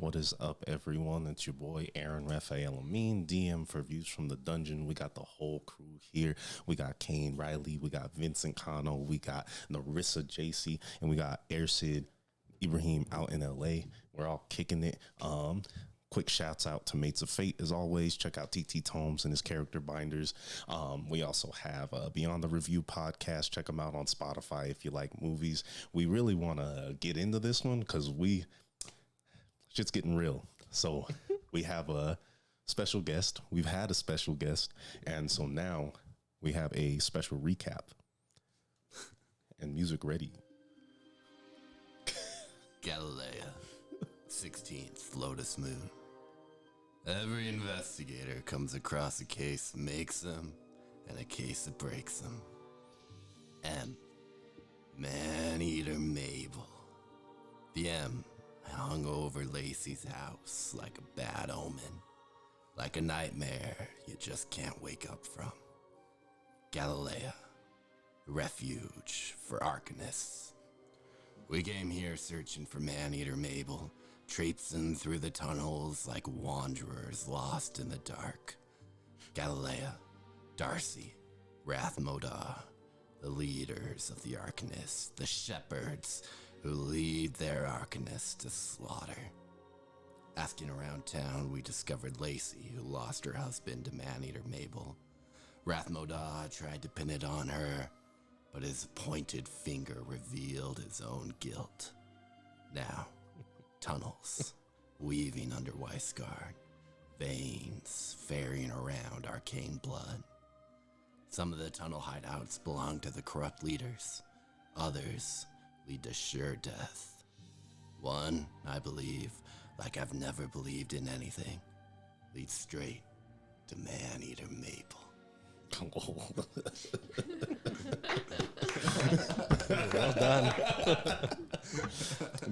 What is up, everyone? It's your boy Aaron Raphael Amin, DM for Views from the Dungeon. We got the whole crew here. We got Kane Riley, we got Vincent Cano, we got Narissa JC, and we got Airsid Ibrahim out in LA. We're all kicking it. Quick shouts out to Mates of Fate as always. Check out TT Tomes and his character binders. We also have Beyond the Review podcast. Check them out on Spotify if you like movies. We really want to get into this one because shit's getting real. So we have a special guest. We've had a special guest. And so now we have a special recap and music ready. Galilea, 16th Lotus Moon. Every investigator comes across a case that makes them and a case that breaks them. M. Man-Eater Mabel. The M hung over Lacey's house like a bad omen, like a nightmare you just can't wake up from. Galilea, refuge for Arcanists. We came here searching for Man-Eater Mabel, traipsing through the tunnels like wanderers lost in the dark. Galilea, Darcy, Rathmodah, the leaders of the Arcanists, the shepherds who lead their Arcanists to slaughter. Asking around town, we discovered Lacey, who lost her husband to Man-Eater Mabel. Rathmodah tried to pin it on her, but his pointed finger revealed his own guilt. Now, tunnels, weaving under Weisgard, veins ferrying around arcane blood. Some of the tunnel hideouts belong to the corrupt leaders. Others lead to sure death. One, I believe, like I've never believed in anything, leads straight to Man-Eater Mabel. Well done.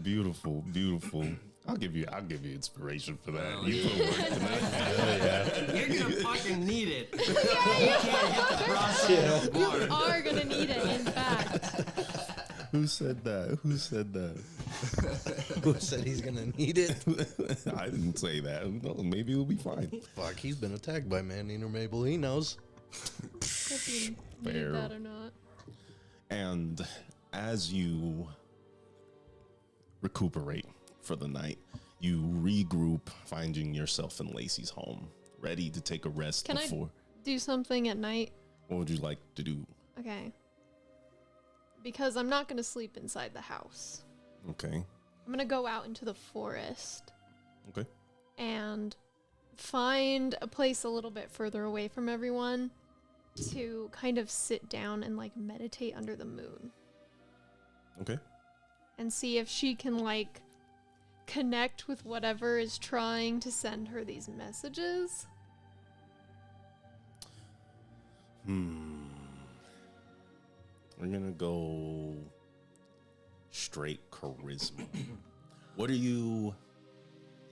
Beautiful, beautiful. I'll give you inspiration for that. You put work in that. You're gonna fucking need it. You can't hit the process. You are gonna need it, in fact. Who said that? Who said that? Who said he's gonna need it? I didn't say that. No, maybe it'll be fine. Fuck, he's been attacked by Man-Eater Mabel. He knows. If you Fair. need that or not. And as you recuperate for the night, you regroup, finding yourself in Lacey's home, ready to take a rest Can before. I do something at night? What would you like to do? Okay. Because I'm not going to sleep inside the house. Okay. I'm going to go out into the forest. Okay. And find a place a little bit further away from everyone to kind of sit down and like meditate under the moon. Okay. And see if she can like connect with whatever is trying to send her these messages. We're gonna go straight charisma.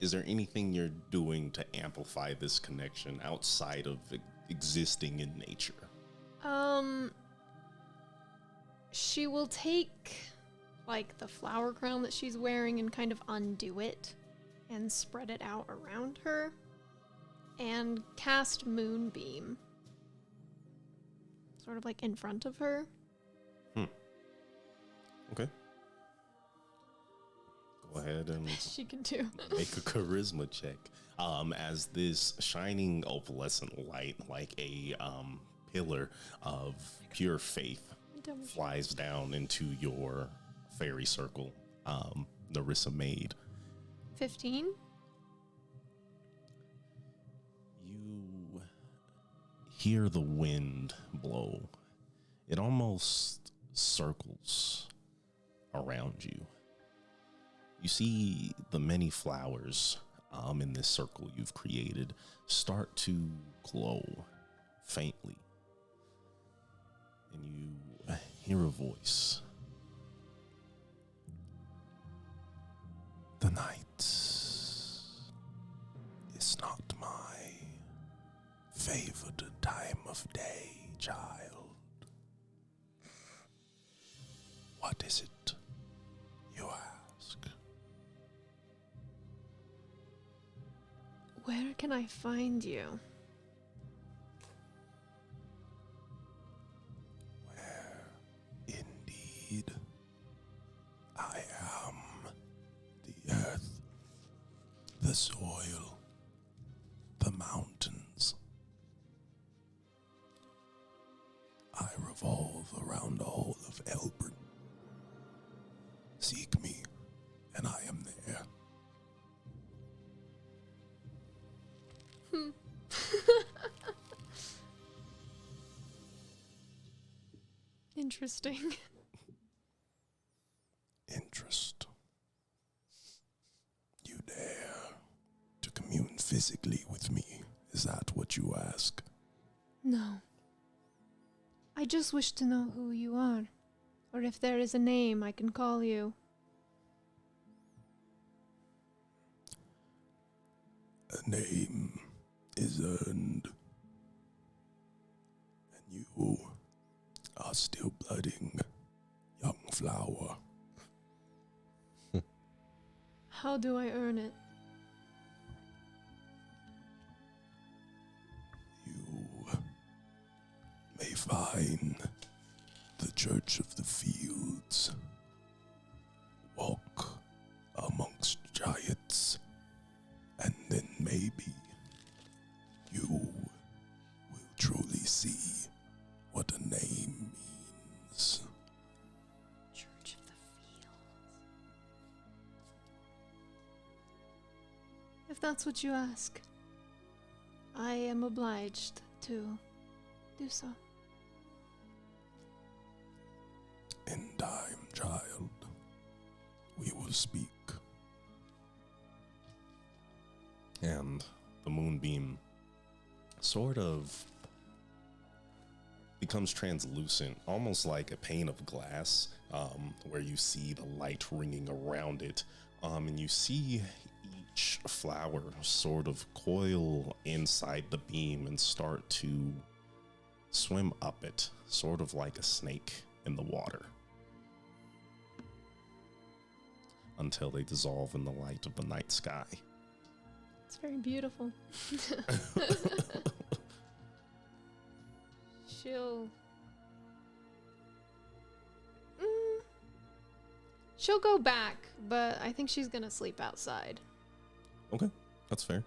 Is there anything you're doing to amplify this connection outside of existing in nature? She will take like the flower crown that she's wearing and kind of undo it and spread it out around her and cast Moonbeam sort of like in front of her. Okay. Go ahead and She can do. make a charisma check. As this shining opalescent light, like a pillar of pure faith, flies down into your fairy circle, Narissa made. 15? You hear the wind blow. It almost circles around you. You see the many flowers in this circle you've created start to glow faintly. And you hear a voice. The night is not my favored time of day, child. What is it, you ask? Where can I find you? Indeed, I am the earth, the soil, the mountains. I revolve around the whole of Elbert. Seek me, and I am there. Interesting. Interest. You dare to commune physically with me? Is that what you ask? No. I just wish to know who you are, or if there is a name I can call you. A name is earned, and you are still budding, young flower. How do I earn it? You may find the Church of the Fields. Walk amongst giants, and then maybe you will truly see what a name means. Church of the Fields. If that's what you ask, I am obliged to do so. In time, child, we will speak. And the moonbeam sort of becomes translucent, almost like a pane of glass, where you see the light ringing around it, and you see each flower sort of coil inside the beam and start to swim up it, sort of like a snake in the water, until they dissolve in the light of the night sky. It's very beautiful. She'll... She'll go back, but I think she's gonna sleep outside. Okay, that's fair.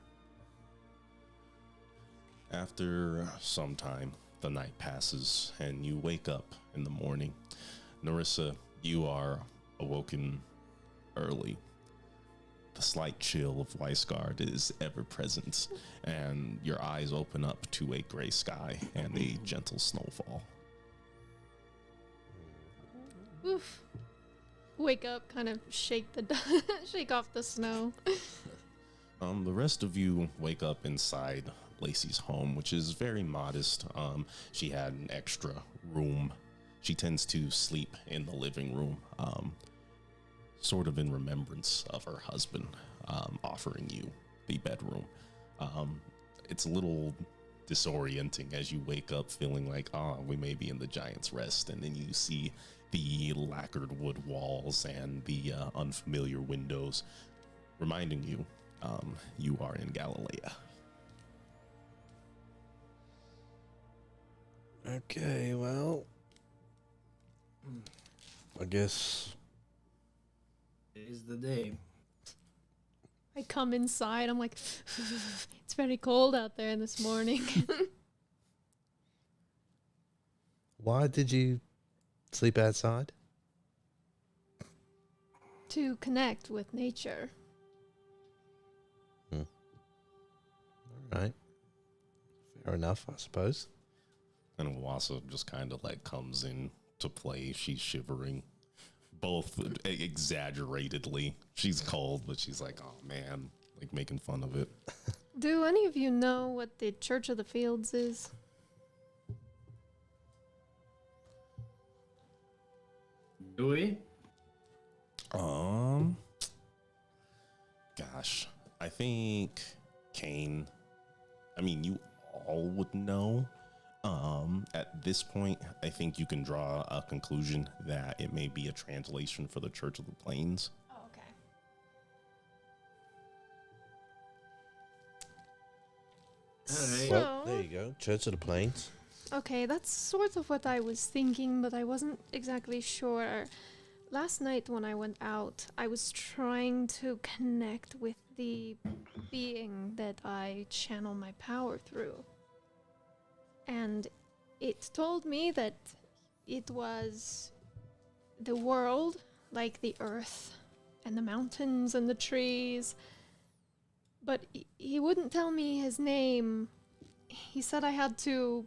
After some time, the night passes and you wake up in the morning. Narissa, you are awoken early. The slight chill of Weisgard is ever present, and your eyes open up to a gray sky and a gentle snowfall. Oof. Wake up, kind of shake the shake off the snow. The rest of you wake up inside Lacey's home, which is very modest. She had an extra room. She tends to sleep in the living room, sort of in remembrance of her husband, offering you the bedroom. It's a little disorienting as you wake up feeling like, we may be in the Giant's Rest, and then you see the lacquered wood walls and the unfamiliar windows, reminding you you are in Galilea. Okay, well, I guess Today's the day. I come inside, I'm like, it's very cold out there this morning. why did you sleep outside? To connect with nature. All right. Fair enough, I suppose. And Wassa just kind of like comes in to play. She's shivering, both exaggeratedly. She's cold, but she's like, oh man, like making fun of it. Do any of you know what the Church of the Fields is? Do we? Gosh, I think Kane, I mean, you all would know. At this point, I think you can draw a conclusion that it may be a translation for the Church of the Plains. Oh, okay. Alright. Well, So, there you go. Church of the Plains. okay, that's sort of what I was thinking, but I wasn't exactly sure. Last night when I went out, I was trying to connect with the being that I channel my power through. And it told me that it was the world, like the earth and the mountains and the trees. But he wouldn't tell me his name. He said I had to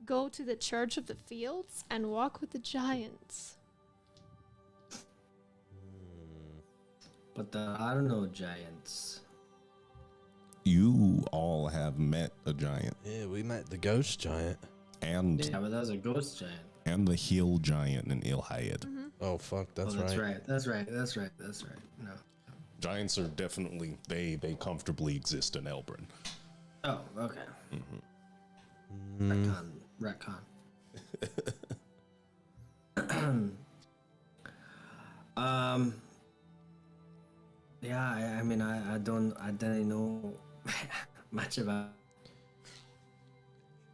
go to the Church of the Fields and walk with the giants. But there are no giants. You all have met a giant Yeah, we met the ghost giant. and Yeah, but that's a ghost giant. the hill giant in Ilhaed. Oh, fuck, that's, Oh, that's right. right. That's right. That's right. That's right. No. Giants are definitely they comfortably exist in Elbrin. Oh, okay. Mm, Retcon. Yeah, I mean, I didn't know much about.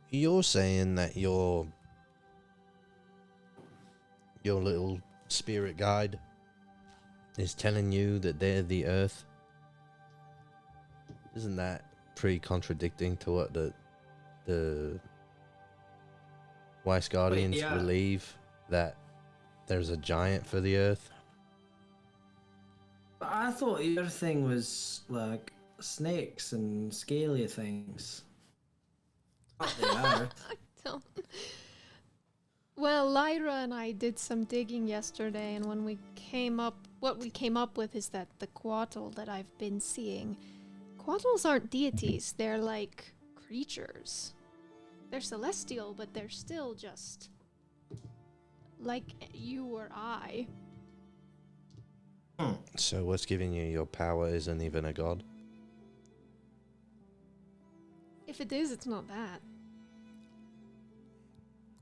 you're saying that your little spirit guide is telling you that they're the Earth? Isn't that pretty contradicting to what the Weiss Guardians yeah. believe, that there's a giant for the Earth? I thought your thing was like snakes and scaly things. What they are. Don't. Well, Lyra and I did some digging yesterday, and what we came up with is that the Quattle that I've been seeing, Quattles aren't deities, they're like creatures. They're celestial, but they're still just like you or I. So what's giving you your power isn't even a god? If it is, it's not that.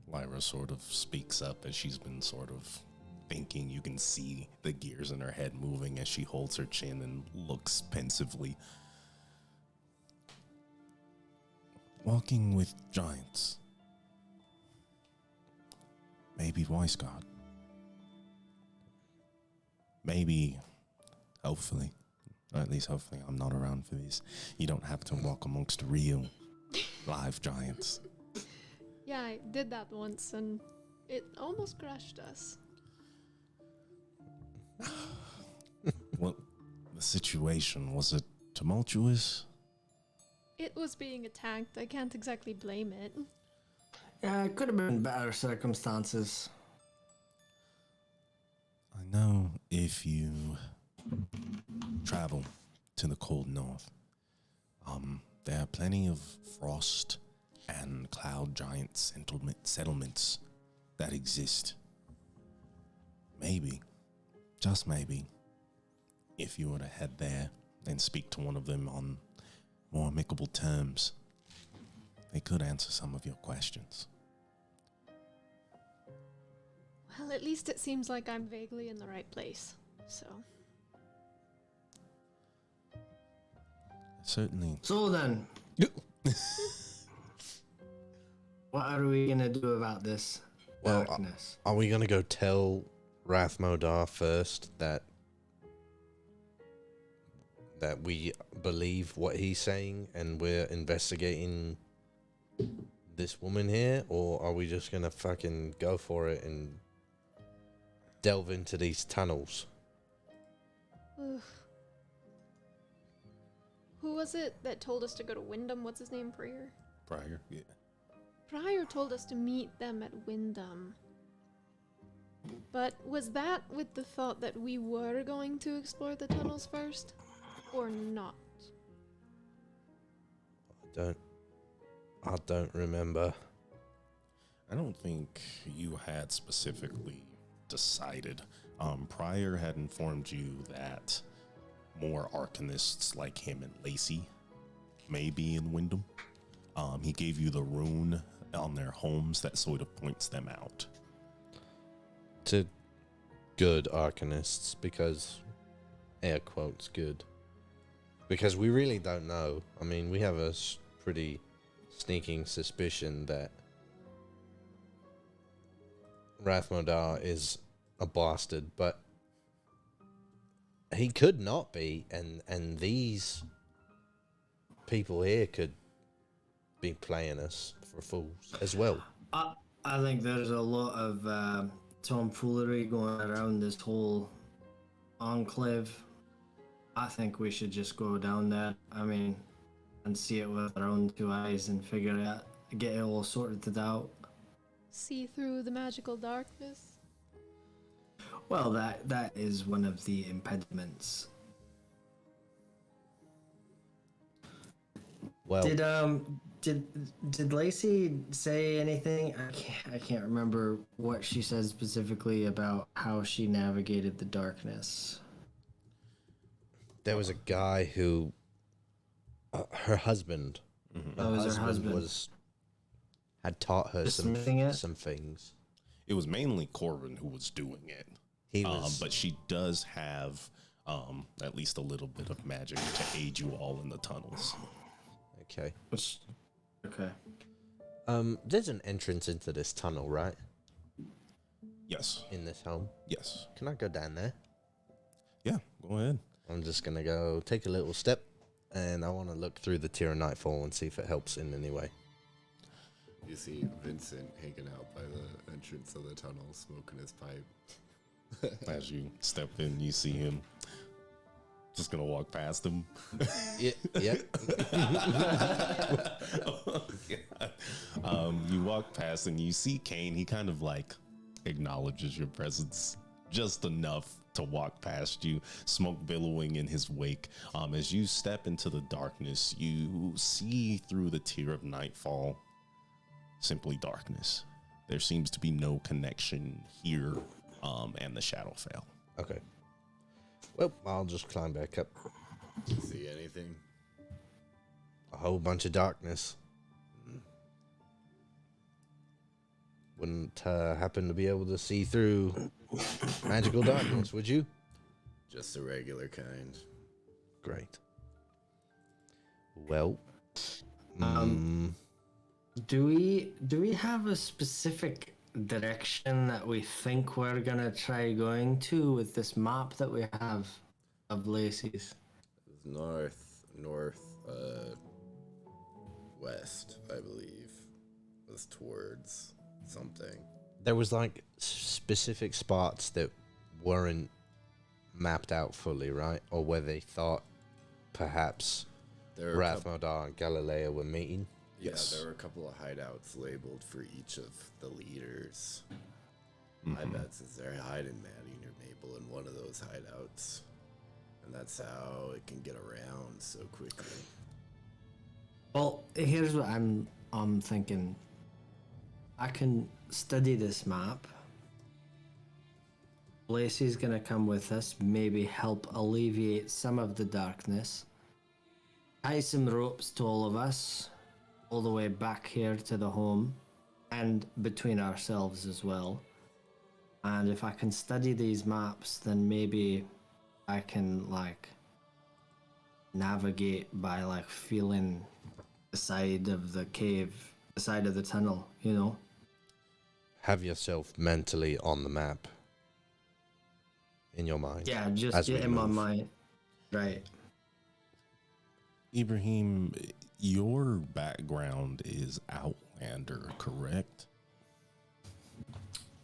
Lyra sort of speaks up as she's been sort of thinking. You can see the gears in her head moving as she holds her chin and looks pensively. Walking with giants. Maybe Weisgard. Maybe, hopefully, or at least hopefully I'm not around for this. You don't have to walk amongst real, live giants. Yeah, I did that once, and it almost crushed us. Well, the situation, was it tumultuous? It was being attacked. I can't exactly blame it. Yeah, it could have been better circumstances. I know if you travel to the cold north, there are plenty of frost and cloud giant settlements that exist. Maybe, just maybe, if you were to head there and speak to one of them on more amicable terms, they could answer some of your questions. Well, at least it seems like I'm vaguely in the right place. So, Certainly. So then, what are we gonna do about this Well, darkness? Are we gonna go tell Rathmodar first that we believe what he's saying and we're investigating this woman here, or are we just gonna fucking go for it and delve into these tunnels? ugh. Who was it that told us to go to Wyndham? What's his name? Prior? Prior, yeah. Prior told us to meet them at Wyndham. But was that with the thought that we were going to explore the tunnels first? Or not? I don't remember. I don't think you had specifically decided. Prior had informed you that more arcanists like him and Lacey may be in Wyndham. He gave you the rune on their homes that sort of points them out. To good arcanists, because air quotes good, because we really don't know. I mean, we have a pretty sneaking suspicion that Rathmodar is a bastard, but he could not be, and these people here could be playing us for fools as well. I think there's a lot of tomfoolery going around this whole enclave. I think we should just go down there. I mean, and see it with our own two eyes and figure it out, get it all sorted out. See through the magical darkness. Well, that is one of the impediments. Well, Did Lacey say anything? I can't remember what she said specifically about how she navigated the darkness. there was a guy who, her husband, her Oh, it was her husband. had taught her some Dismissing it? some things. It was mainly Corbin who was doing it. He was, But she does have at least a little bit of magic to aid you all in the tunnels. okay. Okay. There's an entrance into this tunnel, right? Yes. In this home. Yes. Can I go down there? Yeah, go ahead. I'm just gonna go take a little step, and I want to look through the Tier of Nightfall and see if it helps in any way. You see Vincent hanging out by the entrance of the tunnel, smoking his pipe. As you step in, you see him. Just gonna walk past him. Yeah. You walk past and you see Kane. He kind of like acknowledges your presence just enough to walk past you, smoke billowing in his wake. As you step into the darkness, you see through the Tier of Nightfall simply darkness. There seems to be no connection here and the Shadowfell. Okay. Well, I'll just climb back up. Do you see anything? A whole bunch of darkness. Wouldn't happen to be able to see through magical darkness, would you? Just a regular kind. Great. Well, Do we have a specific direction that we think we're gonna try going to with this map that we have of Lacey's? North, west, I believe, was towards something. there was like specific spots that weren't mapped out fully, right? Or where they thought perhaps There were a couple, Rathmodar and Galileo were meeting. Yes. there were a couple of hideouts labeled for each of the leaders. I bet since they're hiding Maddie or Mabel in one of those hideouts, and that's how it can get around so quickly. Well, here's what I'm thinking. I can study this map. Lacey's gonna come with us, maybe help alleviate some of the darkness. Tie some ropes to all of us, all the way back here to the home, and between ourselves as well. And if I can study these maps, then maybe I can like navigate by like feeling the side of the cave, the side of the tunnel, you know? Have yourself mentally on the map in your mind. Yeah, just as we get him on move. my right. Ibrahim, your background is Outlander, correct?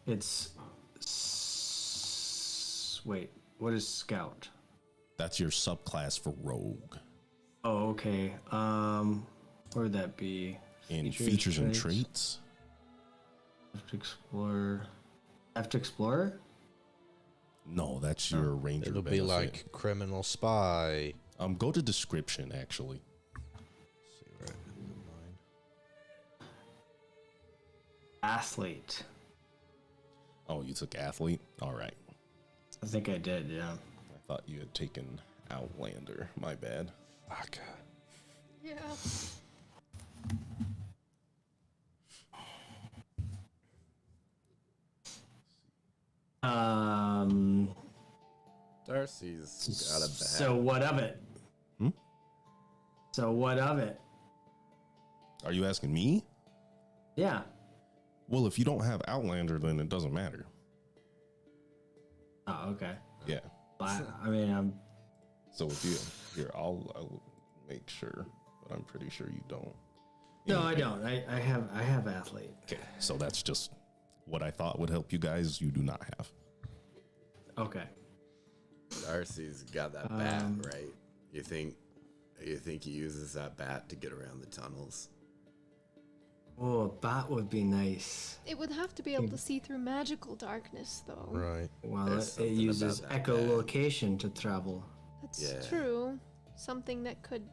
It's wait, what is Scout? That's your subclass for Rogue. Oh, okay. Where'd that be? In features and traits? Left Explorer. Left Explorer? No, that's your ranger It'll benefit. be like criminal spy. Go to description, actually. See where it is in mine. Athlete. Oh, you took athlete? All right. I think I did, yeah. I thought you had taken Outlander. My bad. Fuck. Yeah. Darcy's got a bad. So what of it? Hmm? So what of it? Are you asking me? Yeah. Well, if you don't have Outlander, then it doesn't matter. Oh, okay. Yeah. But I mean, So if you here, I'll make sure, but I'm pretty sure you don't. no, I don't. I have athlete. Okay, so that's just what I thought would help you guys. You do not have. Okay. Darcy's got that bat, right? You think he uses that bat to get around the tunnels? Oh, a bat would be nice. It would have to be able to see through magical darkness, though. Right. Well, There's it something uses about that echolocation to travel. That's Yeah. true. Something that could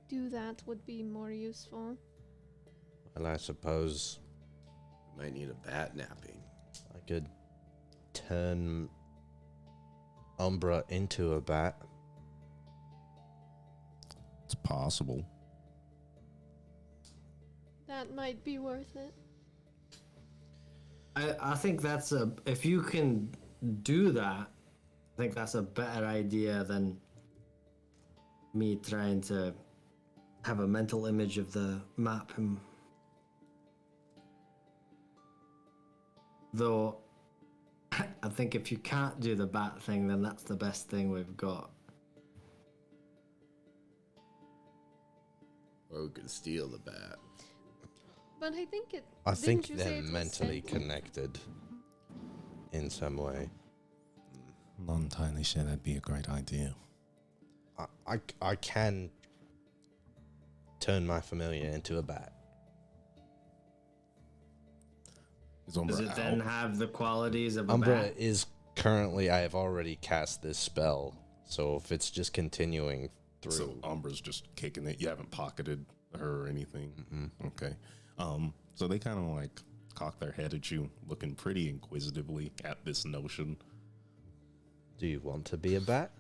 do that would be more useful. Well, I suppose Might need a bat napping. I could turn Umbra into a bat. It's possible. That might be worth it. I think that's if you can do that, I think that's a better idea than me trying to have a mental image of the map. Though, I think if you can't do the bat thing, then that's the best thing we've got. Or we could steal the bat. But I think it. I didn't think you say they're it was mentally sent? connected in some way. Not entirely sure that'd be a great idea. I can turn my familiar into a bat. Is Umbra Does it out? then have the qualities of a Umbra bat? is currently, I have already cast this spell, so if it's just continuing through. So Umbra's just kicking it. You haven't pocketed her or anything. Okay. So they kind of like cock their head at you, looking pretty inquisitively at this notion, Do you want to be a bat?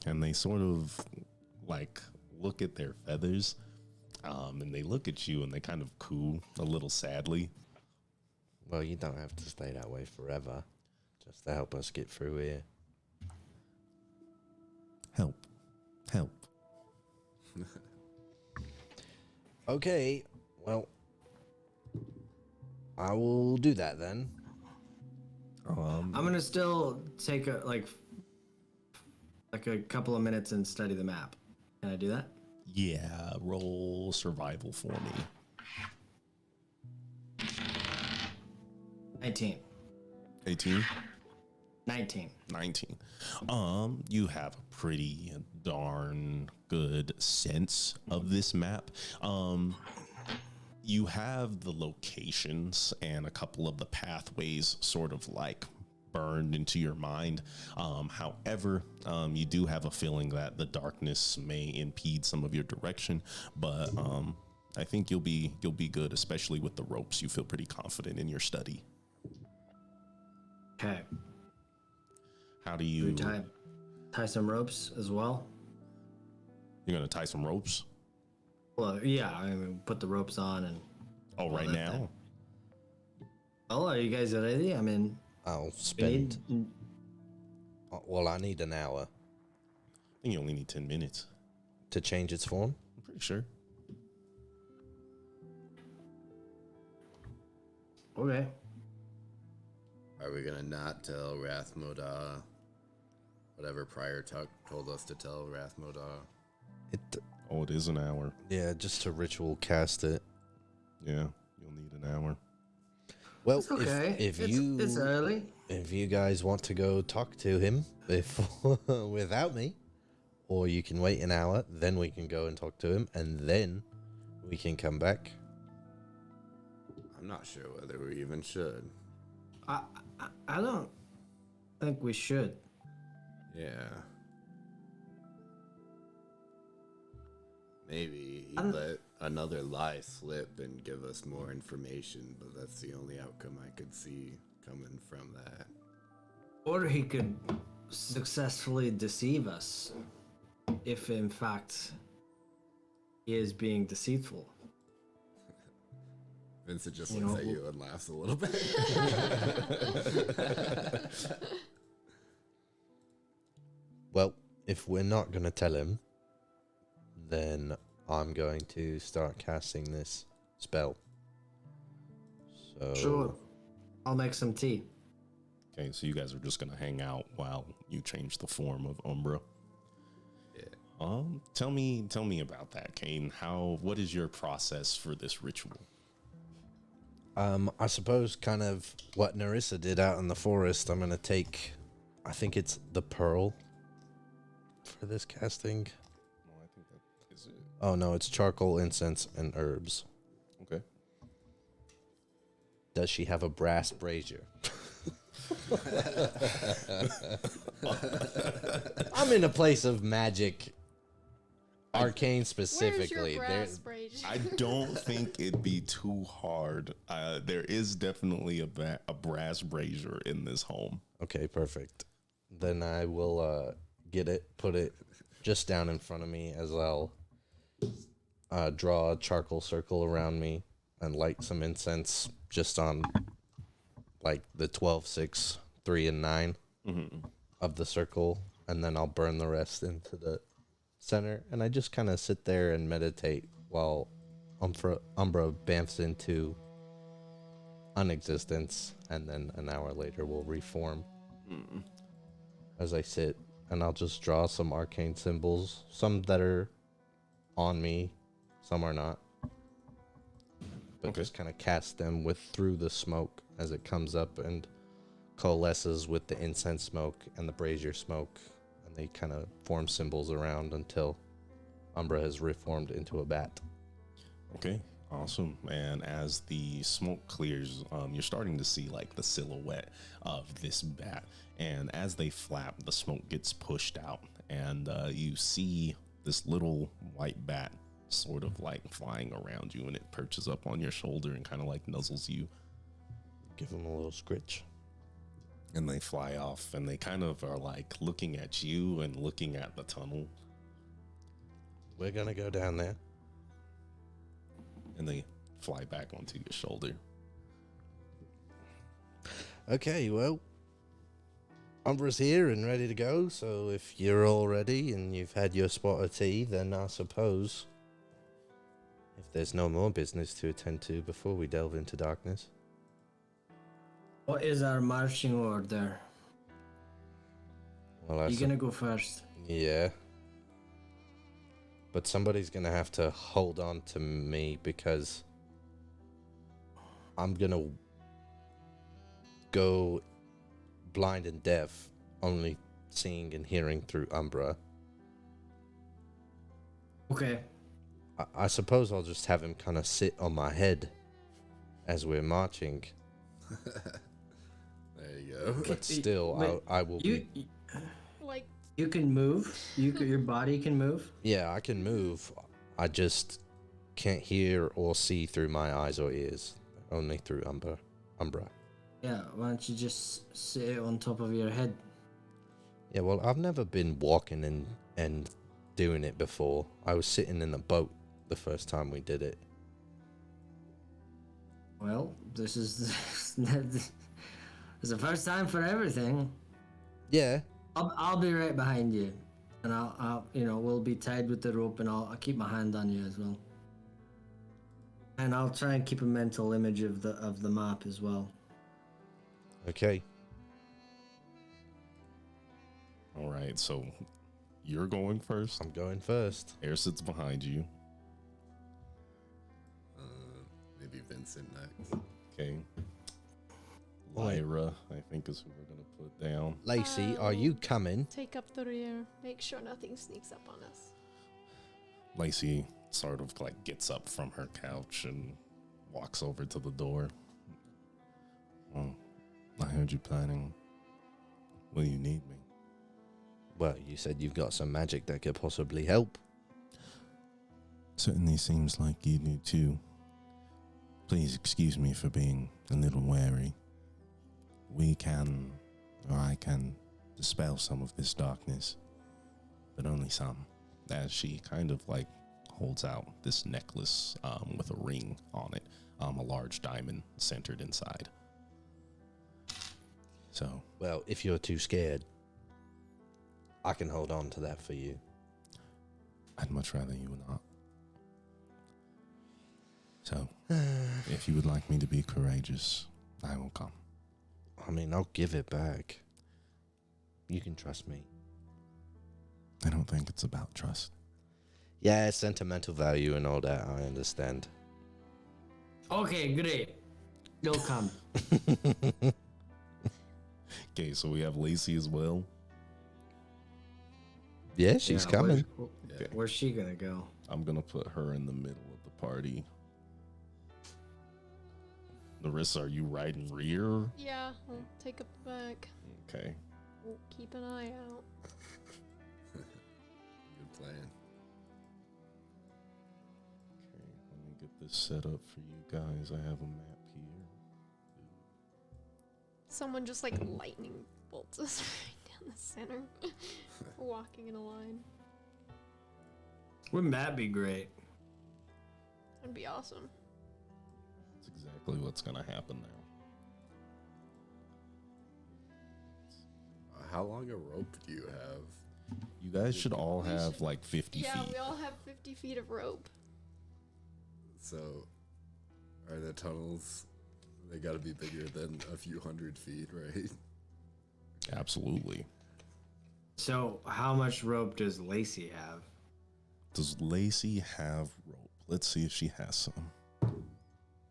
and they sort of like look at their feathers, and they look at you and they kind of coo a little sadly. Well, you don't have to stay that way forever, just to help us get through here. Help. Okay, well, I will do that then. I'm gonna still take a a couple of minutes and study the map. Can I do that? Yeah, roll survival for me. 19. 18. 19. 19. You have a pretty darn good sense of this map. You have the locations and a couple of the pathways sort of like burned into your mind. However, you do have a feeling that the darkness may impede some of your direction, but I think you'll be good, especially with the ropes. You feel pretty confident in your study. Okay. How do Do you? we tie some ropes as well? You're gonna tie some ropes? Well, yeah. I mean, put the ropes on and. Oh, right that now? thing. Oh, are you guys ready? I mean, I'll we spend. need. Well, I need an hour I think you only need 10 minutes. to change its form. I'm pretty sure. Okay. Are we gonna not tell Rathmoda whatever Prior Tuck told us to tell Rathmoda? It, Oh, it is an hour. yeah, just to ritual cast it. Yeah, you'll need an hour. Well, It's okay. if it's, you it's early. if you guys want to go talk to him before without me, or you can wait an hour, then we can go and talk to him, and then we can come back. I'm not sure whether we even should. I don't think we should. Yeah. Maybe he'd I'm- let another lie slip and give us more information, but that's the only outcome I could see coming from that. Or he could successfully deceive us if, in fact, he is being deceitful. Vincent just You looks know, at you and laughs a little bit. Well, if we're not going to tell him, then I'm going to start casting this spell. So Sure. I'll make some tea. Okay, so you guys are just gonna hang out while you change the form of Umbra. Yeah. Tell me about that, Kane. What is your process for this ritual? I suppose kind of what Narissa did out in the forest. I'm gonna take, I think it's the pearl for this casting. Well, I think that is it. Oh no, it's charcoal, incense, and herbs. Okay. Does she have a brass brazier? I'm in a place of magic, arcane specifically. Where's your There- brass brazier? I don't think it'd be too hard. There is definitely a brass brazier in this home. Okay, perfect. Then I will get it, put it just down in front of me as I'll draw a charcoal circle around me and light some incense just on like the 12, 6, 3, and 9 of the circle. And then I'll burn the rest into the center. And I just kind of sit there and meditate while Umbra bamfs into unexistence. And then an hour later we'll reform as I sit, and I'll just draw some arcane symbols, some that are on me, some are not, but Okay. just kind of cast them through the smoke as it comes up and coalesces with the incense smoke and the brazier smoke, and they kind of form symbols around until Umbra has reformed into a bat. Okay, awesome. And as the smoke clears, you're starting to see like the silhouette of this bat. And as they flap, the smoke gets pushed out, and you see this little white bat sort of like flying around you, and it perches up on your shoulder and kind of like nuzzles you. Give them a little scritch. And they fly off, and they kind of are like looking at you and looking at the tunnel, We're gonna go down there. and they fly back onto your shoulder. Okay, well, Umbra's here and ready to go, so if you're all ready and you've had your spot of tea, then I suppose if there's no more business to attend to before we delve into darkness. What is our marching order? Well, You gonna go first? yeah. But somebody's gonna have to hold on to me because I'm gonna go blind and deaf, only seeing and hearing through Umbra. Okay. I suppose I'll just have him kind of sit on my head as we're marching, There you go. but still, Wait, I will be. Like, You can move. Your body can move. Yeah, I can move. I just can't hear or see through my eyes or ears, only through Umbra. Yeah. Why don't you just sit it on top of your head? Yeah, well, I've never been walking and doing it before. I was sitting in a boat the first time we did it. Well, this is it's the first time for everything. Yeah, I'll be right behind you, and I'll we'll be tied with the rope, and I'll keep my hand on you as well. And I'll try and keep a mental image of the map as well. okay. All right, so you're going first. I'm going first. Air sits behind you. Maybe Vincent next. Okay. Wait. Lyra, I think, is who we're gonna put down. Lacey, are you coming? take up the rear. Make sure nothing sneaks up on us. Lacey sort of like gets up from her couch and walks over to the door. Well, I heard you planning. Will you need me? Well, you said you've got some magic that could possibly help. Certainly seems like you do too. Please excuse me for being a little wary. We can, or I can, dispel some of this darkness, but only some. As she kind of like holds out this necklace with a ring on it, a large diamond centered inside. So, Well, if you're too scared, I can hold on to that for you. I'd much rather you not. So, if you would like me to be courageous, I will come. I mean, I'll give it back. You can trust me. I don't think it's about trust. Yeah, sentimental value and all that, I understand. Okay, great. You'll come. Okay, so we have Lacey as well. Yeah, she's Yeah, coming. Where's she gonna go? I'm going to put her in the middle of the party. Narissa, are you riding rear? Yeah, I'll take up the back. Okay. We'll keep an eye out. Good plan. Okay, let me get this set up for you guys. I have a map here. Someone just like lightning bolts us right down the center. Walking in a line. Wouldn't that be great? That'd be awesome. That's exactly what's going to happen now. How long a rope do you have? You guys should all have like 50 Yeah, feet. we all have 50 feet of rope. So, are the tunnels? They got to be bigger than a few hundred feet, right? Absolutely. So, how much rope does Lacey have? Does Lacey have rope? Let's see if she has some.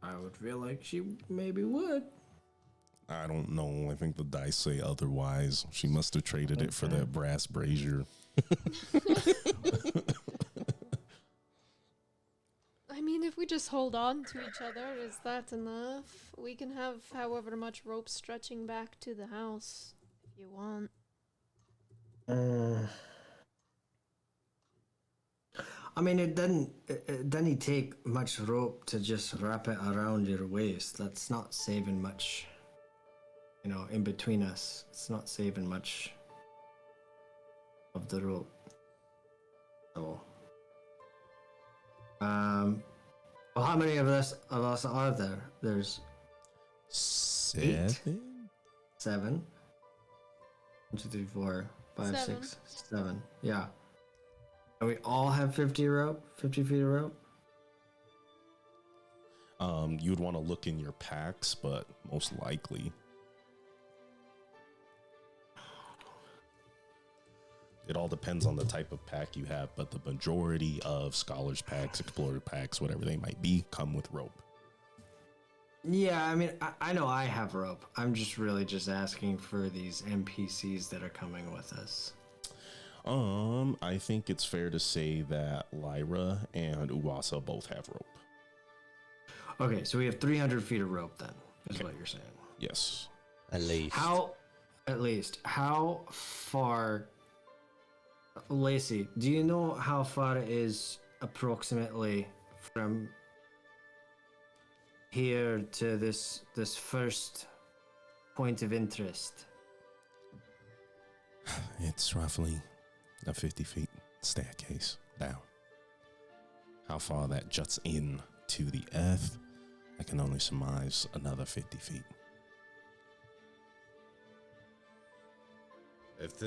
I would feel like she maybe would. I don't know. I think the dice say otherwise. She must have traded it for that brass brazier. I mean, if we just hold on to each other, is that enough? We can have however much rope stretching back to the house if you want. I mean, it didn't take much rope to just wrap it around your waist. That's not saving much. You know, in between us, it's not saving much of the rope. So, well, how many of us are there? There's 7? 7. 1, 2, 3, 4, 5, Seven. 6, 7. Yeah. And we all have 50 feet of rope? You'd want to look in your packs, but most likely. It all depends on the type of pack you have, but the majority of scholars packs, explorer packs, whatever they might be, come with rope. Yeah, I mean, I know I have rope. I'm just really just asking for these NPCs that are coming with us. I think it's fair to say that Lyra and Uwasa both have rope. Okay, so we have 300 feet of rope then, is what you're saying. Yes. At least. How far, Lacey, do you know how far it is approximately from here to this first point of interest? It's roughly a 50 feet staircase down. How far that juts in to the earth, I can only surmise another 50 feet. If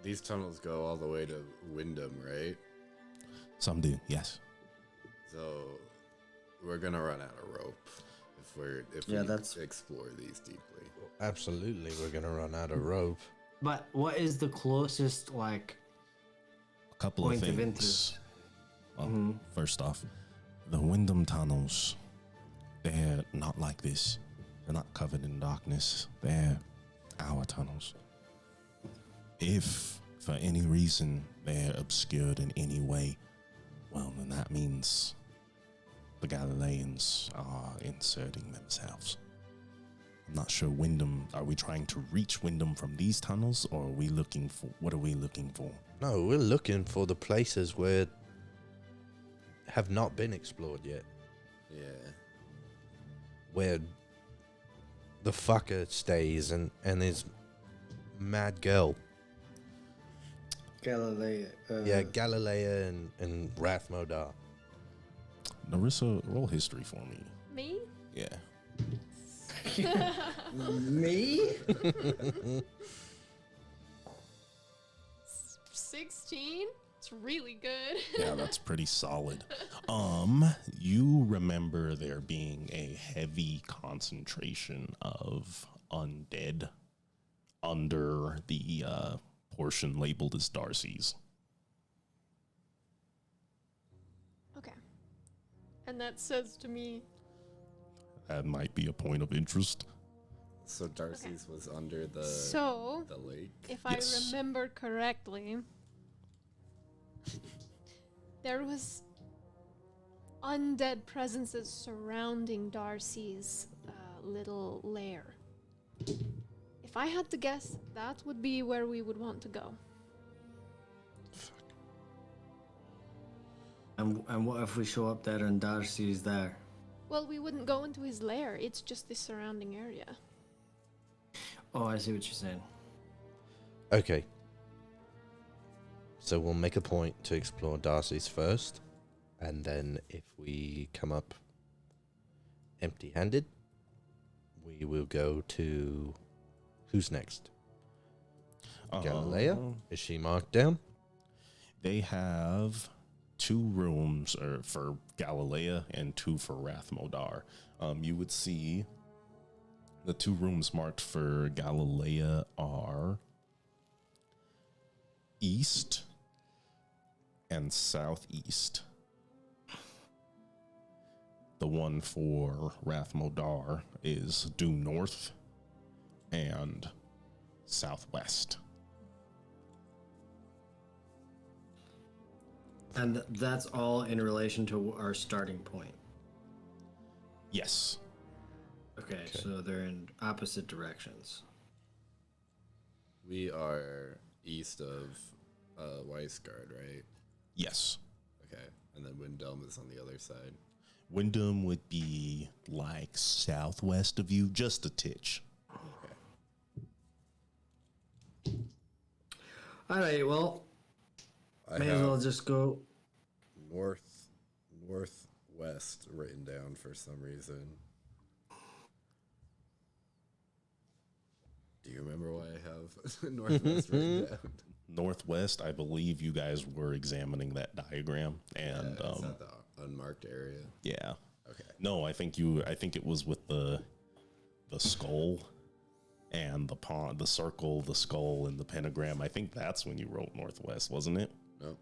these tunnels go all the way to Wyndham, right? Some do, yes. So we're gonna run out of rope if we explore these deeply. Absolutely, we're gonna run out of rope. But what is the closest, like, A couple point of of things. interest? Well, first off, the Wyndham tunnels, they're not like this. They're not covered in darkness. They're our tunnels. If, for any reason, they're obscured in any way, well, then that means the Galileans are inserting themselves. I'm not sure Wyndham, are we trying to reach Wyndham from these tunnels, or are we looking for, what are we looking for? No, we're looking for the places where have not been explored yet. Yeah. Where the fucker stays and his mad girl. Galileo. Yeah, Galilea and Rathmodar. Narissa, roll history for me. Me? Yeah. Me? 16? It's really good. Yeah, that's pretty solid. You remember there being a heavy concentration of undead under the portion labeled as Darcy's. Okay. And that says to me, That might be a point of interest. So Darcy's was under the so the lake. if Yes. I remember correctly, there was undead presences surrounding Darcy's little lair. If I had to guess, that would be where we would want to go. And what if we show up there and Darcy's there? Well, we wouldn't go into his lair. It's just the surrounding area. Oh, I see what you're saying. Okay. So we'll make a point to explore Darcy's first, and then if we come up empty-handed, we will go to... Who's next? Galilea? Is she marked down? They have 2 rooms for Galilea and 2 for Rathmodar. You would see the 2 rooms marked for Galilea are east and southeast. The one for Rathmodar is due north and southwest. And that's all in relation to our starting point. Yes. Okay, so they're in opposite directions. We are east of Weisgard, right? Yes. Okay. And then Windhelm is on the other side. Wyndham would be like southwest of you, just a titch. Okay. All right, well, I may have as well just go. northwest written down for some reason. Do you remember why I have northwest written down? Northwest, I believe you guys were examining that diagram, and Is that the unmarked area? yeah. Okay. No, I think it was with the skull and the pond, the circle, the skull, and the pentagram. I think that's when you wrote northwest, wasn't it? Nope.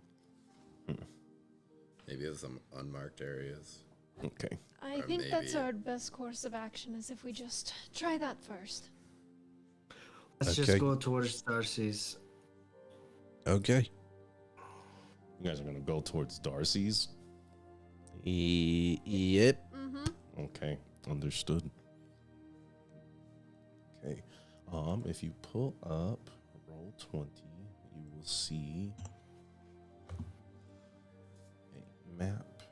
Maybe it's some unmarked areas. Okay. I Or think that's maybe- our best course of action, is if we just try that first. Let's Okay. just go towards Darcy's. Okay. You guys are gonna go towards Darcy's. Yep. Mm-hmm. Okay, understood. Okay, if you pull up roll 20, you will see a map.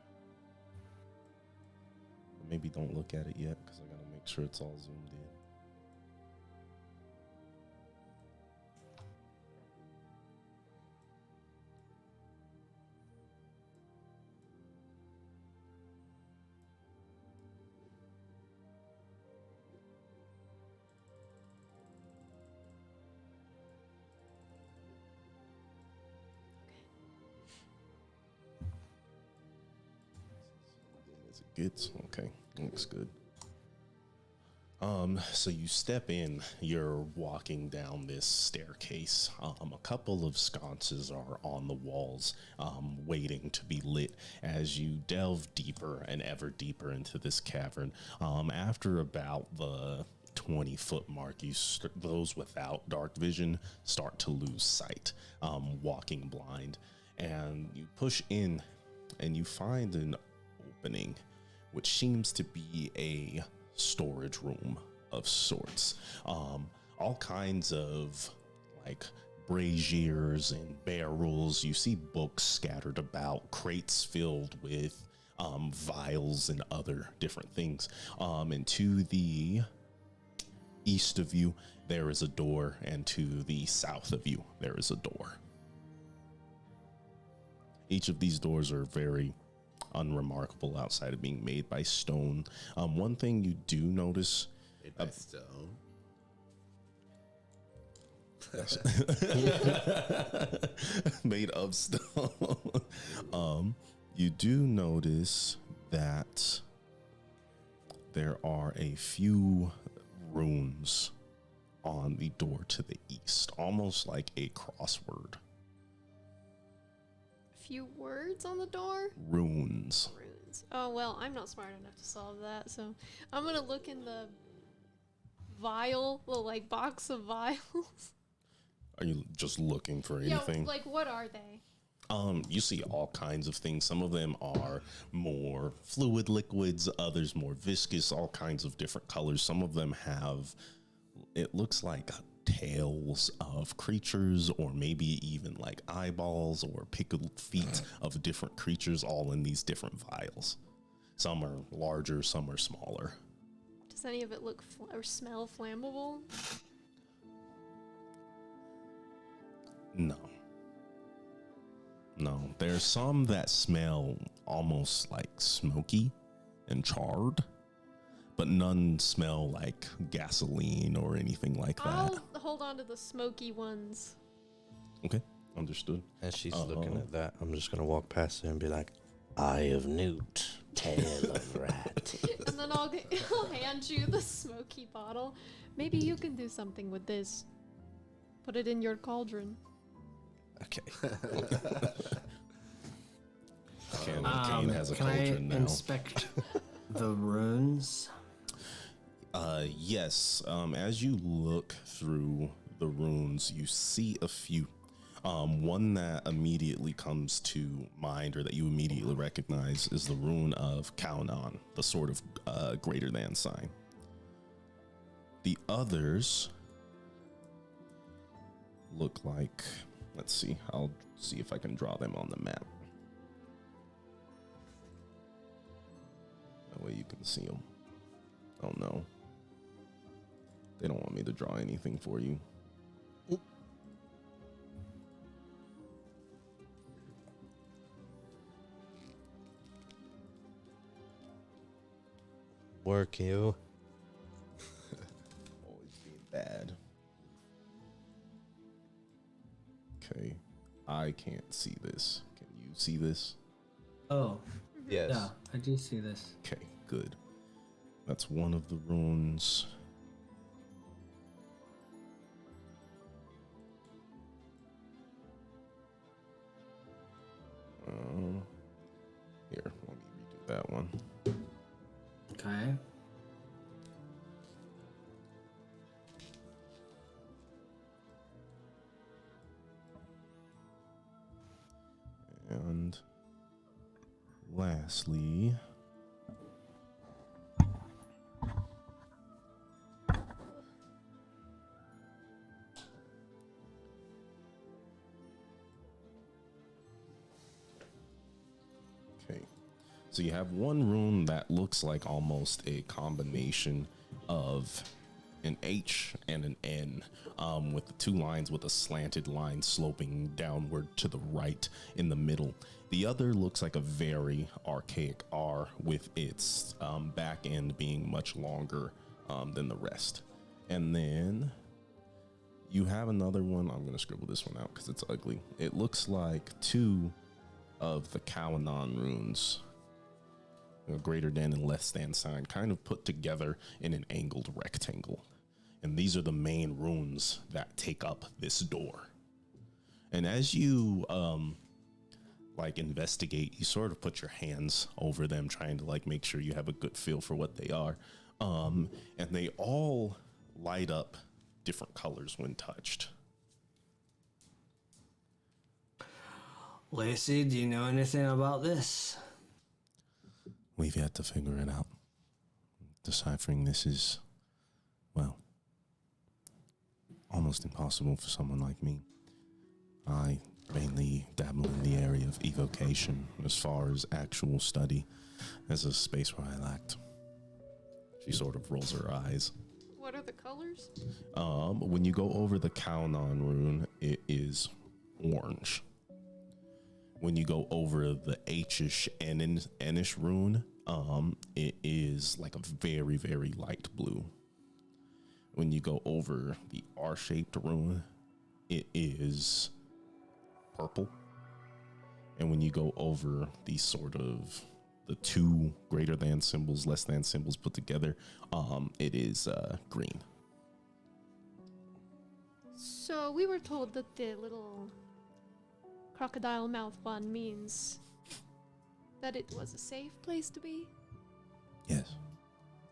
Maybe don't look at it yet because I gotta make sure it's all zoomed in. As it gets, okay, looks good. So you step in, you're walking down this staircase. A couple of sconces are on the walls, waiting to be lit as you delve deeper and ever deeper into this cavern. After about the 20-foot mark, those without dark vision start to lose sight, walking blind. And you push in and you find an opening, which seems to be a storage room of sorts. All kinds of like braziers and barrels. You see books scattered about, crates filled with vials and other different things. And to the east of you, there is a door, and to the south of you, there is a door. Each of these doors are very unremarkable outside of being made by stone. One thing you do notice Made by stone. made of stone. You do notice that there are a few runes on the door to the east, almost like a crossword. Few words on the door? Runes. Runes. Oh, well, I'm not smart enough to solve that, so I'm gonna look in the vial, the, like, box of vials. Are you just looking for Yeah, anything? like, what are they? You see all kinds of things. Some of them are more fluid liquids, others more viscous, all kinds of different colors. Some of them have, it looks like tails of creatures, or maybe even like eyeballs or pickled feet of different creatures, all in these different vials. Some are larger, some are smaller. Does any of it look or smell flammable? No. No, there's some that smell almost like smoky and charred, but none smell like gasoline or anything like that. I'll hold on to the smoky ones. Okay, understood. As she's looking at that, I'm just gonna walk past her and be like, "Eye of Newt, tail of rat." And then I'll hand you the smoky bottle. Maybe you can do something with this. Put it in your cauldron. Okay. Kane has a Can I cauldron now. inspect the runes? Yes. As you look through the runes, you see a few. One that immediately comes to mind, or that you immediately recognize, is the rune of Kaunan, the sort of greater than sign. The others look like, let's see, I'll see if I can draw them on the map. That way you can see them. Oh no. They don't want me to draw anything for you. Work you. Always being bad. Okay. I can't see this. Can you see this? Oh, Yes. yeah, I do see this. Okay, good. That's one of the runes. Here, let me redo that one. Okay. And lastly, okay, so you have one rune that looks like almost a combination of an H and an N, with the two lines with a slanted line sloping downward to the right in the middle. The other looks like a very archaic R, with its back end being much longer than the rest. And then you have another one. I'm going to scribble this one out because it's ugly. It looks like two of the Kaunan runes, a greater than and less than sign, kind of put together in an angled rectangle. And these are the main runes that take up this door. And as you like investigate, you sort of put your hands over them, trying to like make sure you have a good feel for what they are. And they all light up different colors when touched. Lacey, do you know anything about this? We've yet to figure it out. Deciphering this is, well, almost impossible for someone like me. I mainly dabble in the area of evocation. As far as actual study, as a space where I lacked. She sort of rolls her eyes. What are the colors? When you go over the Kaunan rune, it is orange. When you go over the H-ish N-ish rune, it is like a very, very light blue. When you go over the R-shaped rune, it is purple. And when you go over these sort of the two greater than symbols, less than symbols put together, it is green. So we were told that the little crocodile mouth one means that it was a safe place to be. Yes.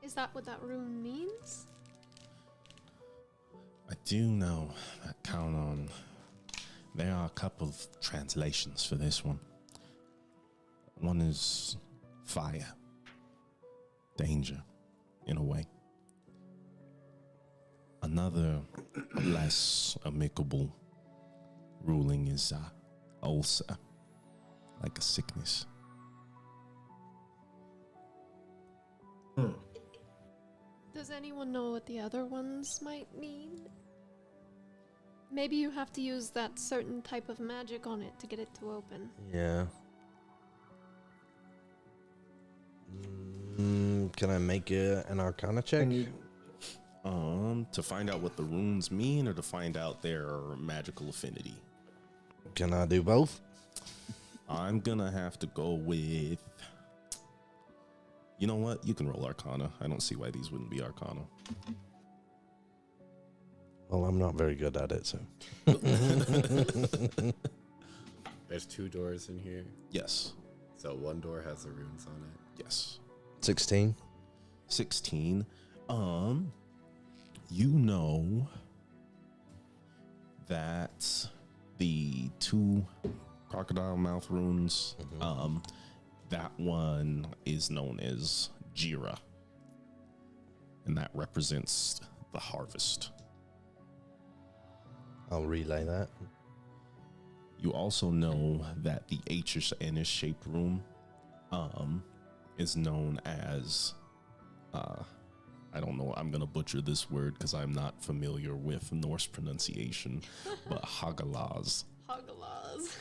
Is that what that rune means? I do know that count on. There are a couple of translations for this one. One is fire, danger, in a way. Another less amicable ruling is ulcer, like a sickness. Does anyone know what the other ones might mean? Maybe you have to use that certain type of magic on it to get it to open. Yeah. Can I make an Arcana check? Can you, To find out what the runes mean or to find out their magical affinity? Can I do both? I'm gonna have to go with. You know what? You can roll Arcana. I don't see why these wouldn't be Arcana. Well, I'm not very good at it, so. There's 2 doors in here, Yes. so one door has the runes on it. Yes. 16. 16. You know that the 2 crocodile mouth runes, that one is known as Jira. And that represents the harvest. I'll relay that. You also know that the H-N shaped room is known as I don't know, I'm gonna butcher this word because I'm not familiar with Norse pronunciation, but Hagalaz. Hagalaz.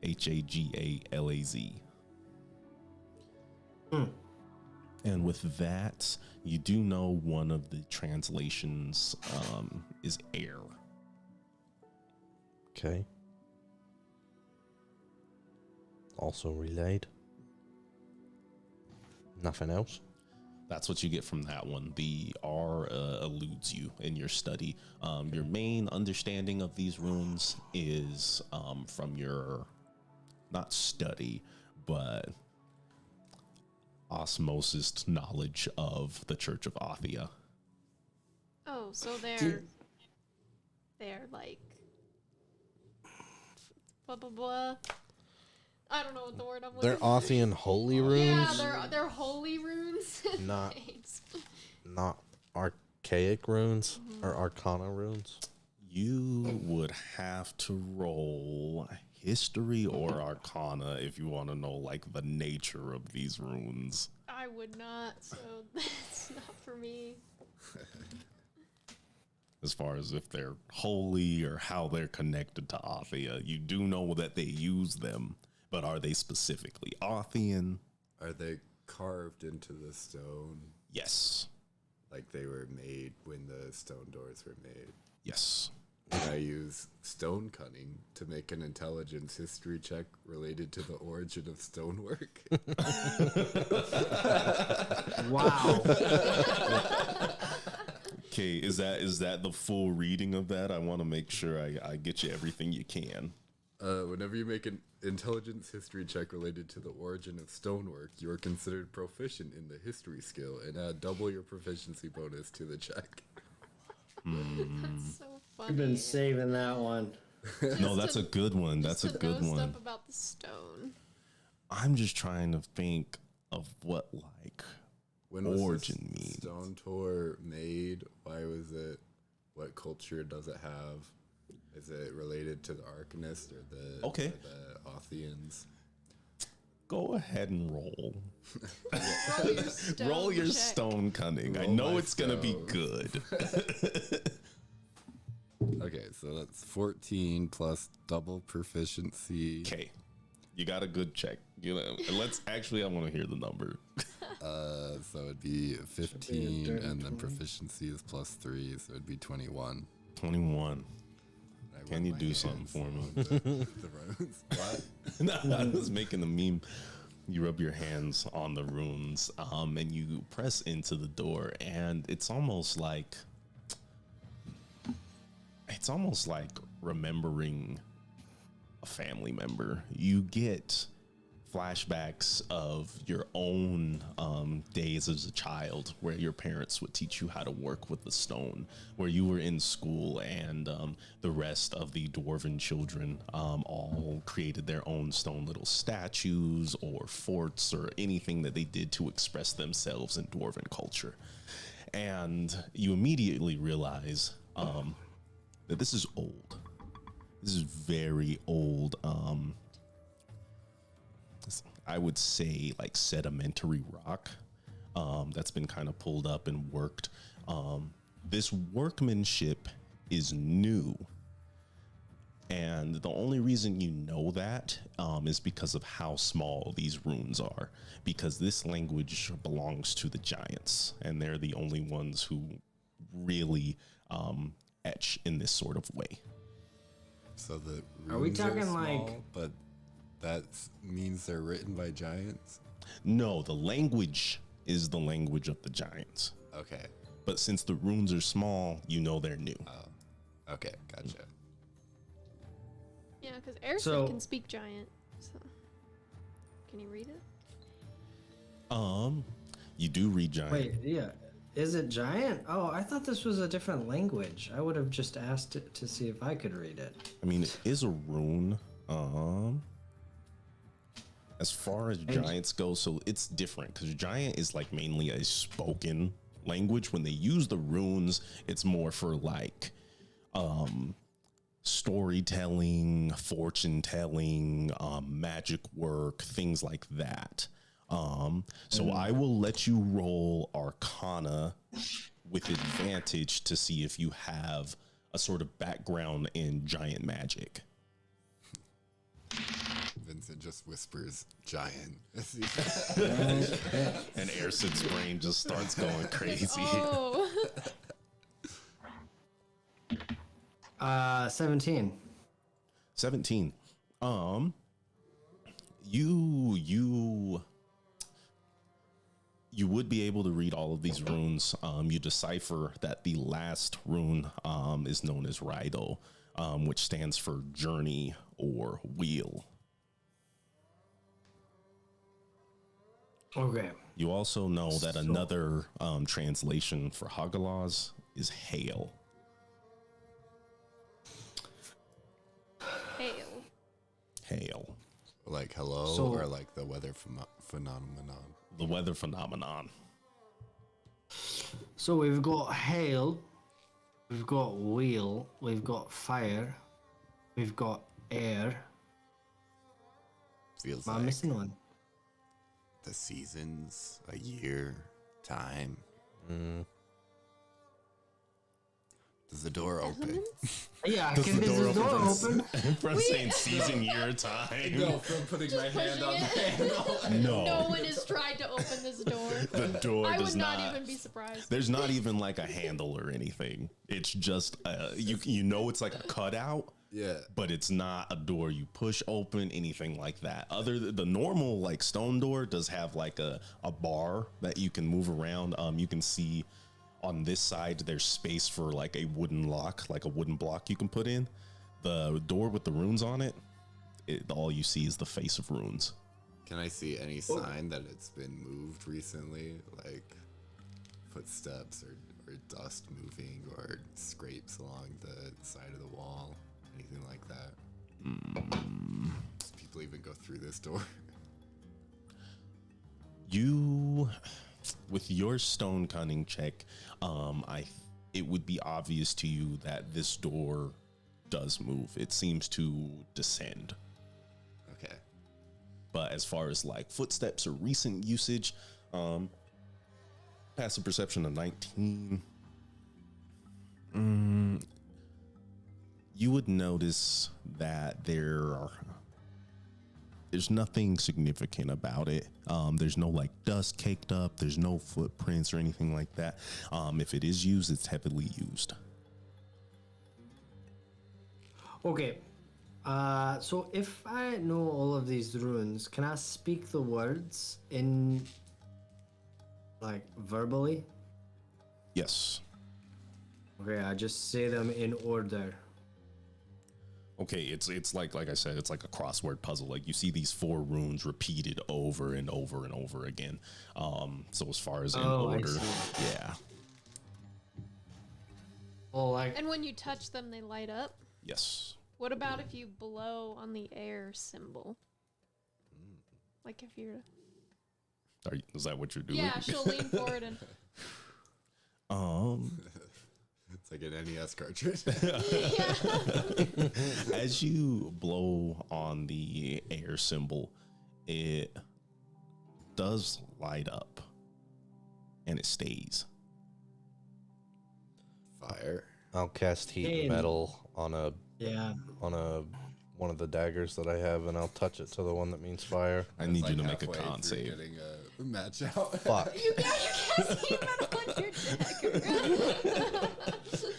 Hagalaz. And with that, you do know one of the translations is air. Okay. Also relayed. Nothing else? That's what you get from that one. The R eludes you in your study. Your main understanding of these runes is from your, not study, but osmosis knowledge of the Church of Othia. Oh, so they're like blah blah blah. I don't know what the word I'm looking They're for. Othian holy runes? Yeah, they're holy runes. Not- Thanks. Not archaic runes or arcana runes? You would have to roll history or arcana if you want to know like the nature of these runes. I would not, so that's not for me. As far as if they're holy or how they're connected to Othia, you do know that they use them, but are they specifically Othian? Are they carved into the stone Yes. like they were made when the stone doors were made? Yes. Can I use stone cunning to make an intelligence history check related to the origin of stonework? wow. Okay, is that the full reading of that? I want to make sure I get you everything you can. Whenever you make an intelligence history check related to the origin of stonework, you are considered proficient in the history skill and add double your proficiency bonus to the check. That's so funny. I've been saving that one. No, that's a good one. That's a Just to good know one. Stuff about the stone. I'm just trying to think of what like When was origin this means. stone tour made? Why was it? What culture does it have? Is it related to the Arcanist or the Okay. or the Othians? Go ahead and roll. Roll your stone. Roll your check. stone cunning. I Roll know my it's gonna be stone. good. Okay, so that's 14 plus double proficiency. Okay, you got a good check. You know, let's actually. I want to hear the number. So it'd be 15, dirty and then 20. proficiency is plus 3, so it'd be 21. 21. I Can rub you my do something hands for me? on the runes. What? No, I was making a meme. You rub your hands on the runes, and you press into the door, and it's almost like remembering a family member. You get flashbacks of your own days as a child, where your parents would teach you how to work with the stone, where you were in school and the rest of the dwarven children all created their own stone little statues or forts or anything that they did to express themselves in dwarven culture. And you immediately realize that this is old. This is very old. I would say like sedimentary rock that's been kind of pulled up and worked. This workmanship is new. And the only reason you know that is because of how small these runes are. Because this language belongs to the giants, and they're the only ones who really etch in this sort of way. So the Are we runes talking small, like- but that means they're written by giants? No, the language is the language of the giants. Okay. But since the runes are small, you know they're new. Okay, gotcha. Yeah, because Airson So- can speak giant. So, can you read it? You do read giant. Wait, yeah. Is it giant? Oh, I thought this was a different language. I would have just asked it to see if I could read it. I mean, it is a rune. As far as giants go, so it's different because giant is like mainly a spoken language. When they use the runes, it's more for like storytelling, fortune telling, magic work, things like that. So I will let you roll Arcana with advantage to see if you have a sort of background in giant magic. Vincent just whispers, giant. And Airsid's brain just starts going crazy. Oh, 17. 17. You would be able to read all of these runes. You decipher that the last rune is known as Raido, which stands for journey or wheel. Okay. You also know that another translation for Hagalaz is hail. hail. Hail. Like hello, So- or like the weather phenomenon. The weather phenomenon. So we've got hail, we've got wheel, we've got fire, we've got air. Feels Am I like missing one? the seasons, a year, time. Does the door open? Yeah, Does can the door this door open? open? From saying season, year, time. from putting my hand on the handle. No. No one has tried to open this door. The door I does would not even be surprised. There's not even like a handle or anything. It's just you know it's like a cutout, Yeah. but it's not a door you push open, anything like that. Other than the normal like stone door does have like a bar that you can move around. You can see on this side there's space for like a wooden lock, like a wooden block you can put in. The door with the runes on it, all you see is the face of runes. Can I see any sign that it's been moved recently? Like footsteps or dust moving or scrapes along the side of the wall? Anything like that? Do people even go through this door? You, with your stone cunning check, it would be obvious to you that this door does move. It seems to descend. Okay. But as far as like footsteps or recent usage, passive perception of 19. You would notice that there's nothing significant about it. There's no like dust caked up. There's no footprints or anything like that. If it is used, it's heavily used. Okay. So if I know all of these runes, can I speak the words in, like, verbally? Yes. Okay, I just say them in order. Okay, it's like I said, it's like a crossword puzzle. Like you see these 4 runes repeated over and over and over again. So as far as in Oh, I order, see. yeah, Well, like, And when you touch them, they light up. yes. What about if you blow on the air symbol? Like if you're... Is that what you're doing? Yeah, she'll lean forward and... It's like an NES cartridge. As you blow on the air symbol, it does light up, and it stays. Fire. I'll cast heat Hey. metal on yeah. one of the daggers that I have, and I'll touch it to the one that means fire. I need It's you to like make a halfway con through save. Getting a match out. Fuck. You cast heat metal on your dagger.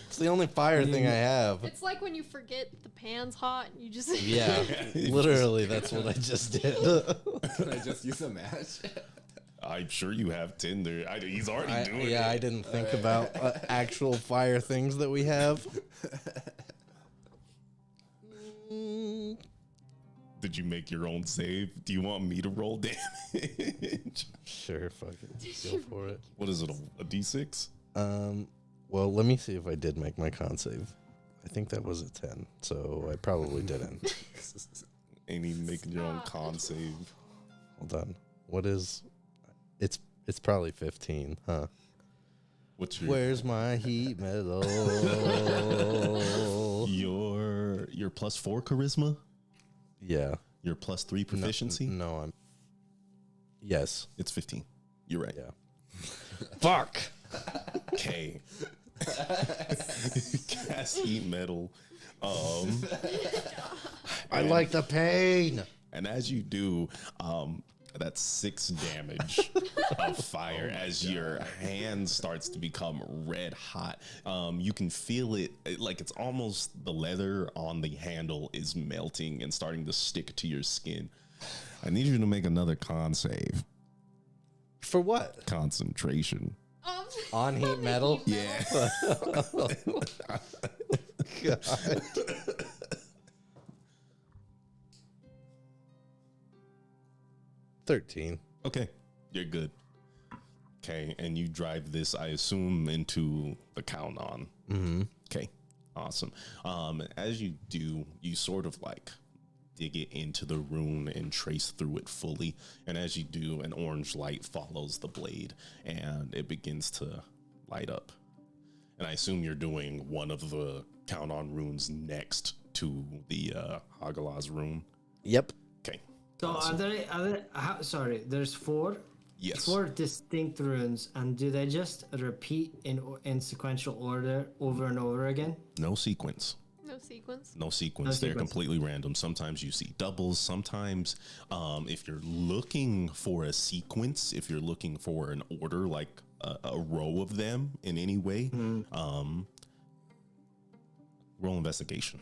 It's the only fire thing I have. It's like when you forget the pan's hot and you just... Yeah, literally, that's what I just did. Can I just use a match? I'm sure you have Tinder. He's already doing it. Yeah, I didn't think about actual fire things that we have. Did you make your own save? Do you want me to roll damage? Sure, fuck it. Go for it. What is it, a D6? Well, let me see if I did make my con save. I think that was a 10, so I probably didn't. Ain't even making your own con save. Hold on. What is... It's probably 15, huh? What's your Where's my heat metal? your +4 charisma? Yeah. Your +3 proficiency? No, I'm... Yes. It's 15. You're right. Yeah. Fuck! Okay. Cast heat metal. I like the pain! And as you do, that's 6 damage of fire as your hand starts to become red hot. You can feel it, like it's almost the leather on the handle is melting and starting to stick to your skin. I need you to make another con save. For what? Concentration. On heat metal? Yeah. God. $13. Okay, you're good. Okay, and you drive this, I assume, into the count on. Mm-hmm. Okay, awesome. As you do, you sort of like dig it into the rune and trace through it fully. And as you do, an orange light follows the blade, and it begins to light up. And I assume you're doing one of the count on runes next to the Hagalaz rune. Yep. Okay. So sorry, there's 4? Yes. 4 distinct runes, and do they just repeat in sequential order over and over again? No sequence. No sequence. No sequence. No They're sequence. completely random. Sometimes you see doubles. Sometimes, if you're looking for a sequence, if you're looking for an order, like a row of them in any way, roll investigation.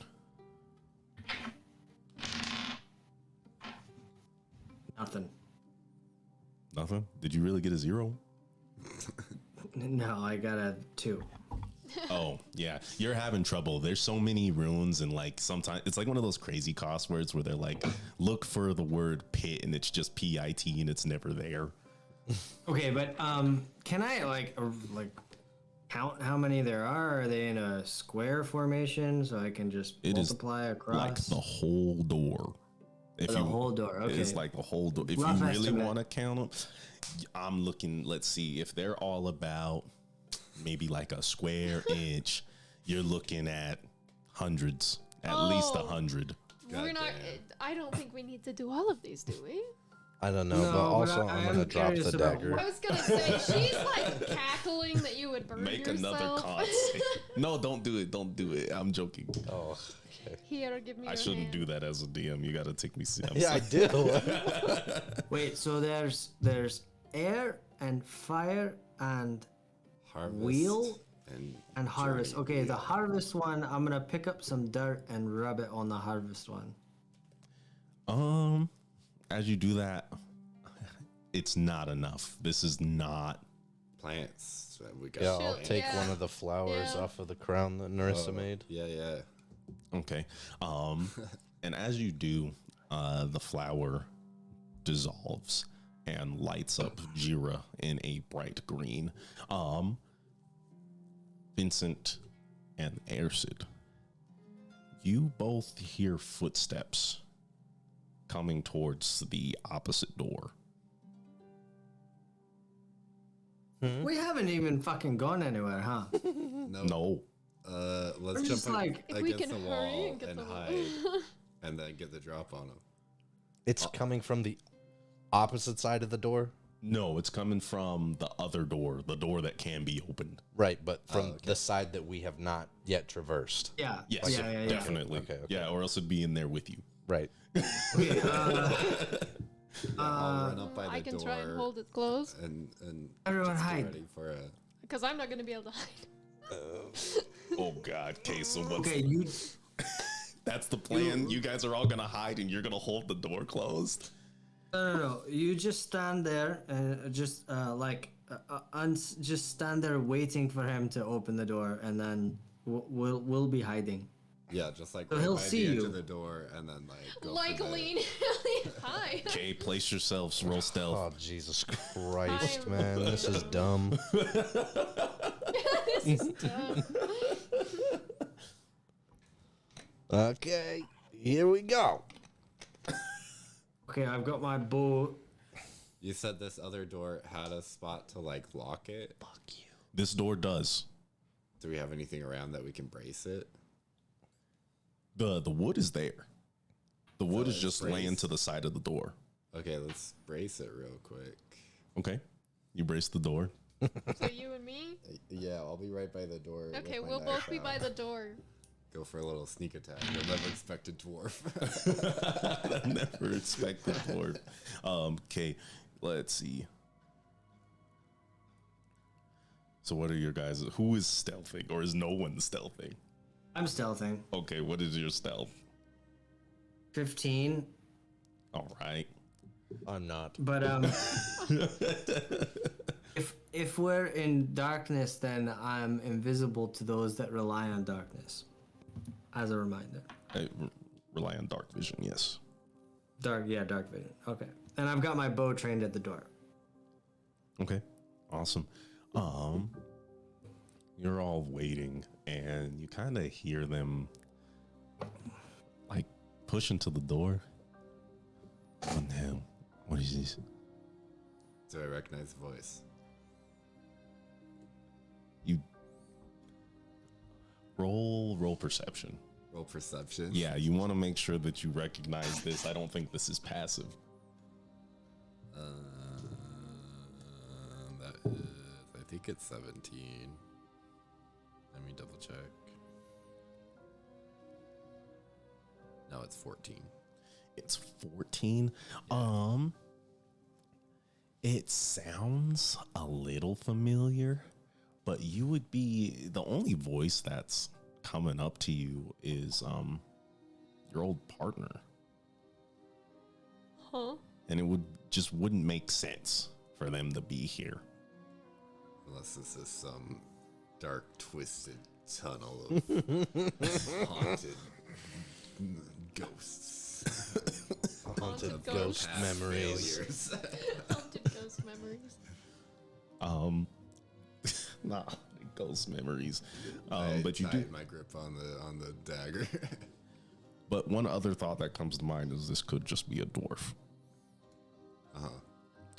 Nothing. Nothing. Did you really get a 0? No, I got a 2. Oh, yeah. You're having trouble. There's so many runes, and like sometimes it's like one of those crazy crosswords where they're like, look for the word pit, and it's just PIT, and it's never there. Okay, but can I like count how many there are? Are they in a square formation so I can just It is multiply across? like the whole door. If The whole door, okay. It's like the whole door. If Rough you really estimate. want to count them, I'm looking, let's see, if they're all about maybe like a square inch, you're looking at hundreds, at least Oh. 100. We're not. I don't think we need to do all of these, do we? I don't know, No, but but also I I'm am going to drop curious the about dagger. I was gonna say she's like cackling that you would burn Make yourself. another con save. No, don't do it. Don't do it. I'm joking. Oh, okay. Here, give me. I your shouldn't hand. do that as a DM. You got to take me seriously. Yeah, I do. Wait, so there's air and fire and Harvest. wheel And harvest. journey. Okay, the harvest one, I'm gonna pick up some dirt and rub it on the harvest one. As you do that, it's not enough. This is not. Plants. We got. Yeah, I'll take Yeah. one of the flowers Yeah. off of the crown that Narissa made. Yeah. Okay. And as you do, the flower dissolves and lights up Jira in a bright green. Vincent and Airsid, you both hear footsteps coming towards the opposite door. We haven't even fucking gone anywhere, huh? No. Let's We're jump just like- If we against can the hurry wall and get and the wall. hide, and then get the drop on him. It's coming from the opposite side of the door. No, it's coming from the other door, the door that can be opened. Right, but from okay. the side that we have not yet traversed. Yeah. Yes, Yeah. definitely. Okay. Yeah, or else it'd be in there with you. Right. Okay, I'll run up by the I can door try and hold it closed and Everyone just get hide. ready for a. because I'm not gonna be able to hide. Oh God, okay, so what's okay, you. that's the plan? You guys are all gonna hide and you're gonna hold the door closed? No. You just stand there and just just stand there waiting for him to open the door, and then we'll be hiding. Yeah, just like So right he'll by see the edge you. of the door, and then go Like for the- lean high. Okay, place yourselves, roll stealth. Oh Jesus Christ, I'm- man, this is dumb. This is dumb. Okay, here we go. Okay, I've got my bow. You said this other door had a spot to lock it. Fuck you. This door does. Do we have anything around that we can brace it? The wood is there. The wood is it's just laying braced. to the side of the door. Okay, let's brace it real quick. Okay. You brace the door. So you and me? Yeah, I'll be right by the door. with Okay, my we'll knife both be by out. the door. Go for a little sneak attack. You'll never expect a dwarf. I never expected dwarf. Okay, let's see. So what are your guys? Who is stealthing, or is no one stealthing? I'm stealthing. Okay, what is your stealth? 15. All right. I'm not. But if we're in darkness, then I'm invisible to those that rely on darkness. As a reminder. I rely on dark vision. Yes. Dark vision. Okay. And I've got my bow trained at the door. Okay. Awesome. You're all waiting, and you kind of hear them push into the door. What the hell? What is this? Do I recognize the voice? You roll perception. Roll perception. Yeah, you want to make sure that you recognize this. I don't think this is passive. That is, I think it's 17. Let me double check. No, it's 14. It's 14. It sounds a little familiar, but you would be the only voice that's coming up to you is your old partner. Huh? And it wouldn't make sense for them to be here. Unless this is some dark, twisted tunnel of haunted ghosts. Haunted Ghost ghost Past memories. failures. Haunted ghost memories. Nah, ghost memories. I But you do. tighten my grip on the dagger. But one other thought that comes to mind is this could just be a dwarf.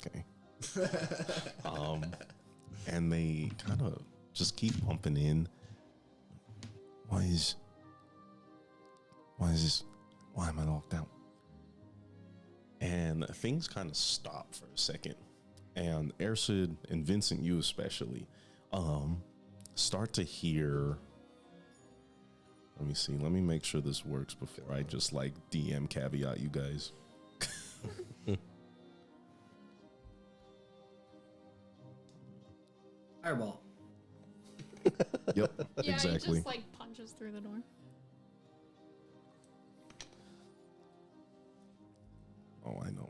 Okay. And they kind of just keep pumping in. Why is this? Why am I locked out? And things kind of stop for a second. And Ersid and Vincent, you especially, start to hear. Let me see. Let me make sure this works before I just DM caveat you guys. Fireball. Yep, Yeah, exactly. he just like punches through the door. Oh, I know.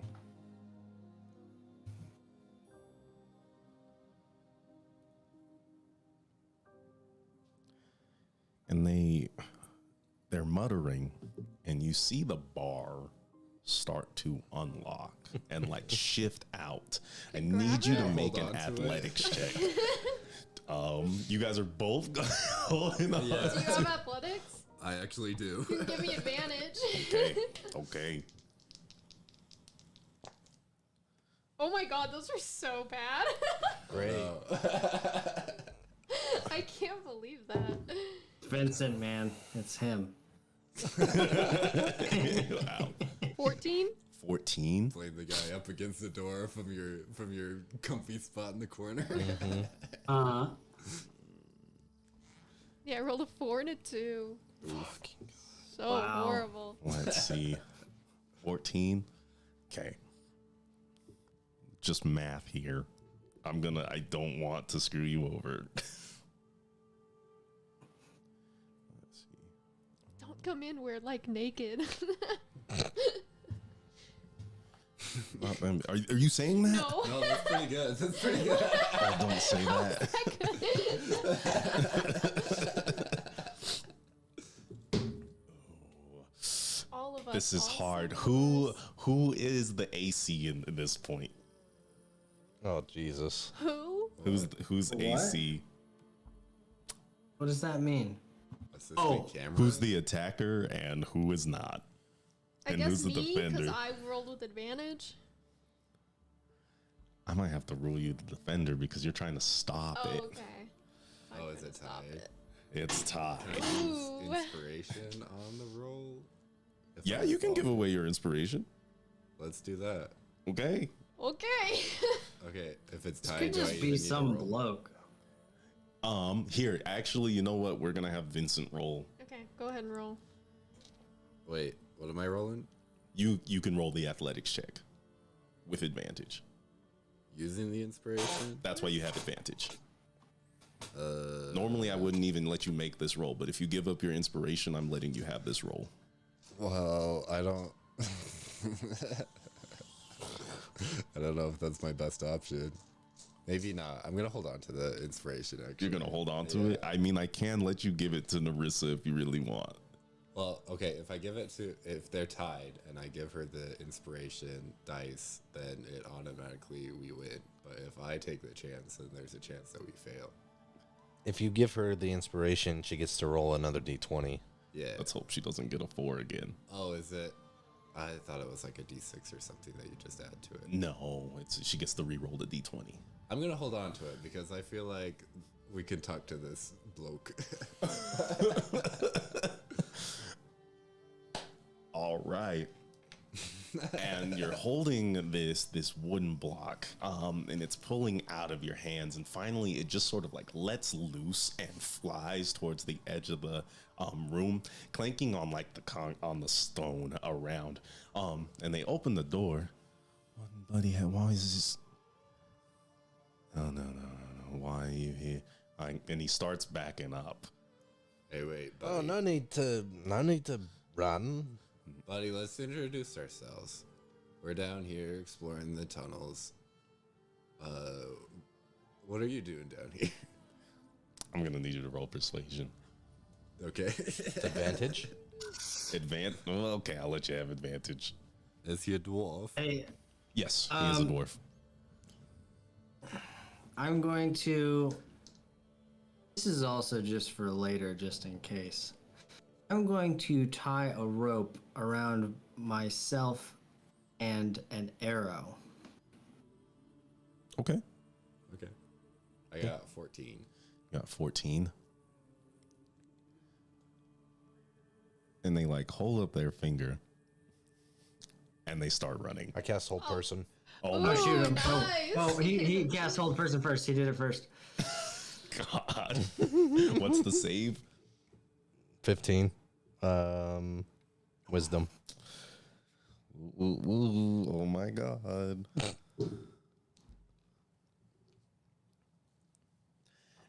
And they're muttering, and you see the bar start to unlock and like shift out. I need you to grab it? make an Hold on to athletics check. You guys are both holding on. Do you have athletics? I actually do. You can give me advantage. Okay. Okay. Oh my god, those are so bad. Great. I can't believe that. Vincent, man, it's him. Wow. 14? 14. Playing the guy up against the door from your comfy spot in the corner. Uh-huh. Yeah, I rolled a 4 and a 2. So Wow. horrible. Let's see. 14. Okay. Just math here. I don't want to screw you over. Let's see. Don't come in, we're like naked. Are you saying that? No. No, that's pretty good. That's pretty good. Oh, don't say that. All of us. This is all hard. 7 of Who us. who is the AC in this point? Oh Jesus. Who? Who's What? AC? What does that mean? Assistant Oh, camera. Who's the attacker and who is not? I And guess who's the me, because defender? I rolled with advantage. I might have to rule you the defender because you're trying to stop Oh, it. okay. I'm Oh, is gonna it stop tied? it. It's tied. Can I use Ooh. inspiration on the roll? If Yeah, I you can fall? give away your inspiration. Let's do that. Okay. Okay. Okay, if it's This tied, could do I just even be need to some roll? bloke. Here, actually, you know what? We're gonna have Vincent roll. Okay, go ahead and roll. Wait, what am I rolling? You can roll the athletics check with advantage. Using the inspiration? That's why you have advantage. Normally, I wouldn't even let you make this roll, but if you give up your inspiration, I'm letting you have this roll. Well, I don't. I don't know if that's my best option. Maybe not. I'm gonna hold on to the inspiration. Actually, You're gonna hold on to it. I mean, I can let you give it to Narissa if you really want. Well, okay. If they're tied and I give her the inspiration dice, then it automatically we win. But if I take the chance, then there's a chance that we fail. If you give her the inspiration, she gets to roll another d20. Yeah. Let's hope she doesn't get a 4 again. Oh, is it? I thought it was like a D6 or something that you just add to it. No, she gets to re-roll the d20. I'm gonna hold on to it because I feel like we can talk to this bloke. All right. And you're holding this wooden block, and it's pulling out of your hands, and finally it just sort of like lets loose and flies towards the edge of the room, clanking on like on the stone around. And they open the door. Buddy, why is this? No. Why are you here? And he starts backing up. Hey, wait, buddy. Oh, no need to run. Buddy, let's introduce ourselves. We're down here exploring the tunnels. What are you doing down here? I'm gonna need you to roll persuasion. Okay. Advantage. Well, okay, I'll let you have advantage. Is he a dwarf? Hey, Yes, he is a dwarf. I'm going to. This is also just for later, just in case. I'm going to tie a rope around myself and an arrow. Okay. Okay. I got 14. You got 14. And they like hold up their finger and they start running. I cast hold person. Oh Oh, my shoot him. nice. Oh, he cast hold person first. He did it first. God. What's the save? 15. Wisdom. Ooh, oh my God.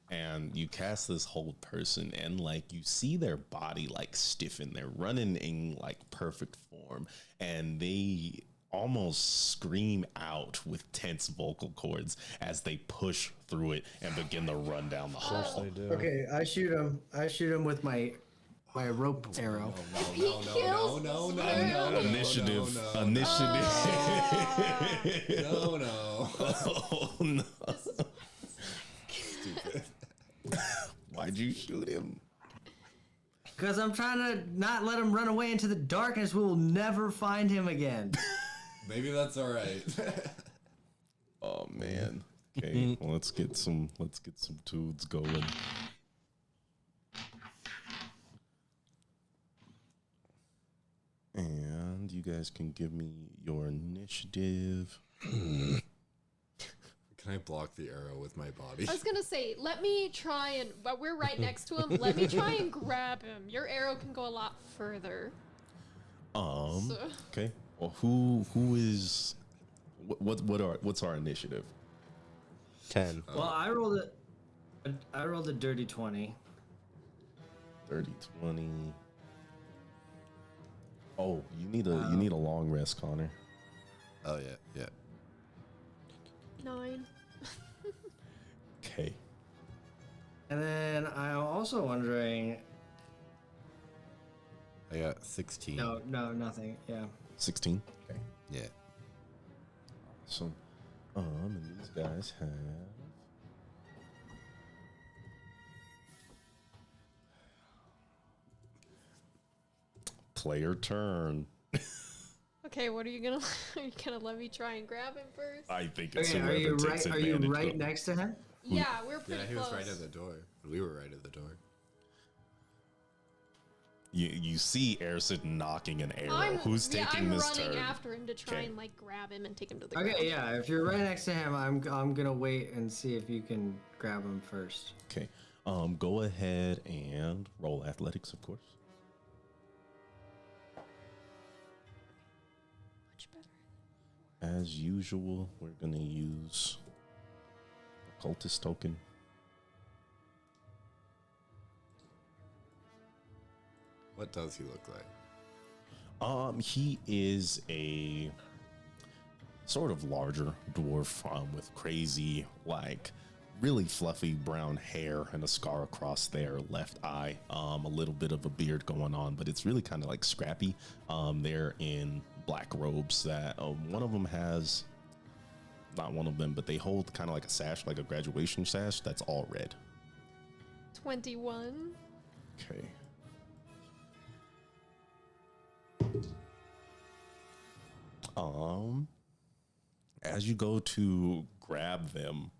and you cast this hold person, and like you see their body like stiffen. They're running in like perfect form, and they almost scream out with tense vocal cords as they push through it and begin to run down the hall. They do. Okay, I shoot him. I shoot him with my rope arrow. Initiative. No. Oh no. Why'd you shoot him? Because I'm trying to not let him run away into the darkness. We will never find him again. Maybe that's all right. Oh man. Okay, well, let's get some tunes going. And you guys can give me your initiative. Can I block the arrow with my body? I was gonna say, let me try and, but we're right next to him. Let me try and grab him. Your arrow can go a lot further. So- Okay. Well, who is what's our initiative? 10. Well, I rolled a dirty 20. 30, 20. Oh, you need a long rest, Connor. Oh yeah. 9. Okay. And then I'm also wondering. I got 16. No, nothing. Yeah. 16. Okay. Yeah. So, and these guys have player turn. Okay, what are you gonna? Are you gonna let me try and grab him first? I think it's Okay, whoever takes are you advantage right of- next to him? Yeah, we're pretty Yeah, he close. was right at the door. We were right at the door. You see Ersid knocking an arrow. I'm, Who's yeah, taking I'm this running turn? after him to try Okay. and like grab him and take him to the ground. Okay, yeah. If you're right next to him, I'm gonna wait and see if you can grab him first. Okay. Go ahead and roll athletics, of course. Much better. As usual, we're gonna use a cultist token. What does he look like? He is a sort of larger dwarf with crazy, like, really fluffy brown hair and a scar across their left eye. A little bit of a beard going on, but it's really kind of like scrappy. They're in black robes that one of them has, not one of them, but they hold kind of like a sash, like a graduation sash that's all red. 21. Okay. As you go to grab them,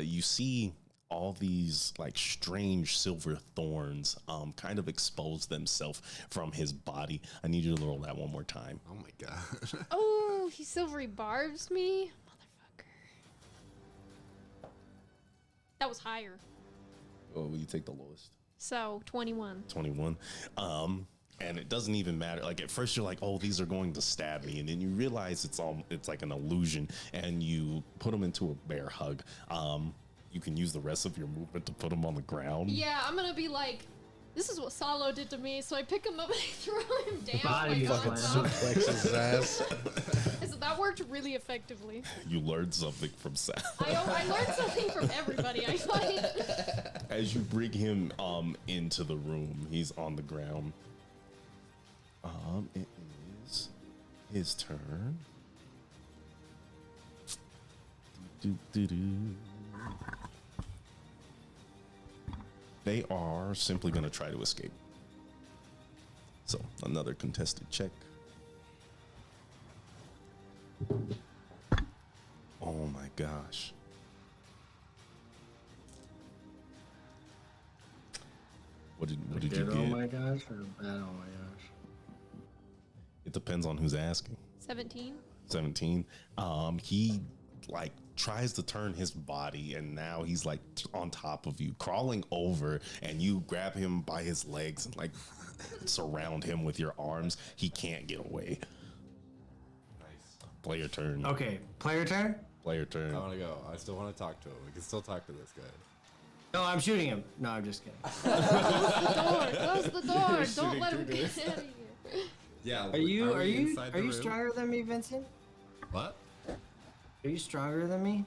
you see all these like strange silver thorns kind of expose themselves from his body. I need you to roll that one more time. Oh my god. Oh, he silvery barbs me, motherfucker. That was higher. Oh, you take the lowest. So 21. 21. And it doesn't even matter. Like at first you're like, oh, these are going to stab me. And then you realize it's like an illusion, and you put them into a bear hug. You can use the rest of your movement to put them on the ground. Yeah, I'm gonna be like, this is what Salo did to me. So I pick him up and I throw him down. Body like, slam. on top. Suplex his ass. So that worked really effectively. You learned something from Sal. I learned something from everybody I fight. As you bring him into the room, he's on the ground. It is his turn. They are simply going to try to escape. So, another contested check. Oh my gosh. What did you Good, get? oh my gosh, or bad, oh my gosh. It depends on who's asking. 17. 17. He like tries to turn his body, and now he's like on top of you, crawling over, and you grab him by his legs and like surround him with your arms. He can't get away. Nice. Play your turn. Okay, player turn. Player turn. I want to go. I still want to talk to him. We can still talk to this guy. No, I'm shooting him. No, I'm just kidding. Close the door. Don't let him get out of here. Yeah. Are you inside the room? stronger than me, Vincent? What? Are you stronger than me?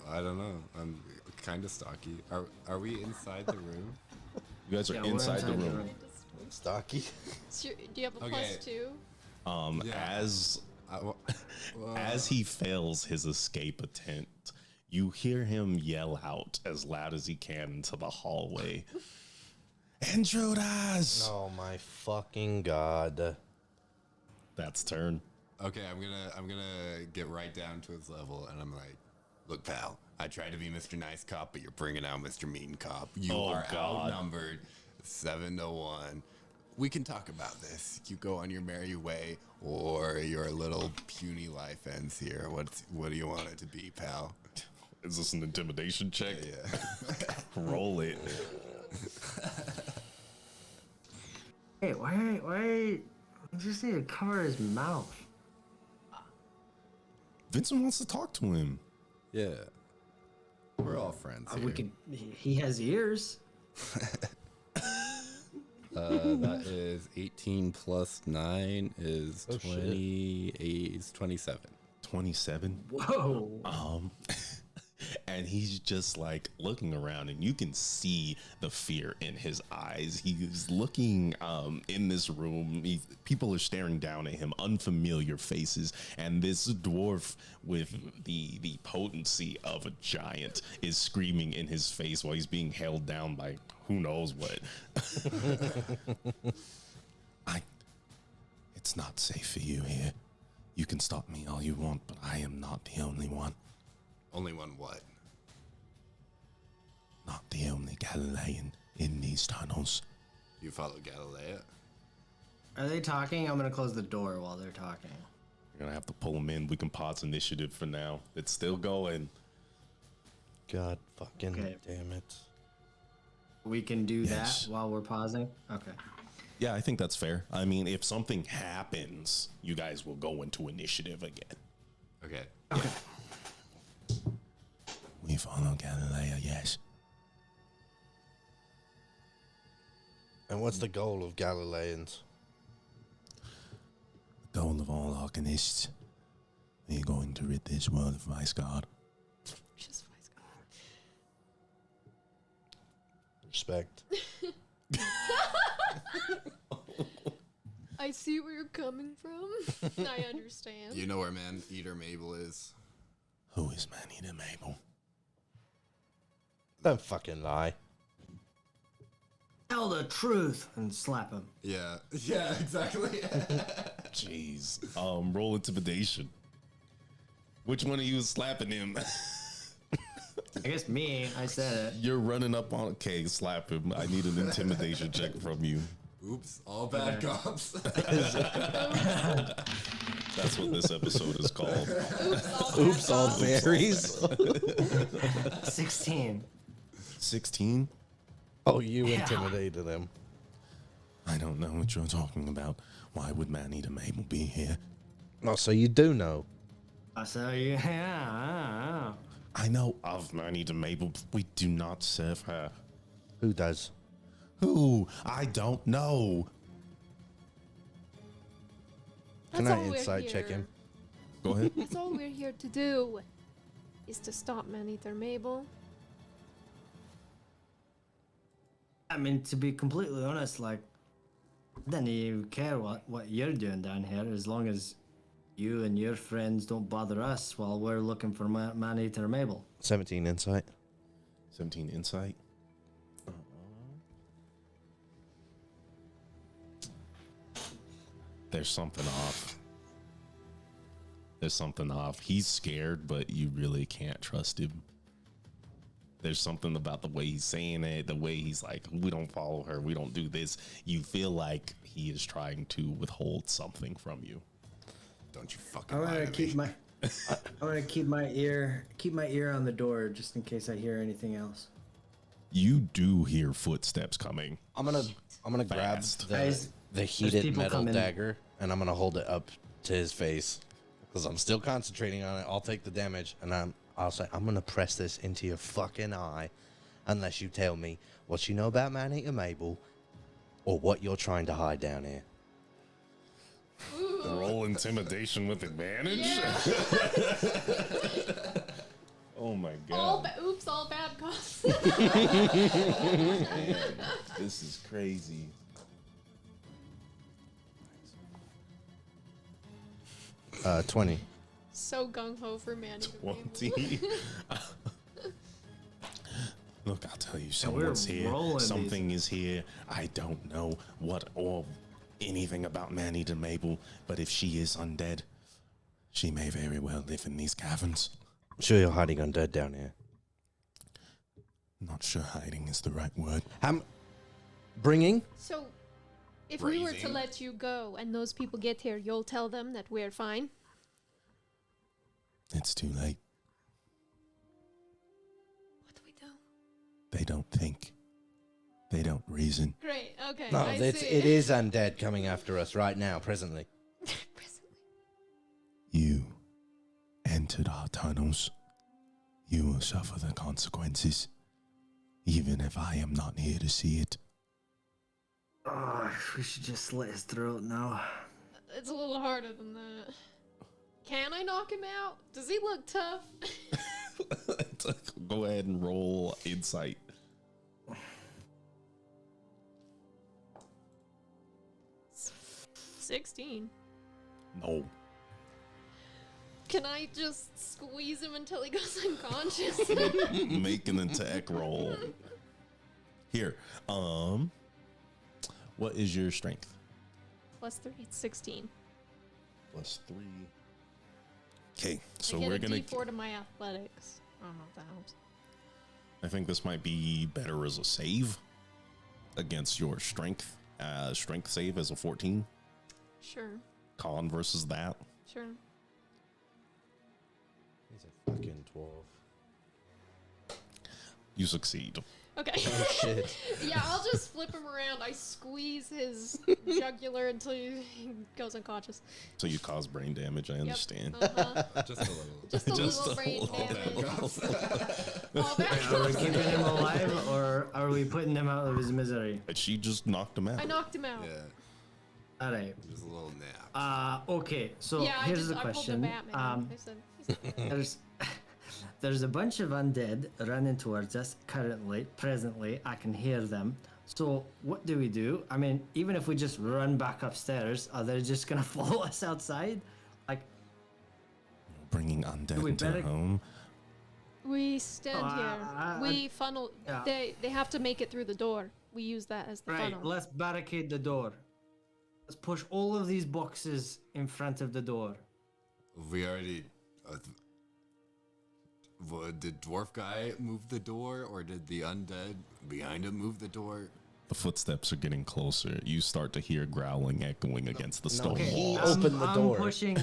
I don't know. I'm kind of stocky. Are we inside the room? You guys are Yeah, we're inside the inside the room. room. Stocky. So do you have a Okay. +2? Yeah. As he fails his escape attempt, you hear him yell out as loud as he can into the hallway. Intruders! Oh my fucking god. That's turn. Okay, I'm gonna get right down to his level, and I'm like, look, pal, I tried to be Mr. Nice Cop, but you're bringing out Mr. Mean Cop. You Oh, are God. outnumbered 7-1. We can talk about this. You go on your merry way, or your little puny life ends here. What do you want it to be, pal? Is this an intimidation check? Yeah. Roll it. Hey, why? I just need to cover his mouth. Vincent wants to talk to him. Yeah. We're all friends here. We could. He has ears. That is 18 plus 9 is Oh, shit. 27. 27. Whoa. And he's just like looking around, and you can see the fear in his eyes. He's looking in this room. People are staring down at him, unfamiliar faces, and this dwarf with the potency of a giant is screaming in his face while he's being held down by who knows what. It's not safe for you here. You can stop me all you want, but I am not the only one. Only one what? Not the only Galilean in these tunnels. You follow Galileo? Are they talking? I'm gonna close the door while they're talking. We're gonna have to pull them in. We can pause initiative for now. It's still going. God fucking Okay. damn it. We can do Yes. that while we're pausing. Okay. Yeah, I think that's fair. I mean, if something happens, you guys will go into initiative again. Okay. We follow Galileo, yes. And what's the goal of Galileans? The goal of all Arcanists. We're going to rid this world of Vice Guard. Just Vice God. Respect. I see where you're coming from. I understand. You know where Man Eater Mabel is? Who is Man-Eater Mabel? Don't fucking lie. Tell the truth and slap him. Yeah. Yeah, exactly. Jeez. Roll intimidation. Which one of you is slapping him? I guess me. I said it. You're running up on. Okay, slap him. I need an intimidation check from you. Oops, all bad cops. That's what this episode is called. Oops, all fairies. 16. 16? Oh, you intimidated him. I don't know what you're talking about. Why would Man-Eater Mabel be here? Oh, so you do know. So yeah. I know of Man-Eater Mabel, but we do not serve her. Who does? Who? I don't know. Can That's I all we're insight check here. him? Go ahead. That's all we're here to do. Is to stop Man-Eater Mabel. I mean, to be completely honest, like, then you care what you're doing down here, as long as you and your friends don't bother us while we're looking for Man-Eater Mabel. 17 insight. 17 insight. There's something off. There's something off. He's scared, but you really can't trust him. There's something about the way he's saying it, the way he's like, we don't follow her, we don't do this. You feel like he is trying to withhold something from you. Don't you fucking I'm lie gonna to keep me. my I'm gonna keep my ear on the door just in case I hear anything else. You do hear footsteps coming. I'm gonna grab Fast. the, Guys, the heated people metal coming. dagger and I'm gonna hold it up to his face. because I'm still concentrating on it. I'll take the damage, and I'll say, I'm gonna press this into your fucking eye, unless you tell me what you know about Man-Eater Mabel, or what you're trying to hide down here. Roll intimidation with advantage. Yeah. Oh my All god. oops, all bad costs. Man, this is crazy. 20. So gung ho for man. 20. Look, I'll tell you, we're someone's here. rolling Something is here. I don't know what or anything about Man-Eater Mabel, but if she is undead, she may very well live in these caverns. I'm sure you're hiding undead down here. Not sure hiding is the right word. Bringing? So, if we were to Raising. let you go and those people get here, you'll tell them that we're fine. It's too late. What do we do? They don't think. They don't reason. Great. Okay. No, I it see. is undead coming after us right now, presently. Presently. You entered our tunnels. You will suffer the consequences, even if I am not here to see it. Oh, we should just slit his throat now. It's a little harder than that. Can I knock him out? Does he look tough? Go ahead and roll insight. 16. No. Can I just squeeze him until he goes unconscious? Make an attack roll. Here. What is your strength? +3, it's 16. +3. Okay, so I get we're a gonna. D4 to my athletics. I don't know if that helps. I think this might be better as a save against your strength. Strength save as a 14. Sure, Con versus that. sure. He's a fucking 12. You succeed. Okay. Oh, shit. Yeah, I'll just flip him around. I squeeze his jugular until he goes unconscious. So you cause brain damage. I understand. Uh-huh. Just a little. Just a Just little a brain little damage. All that Are we keeping him alive or are we putting him out of his misery? She just knocked him out. I knocked him out. Yeah, Alright. just a little nap. Okay, so Yeah, here's the I pulled the question. Batman. I said, There's a bunch of undead running towards us presently. I can hear them. So what do we do? I mean, even if we just run back upstairs, are they just gonna follow us outside? Like, Bringing undead We into better- home. we stand Oh, here. We funnel. yeah. They have to make it through the door. We use that as the right, funnel. let's barricade the door. Let's push all of these boxes in front of the door. We already. Did dwarf guy move the door, or did the undead behind him move the door? The footsteps are getting closer. You start to hear growling echoing against the stone Okay, wall. Open the door. I'm pushing.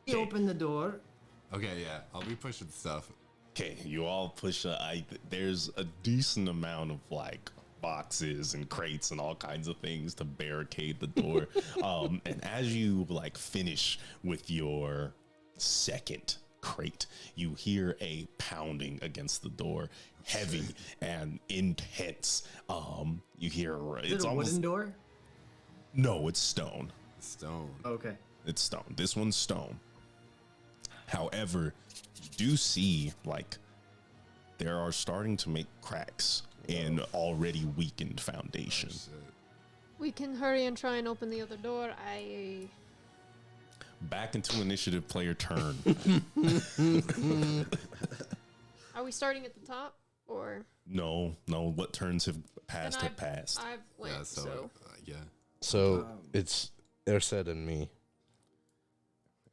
He opened the door. Okay, yeah, I'll be pushing stuff. Okay, you all push. There's a decent amount of like boxes and crates and all kinds of things to barricade the door. And as you like finish with your second crate, you hear a pounding against the door, heavy and intense. You hear Is it's it a almost wooden door? no, it's stone. Stone. Okay. It's stone. This one's stone. However, you do see like there are starting to make cracks in already weakened foundation. Shit. We can hurry and try and open the other door. Back into initiative player turn. Are we starting at the top or? No, what turns have passed Then have passed. I've went. Yeah, so. yeah. So it's Erset and me.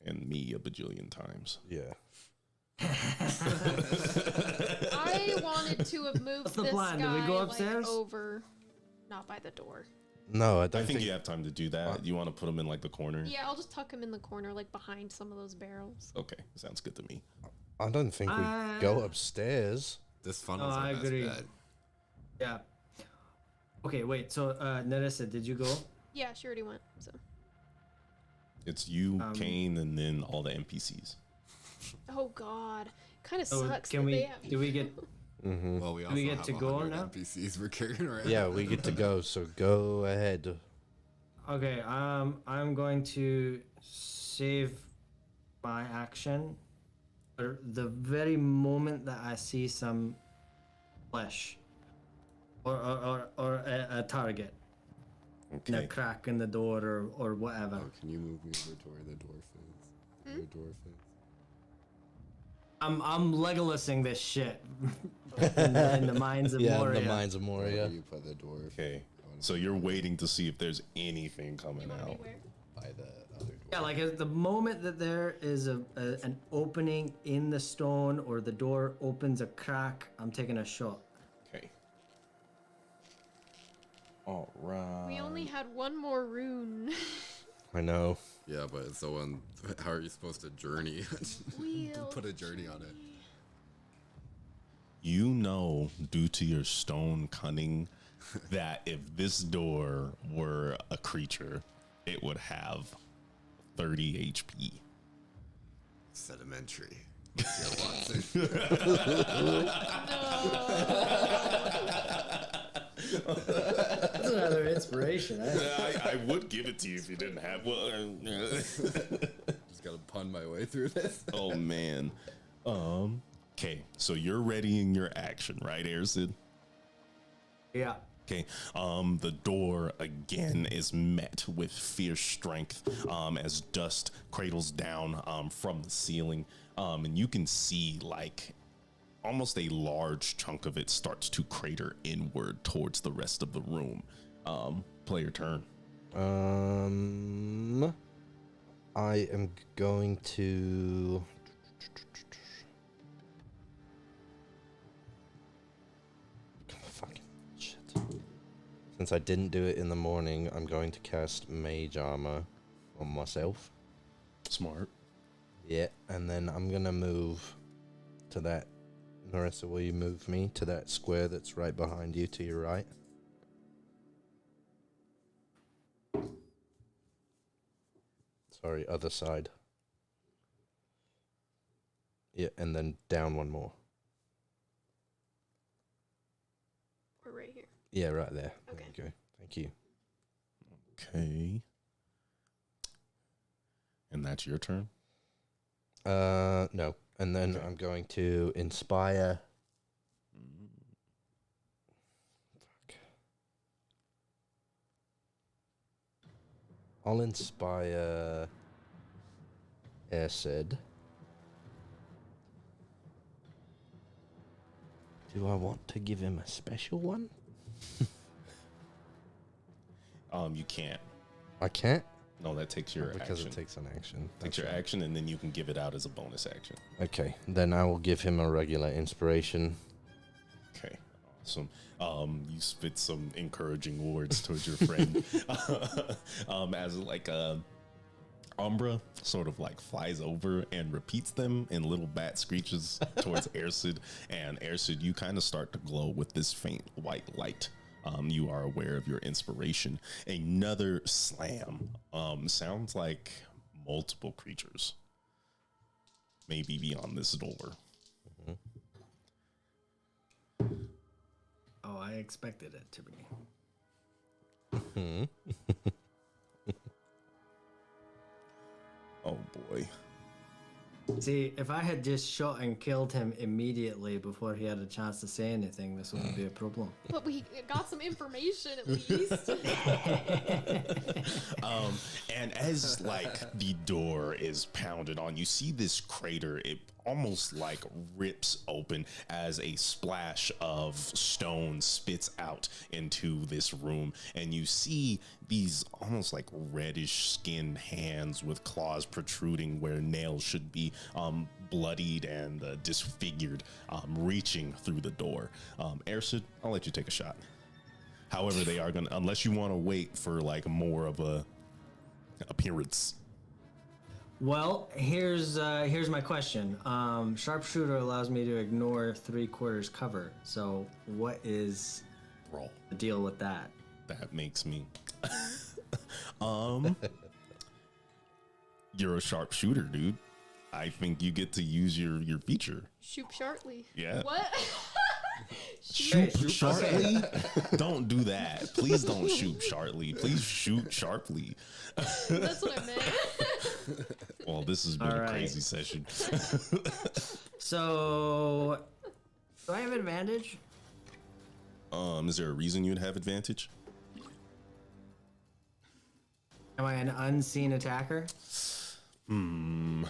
And me a bajillion times. Yeah. I wanted to have moved What's the this plan? guy Do we go like, upstairs? over, not by the door. No, I I don't think you have time to do that. You want to put them in like the corner? Yeah, I'll just tuck him in the corner, like behind some of those barrels. Okay, sounds good to me. I don't think we go upstairs. This funnel's Oh, our I best agree. bet. Yeah. Okay, wait. So, Narissa, did you go? Yeah, she already went. So It's you, Kane, and then all the NPCs. Oh God, kind of So sucks. can that they we? have... Do we get? Well, we also get have to go 100 now? NPCs we're carrying around. Yeah, we get to go. So go ahead. Okay. I'm going to save my action for the very moment that I see some flesh or a target in a Okay. crack in the door or whatever. Oh, can you move me over to where the dwarf is? Where the dwarf is? I'm Legolasing this shit in the mines of Yeah, Moria. the Mines of Where Moria. you put the dwarf? Okay. So you're waiting to see if there's anything coming You wanna be out. where? By the other dwarf. Yeah, like at the moment that there is an opening in the stone or the door opens a crack, I'm taking a shot. Okay. All right. We only had one more rune. I know. Yeah, but so how are you supposed to journey? Put a journey on it. You know, due to your stone cunning, that if this door were a creature, it would have 30 HP. Sedimentary. Let's hear That's another inspiration. I would give it to you if you didn't have. Well, Just gotta pun my way through this. oh man. Okay, so you're readying your action, right, Airsid? Yeah. Okay, the door again is met with fierce strength as dust cradles down from the ceiling, and you can see like almost a large chunk of it starts to crater inward towards the rest of the room. Play your turn. I am going to. Fucking shit. Since I didn't do it in the morning, I'm going to cast Mage Armor on myself. Smart. Yeah, and then I'm gonna move to that. Narissa, will you move me to that square that's right behind you to your right? Sorry, other side. Yeah, and then down one more. We're right here. Yeah, right there. Okay. There you go. Thank you. Okay. And that's your turn? No. And then Okay. I'm going to inspire. Fuck. I'll inspire Acid. Do I want to give him a special one? You can't. I can't? No, that takes your Because action. it takes an action. Takes your action, and then you can give it out as a bonus action. Okay, then I will give him a regular inspiration. Okay, awesome. You spit some encouraging words towards your friend. As like Umbra sort of like flies over and repeats them in little bat screeches towards Airsid, and Airsid, you kind of start to glow with this faint white light. You are aware of your inspiration. Another slam. Sounds like multiple creatures, maybe beyond this door. Oh, I expected it to be. Oh boy. See, if I had just shot and killed him immediately before he had a chance to say anything, this wouldn't be a problem. But we got some information at least. And as like the door is pounded on, you see this crater. It almost like rips open as a splash of stone spits out into this room, and you see these almost like reddish skinned hands with claws protruding where nails should be, bloodied and disfigured, reaching through the door. Airsid, I'll let you take a shot. However, they are gonna, unless you want to wait for like more of a appearance. Well, here's my question. Sharpshooter allows me to ignore 3/4 cover. So what is Roll. the deal with that? That makes me. You're a sharpshooter, dude. I think you get to use your feature. Shoot sharply. Yeah. What? Shoot sharply? Don't do that. Please don't shoot sharply. Please shoot sharply. That's what I meant. Well, this has been All a right. crazy session. So, do I have advantage? Is there a reason you'd have advantage? Am I an unseen attacker? It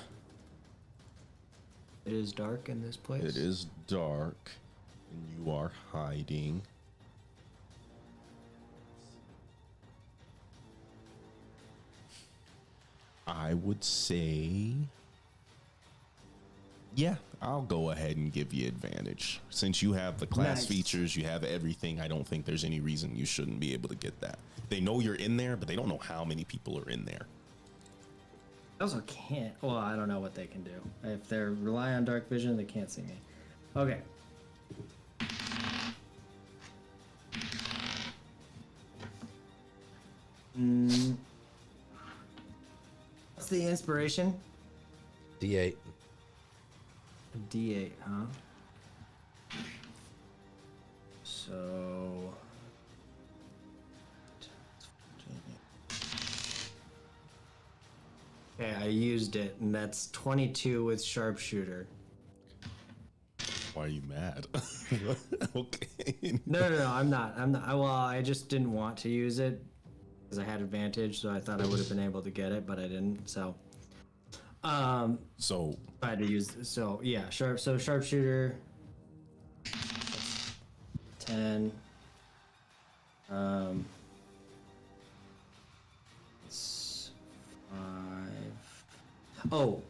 is dark in this place. It is dark, and you are hiding. I would say, yeah, I'll go ahead and give you advantage. Since you have the class Nice. features, you have everything, I don't think there's any reason you shouldn't be able to get that. They know you're in there, but they don't know how many people are in there. I also can't. Well, I don't know what they can do. If they rely on dark vision, they can't see me. Okay. What's the inspiration? D8. A D8, huh? So. Okay, I used it, and that's 22 with sharpshooter. Why are you mad? Okay. No, I'm not. Well, I just didn't want to use it because I had advantage, so I thought I would have been able to get it, but I didn't. So, So I had to use. So yeah, sharpshooter. 10. It's 5. Oh,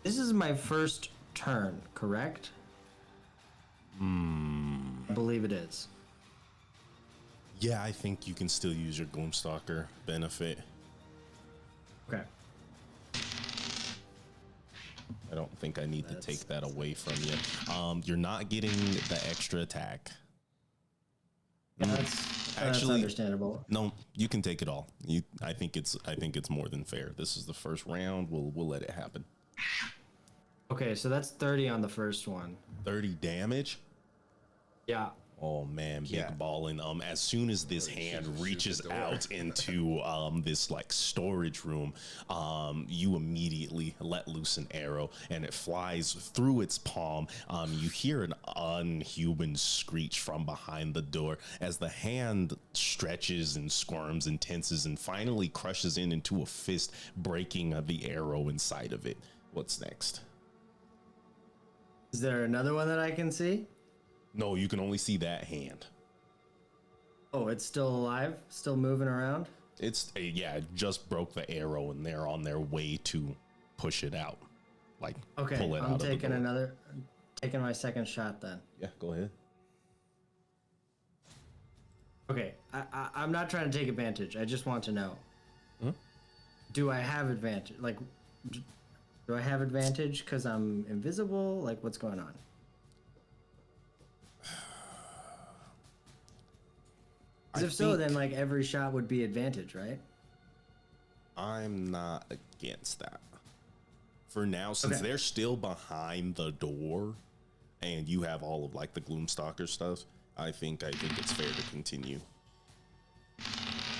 this is my first turn, correct? I believe it is. yeah, I think you can still use your Gloomstalker benefit. Okay. I don't think I need to take that away from you. You're not getting the extra attack. Yeah, that's Actually- understandable. No, you can take it all. I think it's more than fair. This is the first round. We'll let it happen. Okay, so that's 30 on the first one. 30 damage. Yeah. Oh man, big Yeah. ballin'. As soon as this hand reaches out into this like storage room, you immediately let loose an arrow and it flies through its palm. You hear an unhuman screech from behind the door as the hand stretches and squirms and tenses and finally crushes into a fist, breaking the arrow inside of it. What's next? Is there another one that I can see? No, you can only see that hand. Oh, it's still alive? Still moving around? It's yeah, it just broke the arrow and they're on their way to push it out. Like Okay, pull it I'm out taking of the door. taking my second shot then. Yeah, go ahead. Okay, I'm not trying to take advantage. I just want to know. Do I have advantage? Like, do I have advantage because I'm invisible? Like, what's going on? Because if so, then like every shot would be advantage, right? I'm not against that. For now, since Okay. they're still behind the door and you have all of like the Gloomstalker stuff, I think it's fair to continue.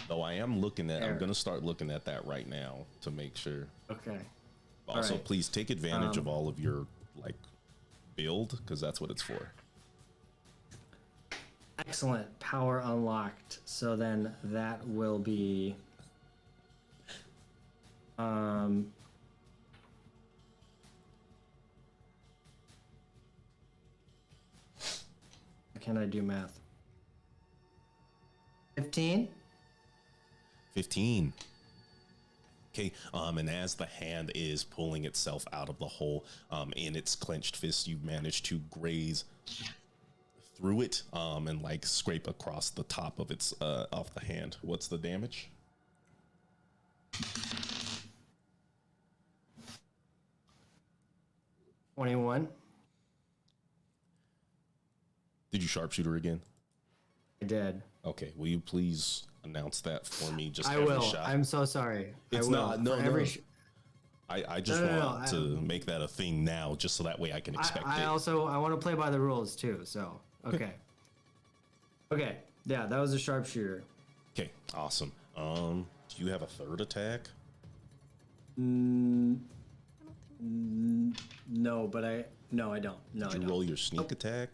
Though I am looking at, I'm Fair. gonna start looking at that right now to make sure. Okay. Also, right. please take advantage of all of your like build because that's what it's for. Excellent. Power unlocked. So then that will be can I do math? 15? 15. Okay, and as the hand is pulling itself out of the hole, in its clenched fist, you manage to graze through it, and like scrape across the top of its off the hand. What's the damage? $21. Did you sharpshooter again? I did. Okay, will you please announce that for me? Just I every will. shot. I'm so sorry. It's I will. not. No, For no. every I just No, want to make that a thing now, just so that way I can expect I it. also I want to play by the rules too. So okay, okay, yeah, that was a sharpshooter. Okay, awesome. Do you have a third attack? No, but I don't. No, Did I you don't. roll your sneak attack?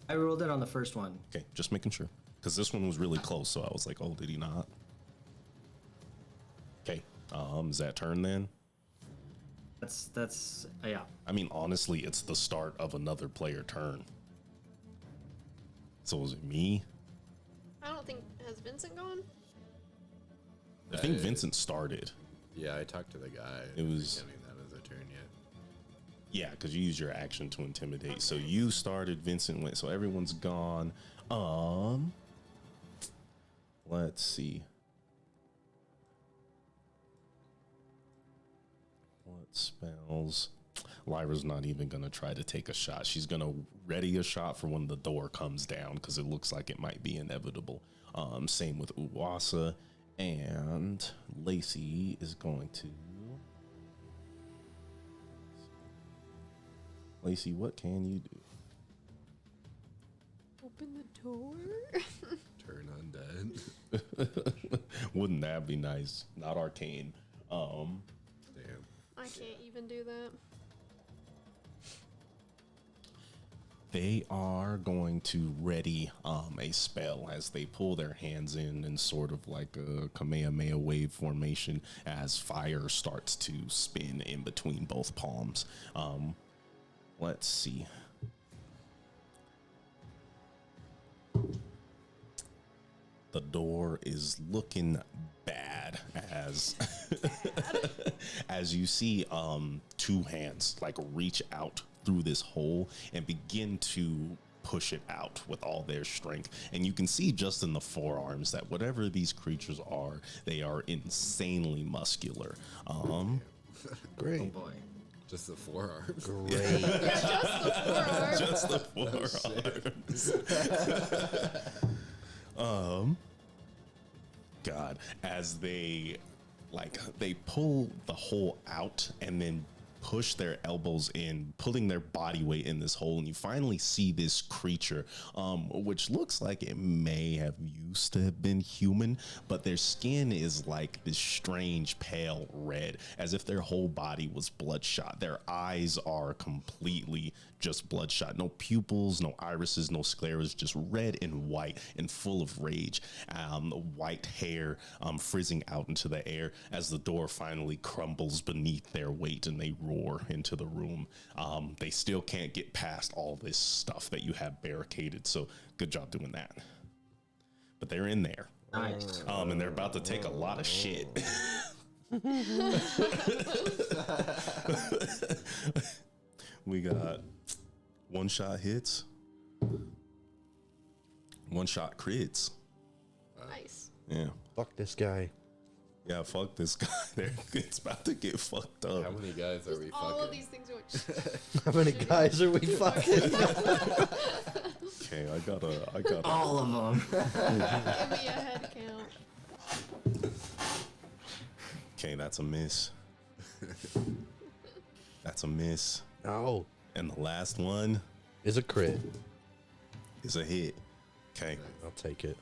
I rolled it on the first one. Okay, just making sure. Because this one was really close, so I was like, oh, did he not? Okay, is that turn then? That's yeah. I mean, honestly, it's the start of another player turn. So is it me? I don't think has Vincent gone. I think Vincent started. Yeah, I talked to the guy. It was- I mean, that was a turn yet. Yeah, because you used your action to intimidate. So you started, Vincent went. So everyone's gone. Let's see. What spells? Lyra's not even gonna try to take a shot. She's gonna ready a shot for when the door comes down because it looks like it might be inevitable. Same with Uwasa, and Lacey is going to. Lacey, what can you do? Open the door. Turn undead. Wouldn't that be nice? Not arcane. Damn. I can't even do that. They are going to ready a spell as they pull their hands in sort of like a Kamehameha wave formation as fire starts to spin in between both palms. Let's see. The door is looking bad as as you see two hands like reach out through this hole and begin to push it out with all their strength. And you can see just in the forearms that whatever these creatures are, they are insanely muscular. Great. Oh boy. Just the forearms. Great. Just the forearms. God, as they pull the hole out and then push their elbows in, putting their body weight in this hole, and you finally see this creature, which looks like it may have used to have been human, but their skin is like this strange pale red, as if their whole body was bloodshot. Their eyes are completely just bloodshot. No pupils, no irises, no scleras, just red and white and full of rage. White hair frizzing out into the air as the door finally crumbles beneath their weight and they roar into the room. They still can't get past all this stuff that you have barricaded, so good job doing that. But they're in there. Nice. And they're about to take a lot of shit. We got one-shot hits, one-shot crits. Nice. Yeah. Fuck this guy. Yeah, fuck this guy. It's about to get fucked up. How many guys are we All of fucking? these things which How many guys are we fucking? Okay, I gotta. All of them. give me a head count. Okay, that's a miss. That's a miss. No. And the last one Is a crit. is a hit. Okay, I'll take it.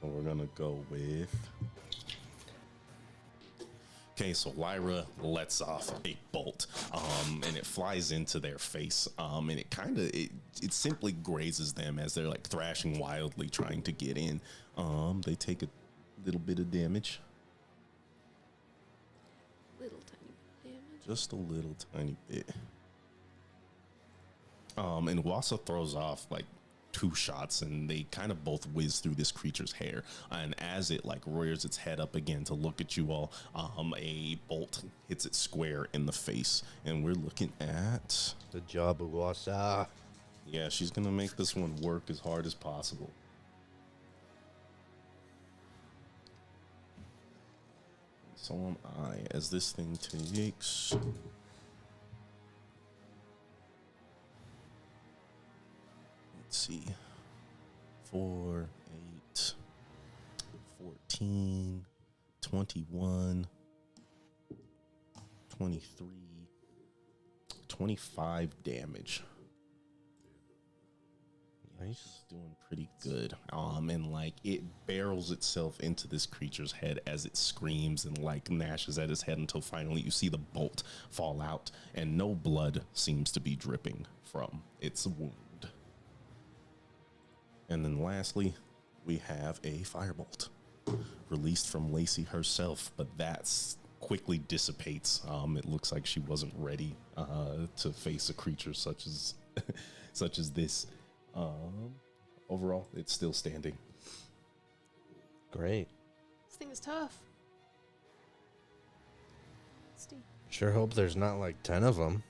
so we're gonna go with. Okay, so Lyra lets off a bolt, and it flies into their face, and it kind of it simply grazes them as they're like thrashing wildly trying to get in. They take a little bit of damage, Little tiny damage. just a little tiny bit. And Wassa throws off like 2 shots, and they kind of both whiz through this creature's hair. And as it like rears its head up again to look at you all, a bolt hits it square in the face, and we're looking at. Good job, Uwasa. Yeah, she's gonna make this one work as hard as possible. So am I, as this thing takes. Let's see. 4, 8, 14, 21, 23, 25 damage. He's doing pretty good. And like it barrels itself into this creature's head as it screams and like gnashes at his head until finally you see the bolt fall out and no blood seems to be dripping from its wound. And then lastly, we have a firebolt released from Lacey herself, but that's quickly dissipates. It looks like she wasn't ready to face a creature such as such as this. Overall, it's still standing. Great. This thing is tough. Steve. Sure hope there's not like 10 of them.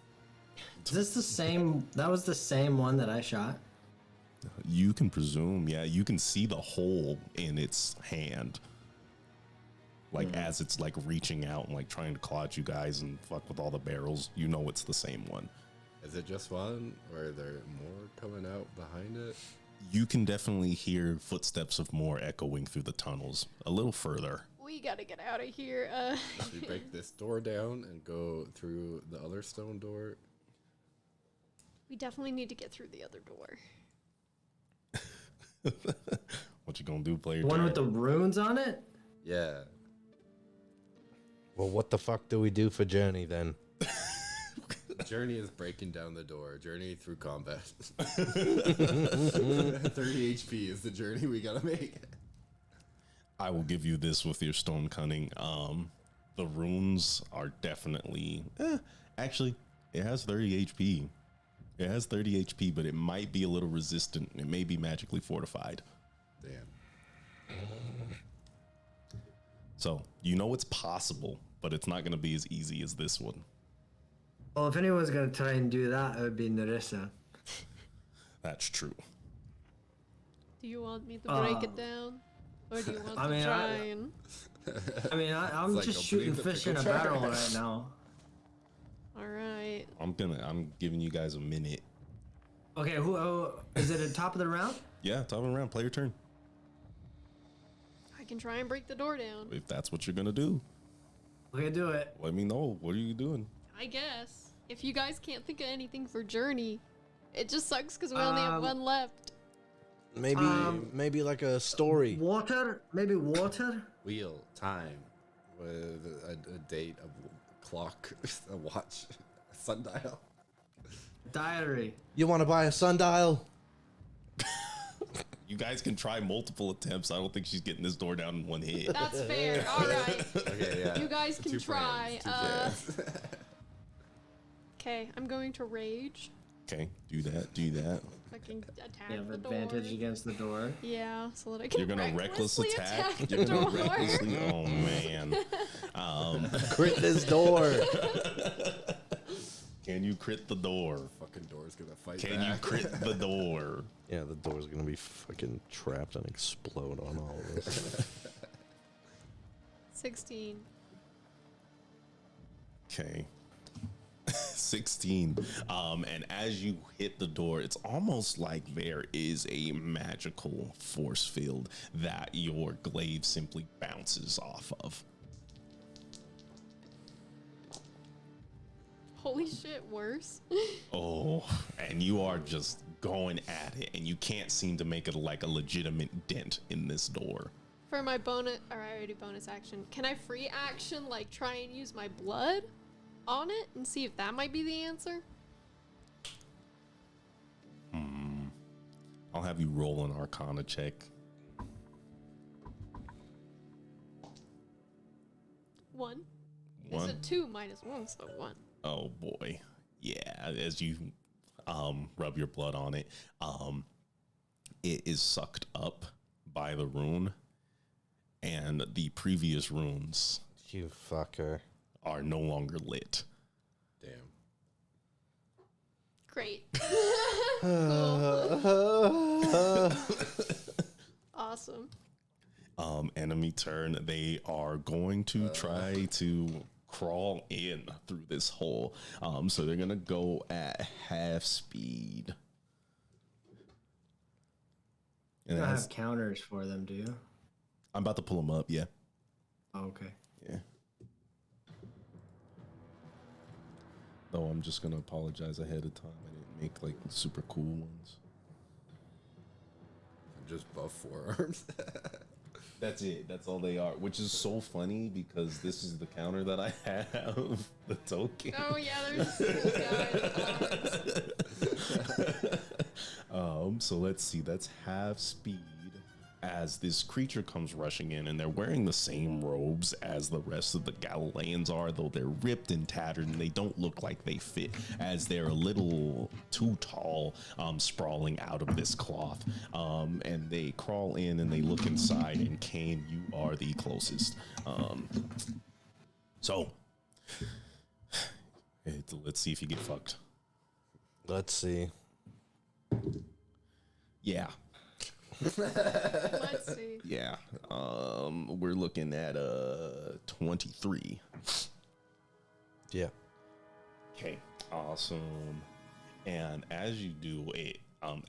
Is this the same? That was the same one that I shot. You can presume, yeah, you can see the hole in its hand. Like as it's like reaching out and like trying to claw at you guys and fuck with all the barrels, you know it's the same one. Is it just one, or are there more coming out behind it? You can definitely hear footsteps of more echoing through the tunnels a little further. We gotta get out of here. Should we break this door down and go through the other stone door? We definitely need to get through the other door. What you gonna do, player? One turn? with the runes on it? Yeah. Well, what the fuck do we do for Journey then? Journey is breaking down the door. Journey through combat. 30 HP is the journey we gotta make. I will give you this with your stone cunning. The runes are definitely actually it has 30 HP. It has 30 HP, but it might be a little resistant. It may be magically fortified. Damn. So you know it's possible, but it's not going to be as easy as this one. Well, if anyone's gonna try and do that, it would be Narissa. That's true. Do you want me to break it down? Or do you want I to mean, try and... I'm like just opening shooting the fish in a pickle jar. barrel right now. Alright. I'm giving you guys a minute. Okay, who is it at top of the round? Yeah, top of the round, play your turn. I can try and break the door down. If that's what you're going to do, Okay, do it. let me know. What are you doing? I guess. If you guys can't think of anything for Journey, it just sucks because we only have one left. Maybe like a story. Water? Maybe water? Wheel, time, with a date, a clock, a watch, a sundial. Diary. You want to buy a sundial? You guys can try multiple attempts. I don't think she's getting this door down in one hit. That's fair. Alright. Okay, yeah. You guys can Two try. plans, two plans. Okay, I'm going to rage. Okay, do that. Do that. Fucking attack You have the advantage door. against the door. Yeah, so that I can You're gonna reckless recklessly attack. the You're gonna door. recklessly. Oh man. Crit this door. Can you crit the door? Fucking door's gonna fight Can you back. crit the door? Yeah, the door's gonna be fucking trapped and explode on all of us. 16. Okay. 16. And as you hit the door, it's almost like there is a magical force field that your glaive simply bounces off of. Holy shit, worse. Oh, and you are just going at it, and you can't seem to make it like a legitimate dent in this door. For my bonus, or I already bonus action, can I free action, like try and use my blood on it and see if that might be the answer? I'll have you roll an Arcana check. 1. One. It's a 2 minus 1, so 1. Oh boy. Yeah, as you rub your blood on it, it is sucked up by the rune, and the previous runes You fucker. are no longer lit. Damn. Great. Cool. Awesome. Enemy turn. They are going to try to crawl in through this hole. So they're gonna go at half speed. You And don't as- have counters for them, do you? I'm about to pull them up. Yeah. Oh, okay. Yeah. Though I'm just gonna apologize ahead of time. I didn't make like super cool ones. Just buff forearms. That's it. That's all they are. Which is so funny because this is the counter that I have. The token. Oh yeah, there's this guy. So let's see. That's half speed as this creature comes rushing in, and they're wearing the same robes as the rest of the Galileans are, though they're ripped and tattered and they don't look like they fit, as they're a little too tall, sprawling out of this cloth. And they crawl in and they look inside, and Kane, you are the closest. So let's see if you get fucked. Let's see. Yeah. Let's see. Yeah. We're looking at 23. Yeah. Okay. Awesome. And as you do it,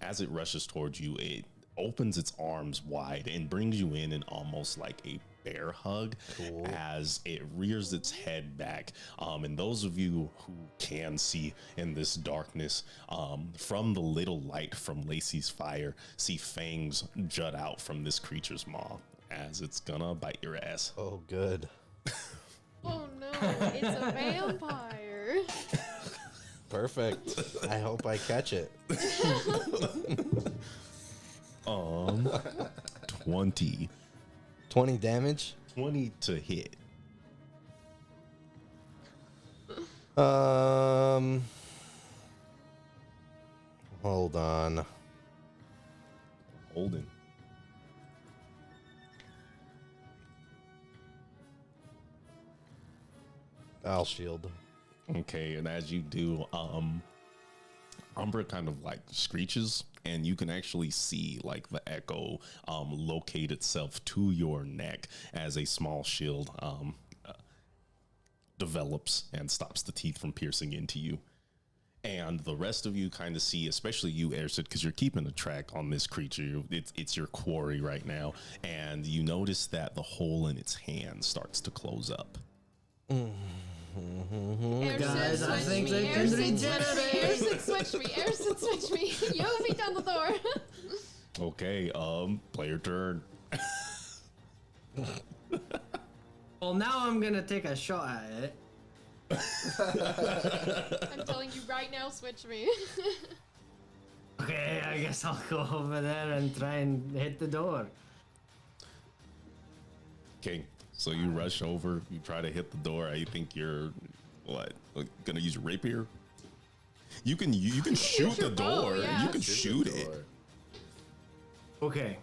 as it rushes towards you, it opens its arms wide and brings you in almost like a bear hug. Cool. As it rears its head back. And those of you who can see in this darkness, from the little light from Lacey's fire, see fangs jut out from this creature's maw as it's gonna bite your ass. Oh, good. Oh no, it's a vampire. Perfect. I hope I catch it. 20. 20 damage. 20 to hit. Hold on. Holding. I'll shield. Okay, and as you do, Umbra kind of like screeches, and you can actually see like the echo locate itself to your neck as a small shield develops and stops the teeth from piercing into you. And the rest of you kind of see, especially you, Airsid, because you're keeping a track on this creature. It's your quarry right now, and you notice that the hole in its hand starts to close up. Guys, I think they can regenerate. Airsid switch me. Airsid switch me. You have me down the door. Okay, player turn. Well, now I'm gonna take a shot at it. I'm telling you right now, switch me. Okay, I guess I'll go over there and try and hit the door. Okay, so you rush over, you try to hit the door. I think you're what? Gonna use your rapier? You can shoot the door. yeah. You can shoot it. Okay,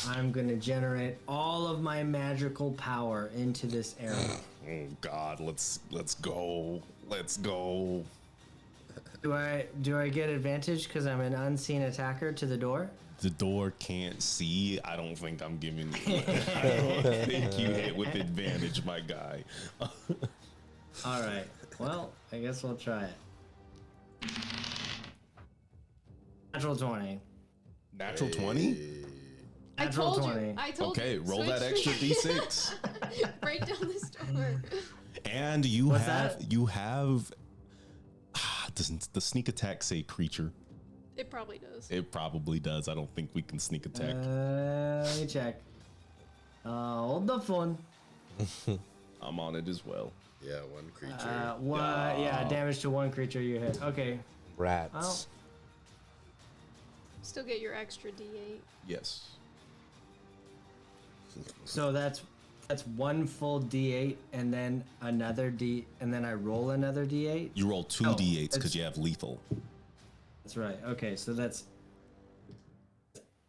I'm gonna generate all of my magical power into this arrow. Oh God, let's go. Let's go. Do I get advantage because I'm an unseen attacker to the door? The door can't see. I don't think I'm giving you. I don't think you hit with advantage, my guy. All right. Well, I guess we'll try it. Natural 20. Natural 20? I Natural told 20. you. I told Okay, you. roll that Switch extra me. d6. Break down this door. And you What's have that? doesn't the sneak attack say creature? It probably does. It probably does. I don't think we can sneak attack. Let me check. Hold the phone. I'm on it as well. Yeah, one creature. Yeah, damage to one creature you hit. Okay. Rats. Well, Still get your extra D8. Yes. so that's one full D8 and then another D, and then I roll another D8. You roll two Oh, d8s it's- because you have lethal. That's right. Okay, so that's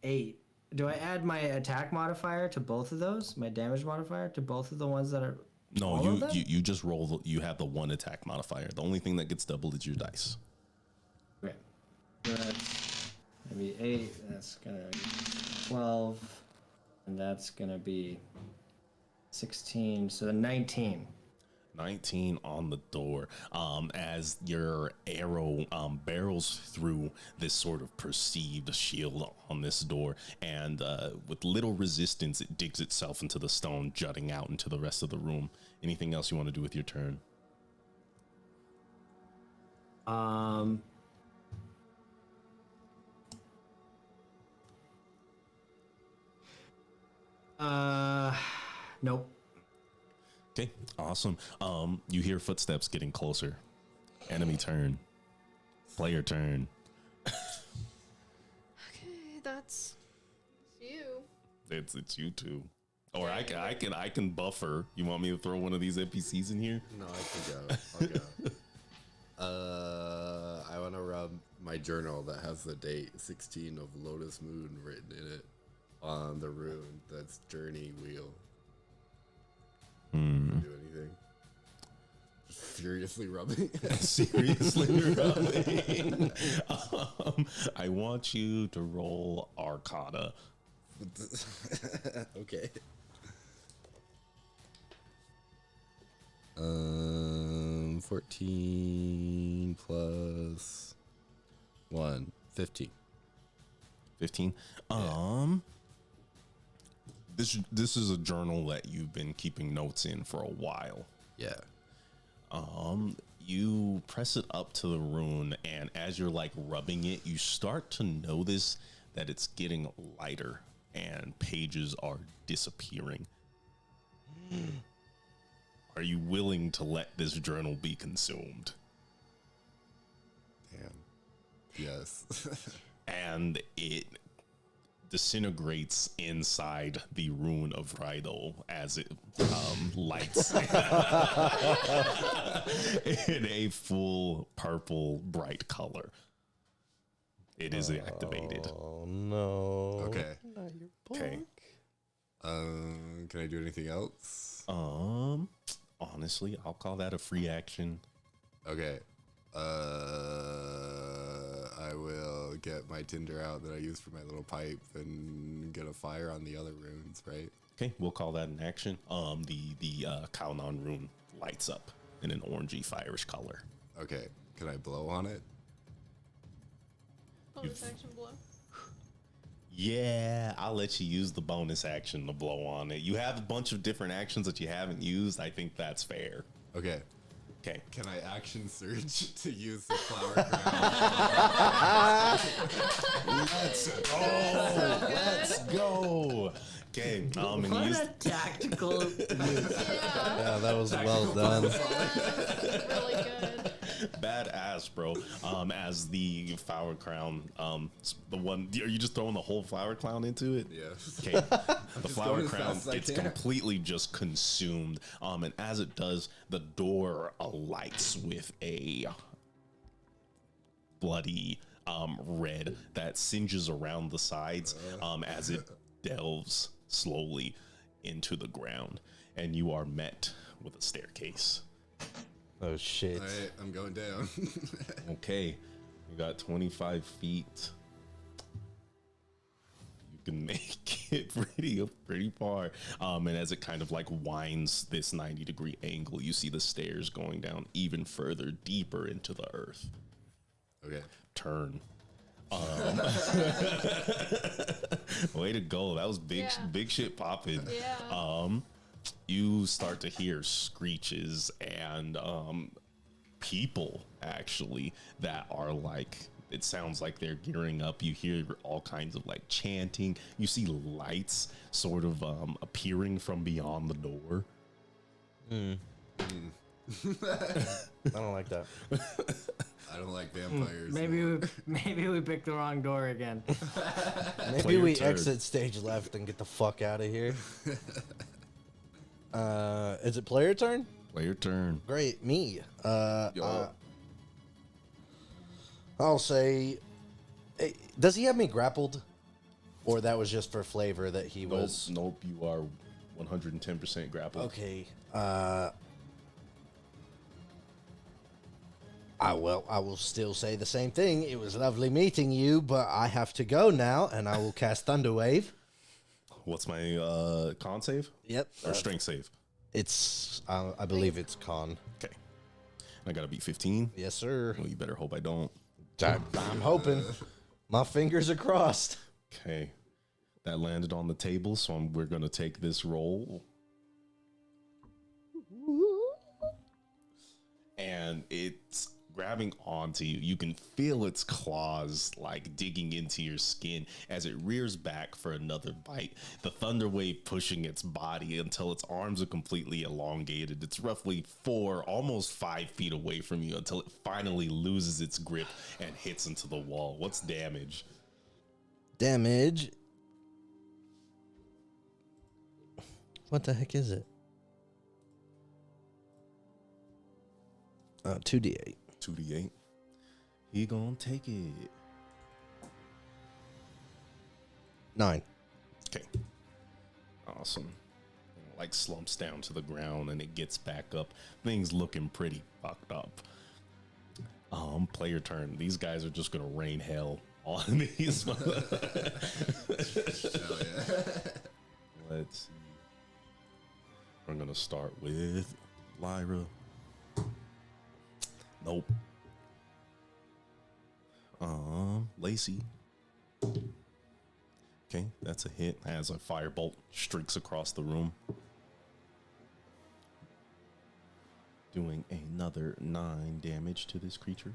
8. Do I add my attack modifier to both of those? My damage modifier to both of the ones that are? No, all of them? you just roll. You have the one attack modifier. The only thing that gets doubled is your dice. Okay. So that's gonna be 8. That's gonna be 12, and that's gonna be 16. So 19. 19 on the door. As your arrow barrels through this sort of perceived shield on this door, and with little resistance, it digs itself into the stone, jutting out into the rest of the room. Anything else you want to do with your turn? Um. Nope. Okay, awesome. You hear footsteps getting closer. Enemy turn. Player turn. Okay, that's you. It's you two. Or I can buffer. You want me to throw one of these NPCs in here? No, I can go. I'll go. I want to rub my journal that has the date 16 of Lotus Moon written in it on the rune that's Journey Wheel. Do anything. Just furiously rubbing. Seriously rubbing. I want you to roll Arcana. Okay. 14 plus 1, 15. 15. This is a journal that you've been keeping notes in for a while. Yeah. You press it up to the rune, and as you're like rubbing it, you start to notice that it's getting lighter and pages are disappearing. Are you willing to let this journal be consumed? Damn. Yes. And it disintegrates inside the rune of Rydal as it lights in a full purple bright color. It is activated. Oh no. Okay. Okay. Can I do anything else? Honestly, I'll call that a free action. Okay. I will get my tinder out that I use for my little pipe and get a fire on the other runes, right? Okay, we'll call that an action. The Kaunon rune lights up in an orangey firish color. Okay. Can I blow on it? Bonus action blow. Yeah, I'll let you use the bonus action to blow on it. You have a bunch of different actions that you haven't used. I think that's fair. Okay. Okay. Can I action surge to use the flower crown? Let's go. Let's go. Okay. And What use a tactical move. Yeah, that was well done. Really good. badass, bro. As the flower crown, the one. Are you just throwing the whole flower crown into it? Yeah. Okay. The just flower going as crown fast as I gets can. completely just consumed. And as it does, the door alights with a bloody red that singes around the sides as it delves slowly into the ground, and you are met with a staircase. Oh shit. All right, I'm going down. Okay, you got 25 feet. You can make it pretty far. And as it kind of like winds this 90-degree angle, you see the stairs going down even further, deeper into the earth. Okay. Turn. Way to go. That was big, Yeah. big shit popping. Yeah. You start to hear screeches and people actually that are like, it sounds like they're gearing up. You hear all kinds of like chanting. You see lights sort of appearing from beyond the door. I don't like that. I don't like vampires. Maybe we picked the wrong door again. Maybe Player we turn. exit stage left and get the fuck out of here. Is it player turn? Player turn. Great, me. Yo. I'll say, does he have me grappled, or that was just for flavor that he was? Nope, you are 110% grappled. Okay. I will still say the same thing. It was lovely meeting you, but I have to go now, and I will cast Thunderwave. What's my con save? Yep. Or strength save? It's, I believe it's con. Okay. I gotta beat 15. Yes, sir. Well, you better hope I don't. I'm hoping. My fingers are crossed. Okay. That landed on the table, so we're gonna take this roll. And it's grabbing onto you. You can feel its claws like digging into your skin as it rears back for another bite. The thunder wave pushing its body until its arms are completely elongated. It's roughly 4, almost 5 feet away from you until it finally loses its grip and hits into the wall. What's damage? Damage. What the heck is it? 2d8. 2d8. He gonna take it. 9. Okay. Awesome. Like slumps down to the ground and it gets back up. Things looking pretty fucked up. Player turn. These guys are just gonna rain hell on these. Let's see. We're gonna start with Lyra. Nope. Lacey. Okay, that's a hit as a firebolt streaks across the room. Doing another 9 damage to this creature.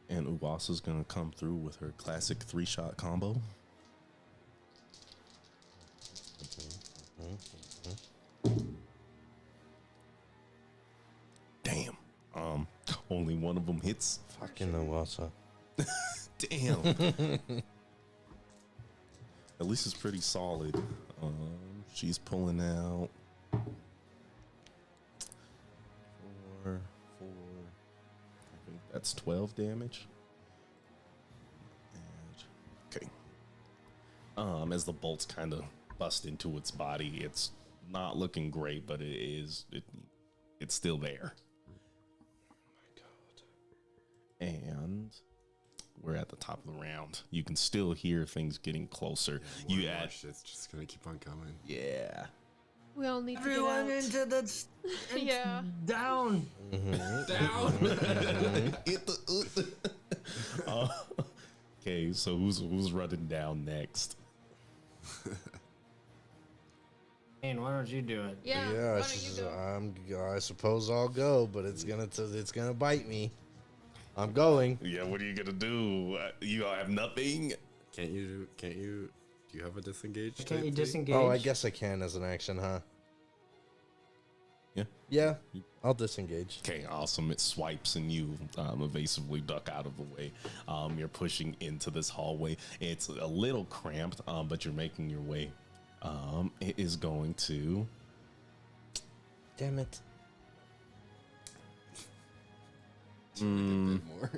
And Uwasa's gonna come through with her classic 3-shot combo. Damn. Only one of them hits. Fucking Awasa. Damn. At least it's pretty solid. She's pulling out 4. I think that's 12 damage. And, okay. As the bolts kind of bust into its body, it's not looking great, but it's still there. And we're at the top of the round. You can still hear things getting closer. You add Shit's just gonna keep on coming. Yeah. We all need to Everyone get out. into the Yeah. down. Down. Hit the okay, so who's running down next? Kane, why don't you do it? Yeah. Yeah, Why don't you go? I suppose I'll go, but it's gonna bite me. I'm going. Yeah, what are you gonna do? You have nothing. Can't you? Do you have a disengage? Can't type you thing? disengage? Oh, I guess I can as an action, huh? Yeah. Yeah, I'll disengage. Okay, awesome. It swipes and you evasively duck out of the way. You're pushing into this hallway. It's a little cramped, but you're making your way. It is going to. Damn it. More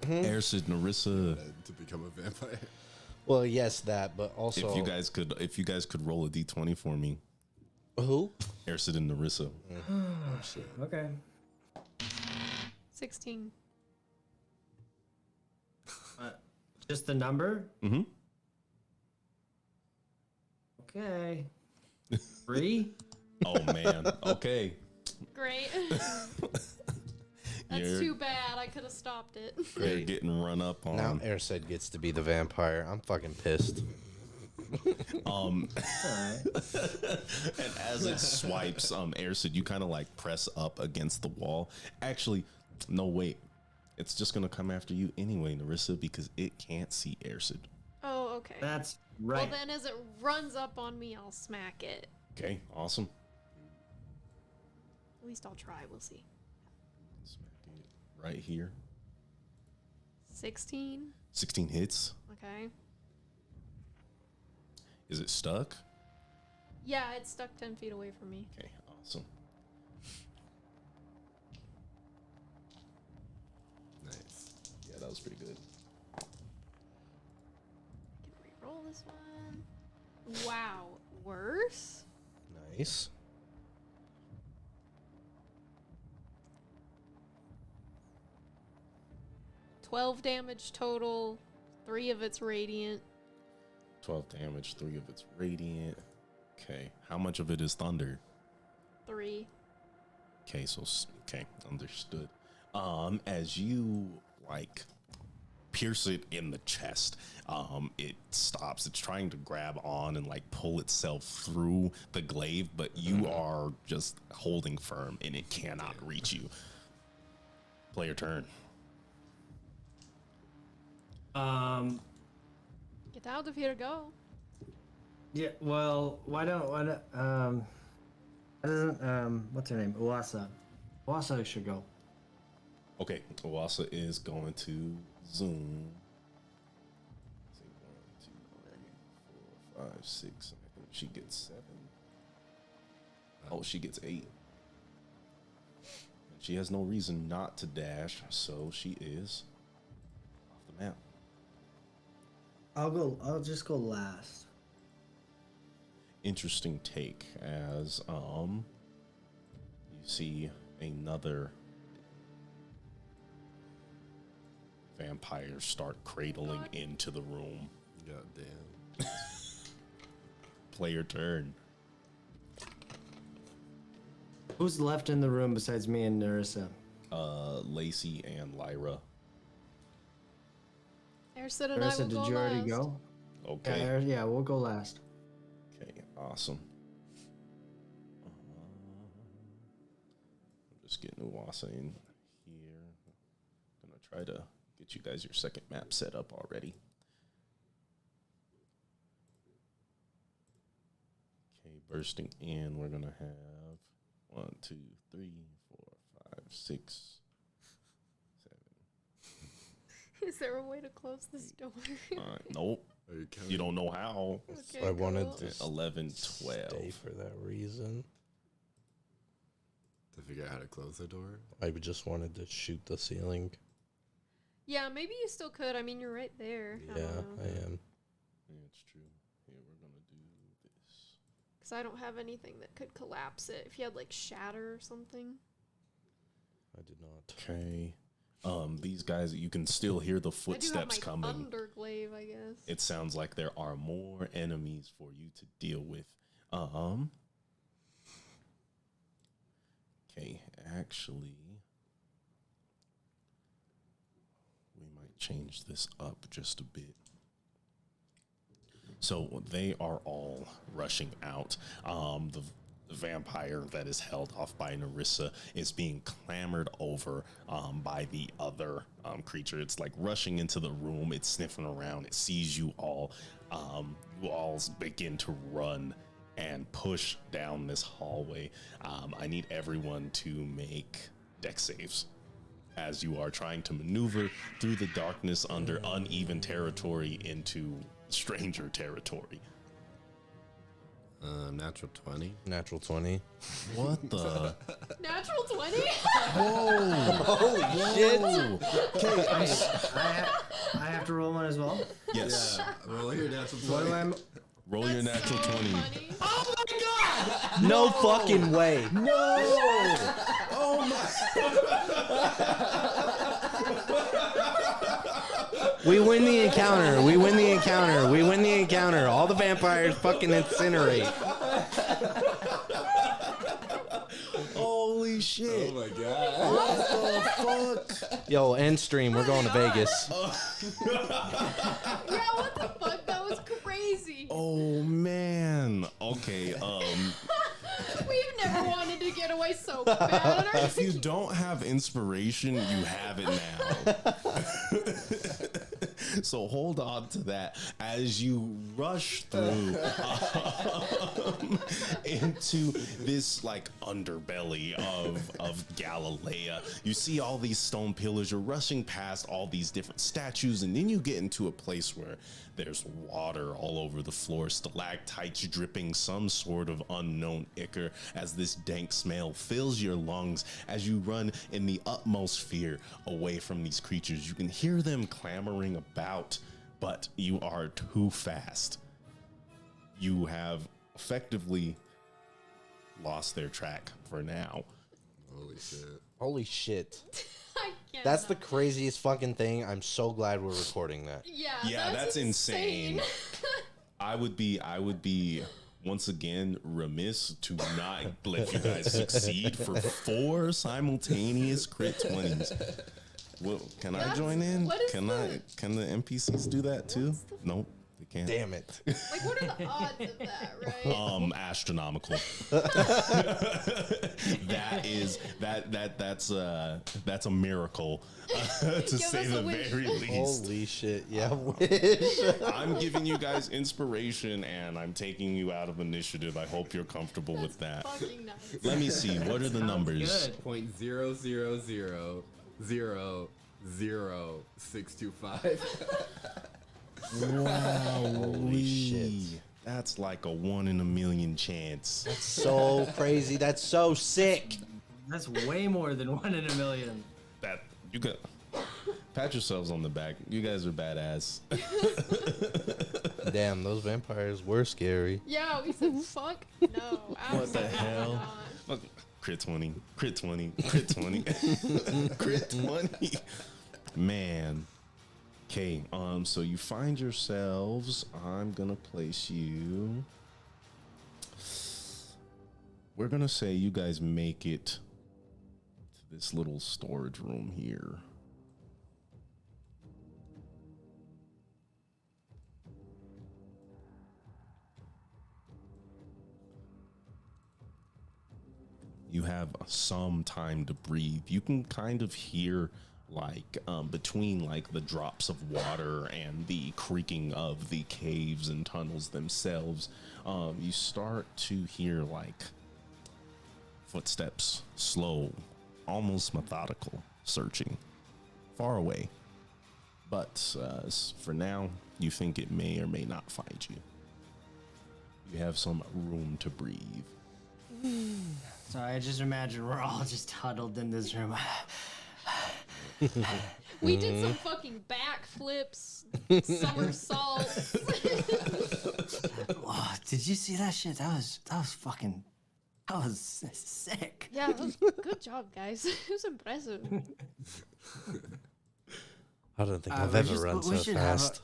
Ersid, Narissa. to become a vampire. Well, yes, that, but also If you guys could roll a d20 for me, who? Ersid and Narissa. Okay. 16. Just the number? Mm-hmm. Okay. 3? Oh man. Okay. Great. That's You're- too bad. I could have stopped it. You're getting run up on. Now Ersaid gets to be the vampire. I'm fucking pissed. Alright. And as it swipes, Ersid, you kind of like press up against the wall. Actually, no, wait. It's just gonna come after you anyway, Narissa, because it can't see Ersid. Oh, okay. That's right. Well, then as it runs up on me, I'll smack it. Okay, awesome. At least I'll try. We'll see. Smack it right here. 16. 16 hits. Okay. Is it stuck? Yeah, it's stuck 10 feet away from me. Okay, awesome. Nice. Yeah, that was pretty good. I can re-roll this one. Wow. Worse? Nice. $12 damage total. 3 of it's radiant. 12 damage, 3 of it's radiant. Okay, how much of it is thunder? 3. Okay, so okay, understood. As you like pierce it in the chest. It stops. It's trying to grab on and like pull itself through the glaive, but you are just holding firm and it cannot reach you. Play your turn. Get out of here, go. Yeah, well, why doesn't, what's her name? Uasa. Uasa should go. Okay, Oasa is going to zoom. 1, 2, 3, 4, 5, 6. I think she gets 7. Oh, she gets 8. She has no reason not to dash, so she is off the map. I'll just go last. Interesting take as you see another vampire start cradling into the room. God damn. Play your turn. Who's left in the room besides me and Nerissa? Lacey and Lyra. Ersid and Nerissa, I will did go you already last. go? Okay. Yeah, we'll go last. Okay, awesome. I'm just getting Uwasa in here. Gonna try to get you guys your second map set up already. Okay, bursting in, we're gonna have 1, 2, 3, 4, 5, 6, 7. Is there a way to close this door? Nope. You don't know how. Okay, I wanted cool. to 11, 12. stay for that reason. To figure out how to close the door? I just wanted to shoot the ceiling. Yeah, maybe you still could. I mean, you're right there. Yeah, I am. Yeah, it's true. Here, we're gonna do this. Because I don't have anything that could collapse it. If you had, like, shatter or something. I did not. Okay. These guys, you can still hear the footsteps I do have my coming. Thunderglaive, I guess. It sounds like there are more enemies for you to deal with. Okay, actually, we might change this up just a bit. So they are all rushing out. The vampire that is held off by Nerissa is being clamored over by the other creature. It's like rushing into the room. It's sniffing around. It sees you all. You all begin to run and push down this hallway. I need everyone to make dex saves as you are trying to maneuver through the darkness under uneven territory into stranger territory. Natural 20. Natural 20. What the? Natural 20? Holy shit! Okay, I have to roll one as well. yes. Roll your natural 20. What do I? Roll your That's natural so 20. funny. Oh my god! No fucking way. No! Oh my! We win the encounter. We win the encounter. We win the encounter. All the vampires fucking incinerate. Holy shit! Oh my god. What the fuck? Yo, end stream. We're going to Vegas. Yeah, what the fuck? That was crazy. Oh man. Okay. We've never wanted to get away so bad. If you don't have inspiration, you have it now. So hold on to that as you rush through into this like underbelly of Galilea. You see all these stone pillars. You're rushing past all these different statues, and then you get into a place where there's water all over the floor, stalactites dripping some sort of unknown ichor as this dank smell fills your lungs as you run in the utmost fear away from these creatures. You can hear them clamoring about, but you are too fast. You have effectively lost their track for now. Holy shit. Holy shit. I can't. That's the craziest fucking thing. I'm so glad we're recording that. Yeah, that's insane. I would be once again remiss to not let you guys succeed for 4 simultaneous crit 20s. Well, can I Yes. join in? What is Can Can the NPCs do that too? Nope, they can't. Damn it. Like, what are the odds of that, right? Astronomical. That's a miracle to Give say us a the wish. very least. Holy shit. Yeah. I'm giving you guys inspiration and I'm taking you out of initiative. I hope you're comfortable with that. Fucking nuts. Let me see. What are the numbers? Good. 0.0000625. Wow. Holy shit. That's like a 1 in a million chance. So crazy. That's so sick. That's way more than 1 in a million. That you got. Pat yourselves on the back. You guys are badass. Damn, those vampires were scary. Yeah, we said fuck no. What the absolutely hell? not. Fuck. Crit 20. Crit 20. Crit 20. Crit 20. Man. Okay, so you find yourselves. I'm gonna place you. We're gonna say you guys make it to this little storage room here. You have some time to breathe. You can kind of hear like between like the drops of water and the creaking of the caves and tunnels themselves, you start to hear like footsteps, slow, almost methodical, searching far away. But for now, you think it may or may not find you. You have some room to breathe. So I just imagine we're all just huddled in this room. We did some fucking backflips, somersaults. Oh, did you see that shit? That was sick. Yeah, that was good job, guys. It was impressive. I don't think Uh, I've we ever just- run we so should have fast.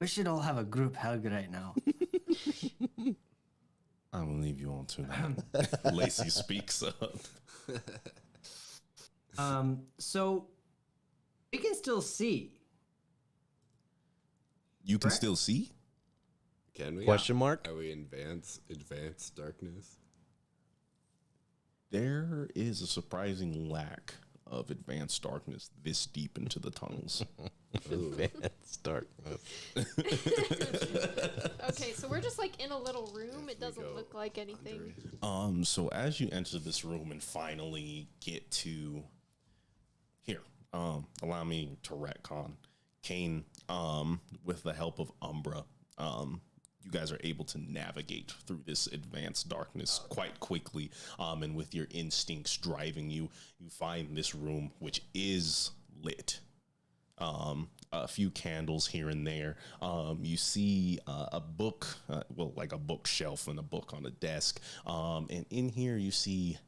We should all have a group hug right now. I'm gonna leave you on to that. Lacey speaks up. So we can still see. You can Correct? still see? Can we? Question mark? Are we in advanced darkness? There is a surprising lack of advanced darkness this deep into the tunnels. Advanced darkness. Okay, so we're just like in a little room. It we doesn't go look like anything. So as you enter this room and finally get to here, allow me to retcon. Kane, with the help of Umbra, you guys are able to navigate through this advanced darkness quite quickly. And with your instincts driving you, you find this room, which is lit. A few candles here and there. You see a book, like a bookshelf and a book on a desk. And in here you see,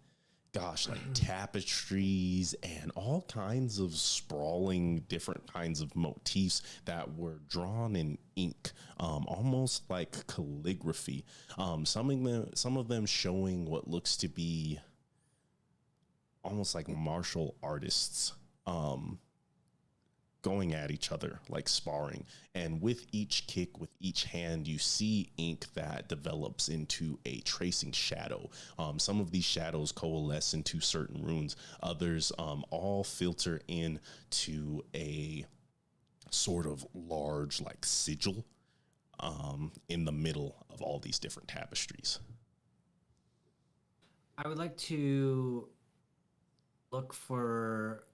gosh, like tapestries and all kinds of sprawling different kinds of motifs that were drawn in ink, almost like calligraphy. Some of them showing what looks to be almost like martial artists, going at each other, like sparring. And with each kick, with each hand, you see ink that develops into a tracing shadow. Some of these shadows coalesce into certain runes. Others all filter in to a sort of large, like sigil in the middle of all these different tapestries. I would like to look for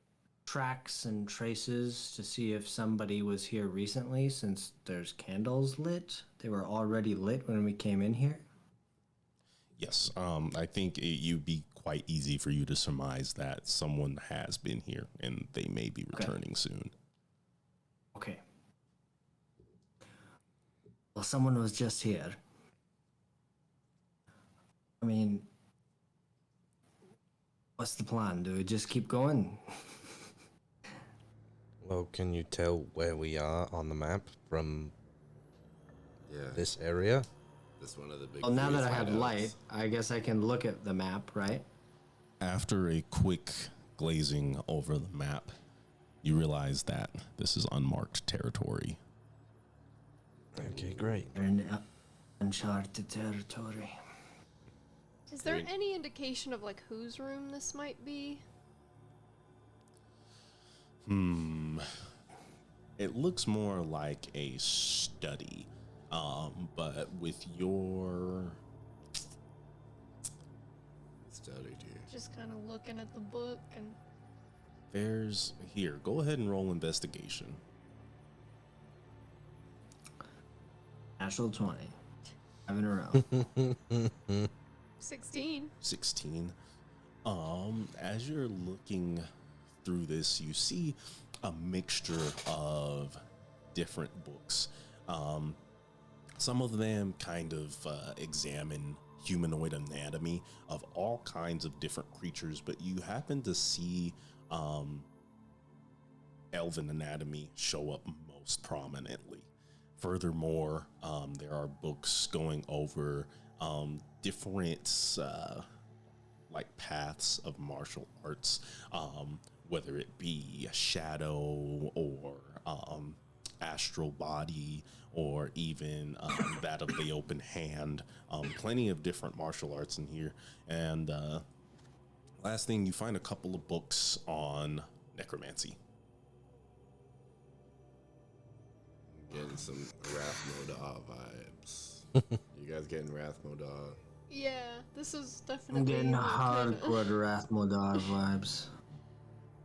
tracks and traces to see if somebody was here recently, since there's candles lit. They were already lit when we came in here. Yes, I think you'd be quite easy for you to surmise that someone has been here and they may be returning soon. Okay. Well, someone was just here. I mean, what's the plan? Do we just keep going? Well, can you tell where we are on the map from Yeah. this area? This one of the big. Well, now three that I have hideouts. light, I guess I can look at the map, right? After a quick glazing over the map, You realize that this is unmarked territory. Okay, great. We're in uncharted territory. Is there any indication of like whose room this might be? It looks more like a study, but with your Study, dude. Just kind of looking at the book and there's here. Go ahead and roll investigation. Natural 20. 5 in a row. 16. 16. As you're looking through this, you see a mixture of different books. Some of them kind of examine humanoid anatomy of all kinds of different creatures, but you happen to see elven anatomy show up most prominently. Furthermore, there are books going over different like paths of martial arts, whether it be shadow or astral body or even that of the open hand. Plenty of different martial arts in here. And last thing, you find a couple of books on necromancy. Getting some Rathmodah vibes. You guys getting Rathmodah? Yeah, this is I'm definitely. getting like, kinda- hardcore Rathmodar vibes.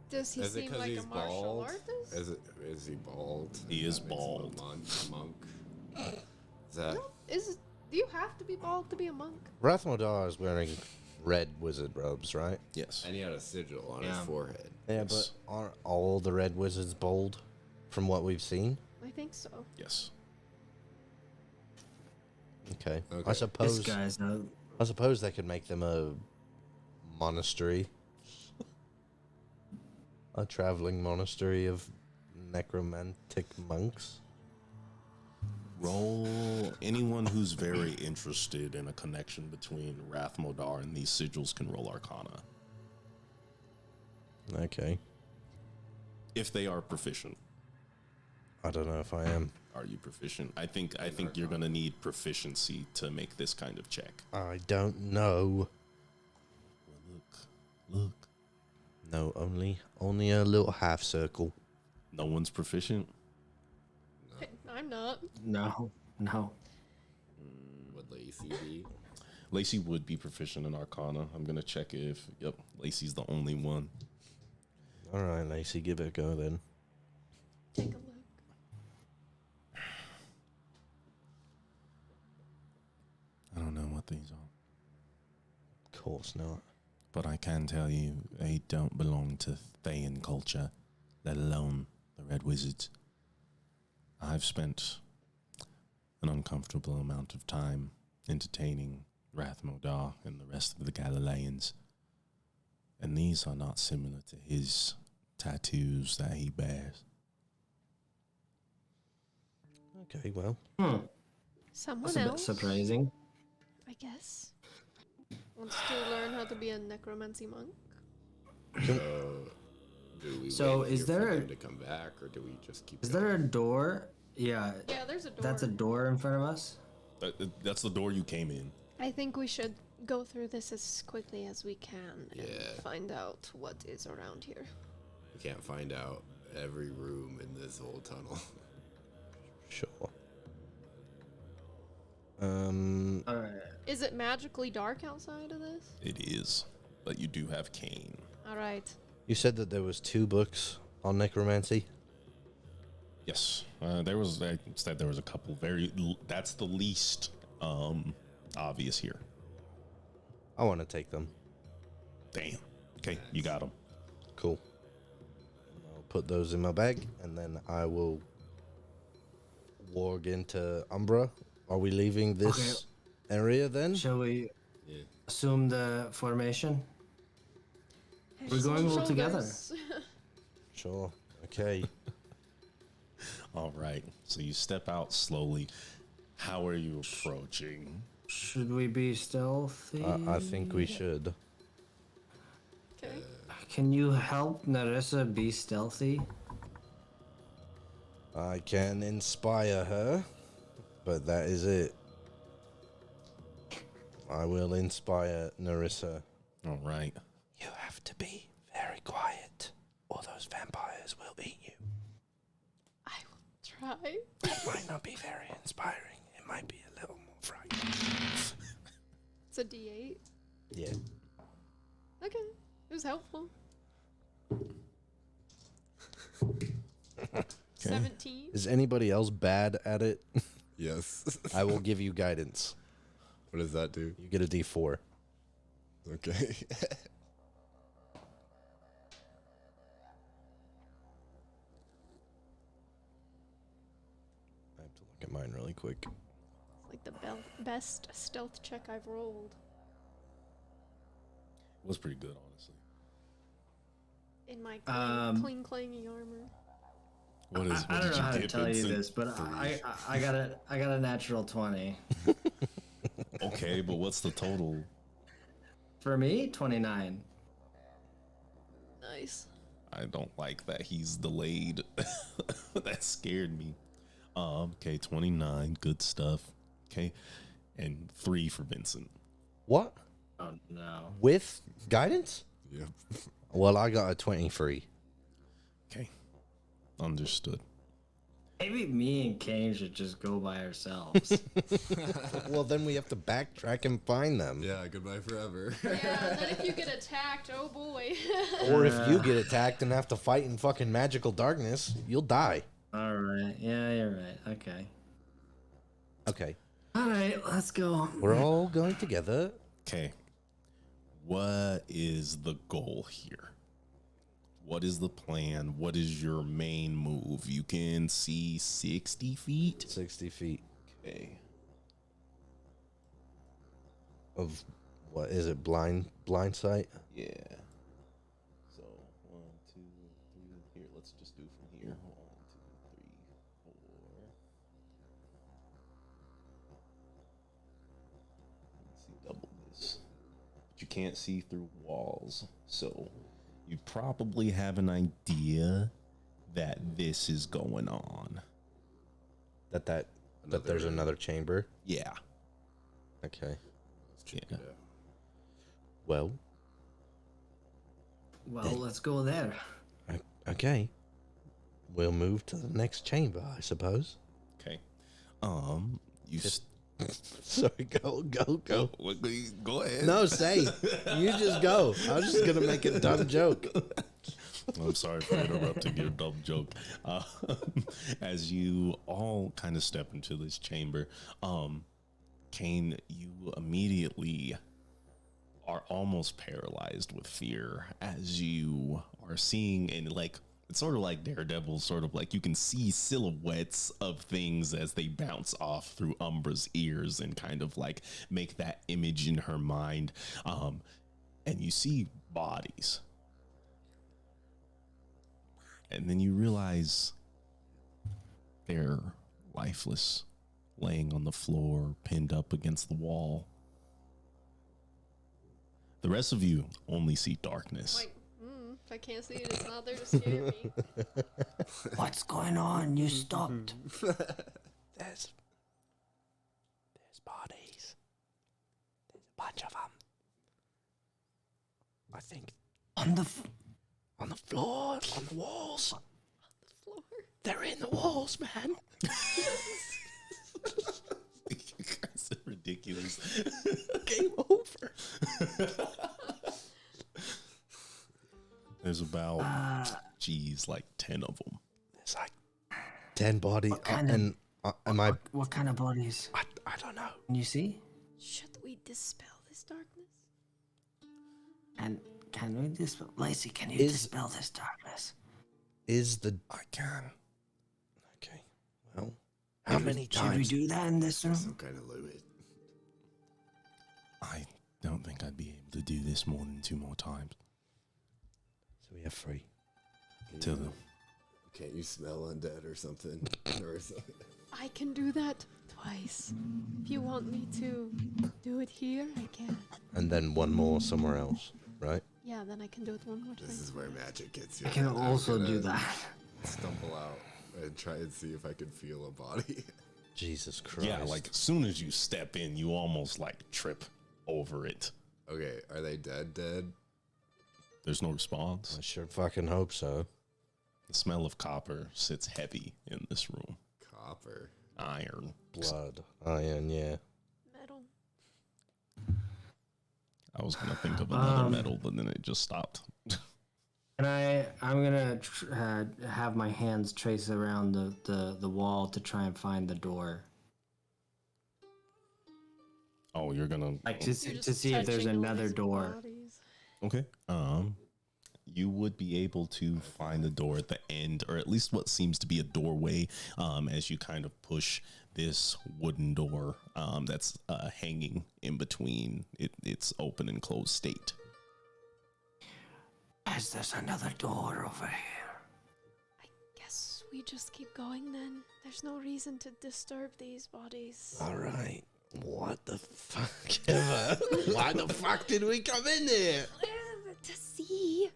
Does he Is it seem 'cause like he's a martial bald? artist? Is he bald? He is That makes him bald. A monk. Is that? Do you have to be bald to be a monk? Rathmodar is wearing red wizard robes, right? Yes. And he had a sigil on his Yeah. forehead. Yeah, Yes. but aren't all the red wizards bald from what we've seen? I think so. Yes. Okay. Okay. I This suppose guy's out. I suppose they could make them a monastery. A traveling monastery of necromantic monks. Roll anyone who's very interested in a connection between Rathmodar and these sigils can roll Arcana. Okay. If they are proficient. I don't know if I am. Are you proficient? I think you're gonna need proficiency to make this kind of check. I don't know. Well, look. No, only a little half circle. No one's proficient. I'm not. No. Would Lacey be? Lacey would be proficient in Arcana. I'm gonna check if Lacey's the only one. All right, Lacey, give it a go then. Take a look. I don't know what these are, Of course not. but I can tell you they don't belong to Thayan culture, let alone the Red Wizards. I've spent an uncomfortable amount of time entertaining Rathmodar and the rest of the Galileans, and these are not similar to his tattoos that he bears. Okay, well. Someone That's a bit else, surprising. I guess, wants to learn how to be a necromancy monk. Do we So wait is here there for a- them to come back, or do we just keep? Is going? there a door? Yeah. Yeah, there's a door. That's a door in front of us? That's the door you came in. I think we should go through this as quickly as we can and Yeah. find out what is around here. We can't find out every room in this whole tunnel. Sure. Alright. Is it magically dark outside of this? It is, but you do have Kane. All right. You said that there was 2 books on necromancy. Yes, there was. I said there was a couple. That's the least obvious here. I want to take them. Damn. Okay, you got them. Cool. I'll put those in my bag, and then I will walk into Umbra. Are we leaving this area then? Shall we Yeah. assume the formation? We're Heads going and all together. shoulders. Sure. Okay. All right. So you step out slowly. How are you approaching? Should we be stealthy? I think we should. Okay. Can you help Narissa be stealthy? I can inspire her, but that is it. I will inspire Narissa. All right. You have to be very quiet, or those vampires will eat you. I will try. It might not be very inspiring. It might be a little more frightening. It's a D8. Yeah. Okay, it was helpful. 17. Is anybody else bad at it? Yes. I will give you guidance. What does that do? You get a D4. Okay. I have to look at mine really quick. It's like the best stealth check I've rolled It was pretty good, honestly. in my clean clangy armor. What is? I what don't did know how to get, tell you Vincent? this, but I got a natural 20. Okay, but what's the total? For me, 29. Nice. I don't like that he's delayed. That scared me. Okay, 29, good stuff. Okay, and 3 for Vincent. What? Oh no. With guidance? Yep. Well, I got a 23. Okay, understood. Maybe me and Kane should just go by ourselves. Well, then we have to backtrack and find them. Yeah, goodbye forever. Yeah, and then if you get attacked, oh boy. Or if you get attacked and have to fight in fucking magical darkness, you'll die. All right. Yeah, you're right. Okay. Okay. All right, let's go. We're all going together. Okay, what is the goal here? What is the plan? What is your main move? You can see 60 feet. 60 feet Okay. of, what is it, blind sight? Yeah. So 1, 2, 3. Here, let's just do from here. 1, 2, 3, 4. Let's see, double this. But you can't see through walls, so you probably have an idea that this is going on. That there's another chamber. Yeah. Okay. Yeah. Well, Well, let's go there. okay. We'll move to the next chamber, I suppose. Okay. You Sorry, go. go ahead. No, say. You just go. I was just gonna make a dumb joke. I'm sorry for interrupting your dumb joke. As you all kind of step into this chamber, Kane, you immediately are almost paralyzed with fear as you are seeing, and like it's sort of like Daredevil, sort of like you can see silhouettes of things as they bounce off through Umbra's ears and kind of like make that image in her mind. And you see bodies. And then you realize they're lifeless, laying on the floor, pinned up against the wall. The rest of you only see darkness. Like, if I can't see it, it's not there to scare me. What's going on? You stopped. There's bodies. There's a bunch of them. I think On the on the floor, on the walls. Floor. They're in the walls, man. You guys are ridiculous. Game over. There's about, like 10 of them. There's like 10 bodies. kind of- Am I? what kind of bodies? I don't know. Can you see? Should we dispel this darkness? And can we dispel? Lacey, can you Is- dispel this darkness? Is the I can. okay? Well, how many Should we times? do that in this room? Some kind of limit. I don't think I'd be able to do this more than 2 more times. So we have 3. Till the Can't you smell undead or something? Or something? I can do that twice. If you want me to do it here, I can. And then one more somewhere else, right? Yeah, then I can do it one more time. This is where magic gets you. I can I'm also gonna do that. Stumble out. and try and see if I can feel a body. Jesus Christ. Yeah, like as soon as you step in, you almost like trip over it. Okay, are they dead? There's no response. I sure fucking hope so. The smell of copper sits heavy in this room. Copper. Iron. Blood. Iron, yeah. Metal. I was gonna think of another metal, but then it just stopped. And I'm gonna have my hands trace around the wall to try and find the door, Oh, you're gonna like to You're see, just to see if there's touching all another these door. bodies. okay. You would be able to find the door at the end, or at least what seems to be a doorway, as you kind of push this wooden door that's hanging in between its open and closed state. Is there's another door over here? I guess we just keep going then. There's no reason to disturb these bodies. All right. What the fuck ever? Why the fuck did we come in here? To see.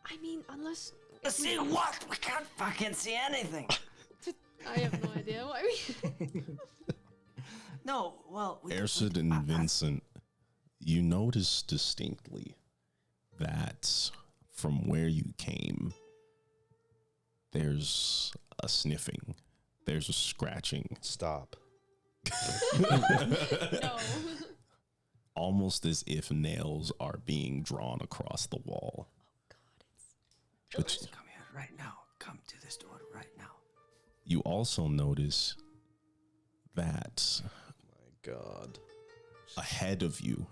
I mean, unless. See what? We can't fucking see anything. I have no idea. I mean, No, well, Ersid and Vincent, you notice distinctly that from where you came, there's a sniffing, there's a scratching, Stop. no. almost as if nails are being drawn across the wall. Which Come here right now. Come to this door right now. you also notice that My God. ahead of you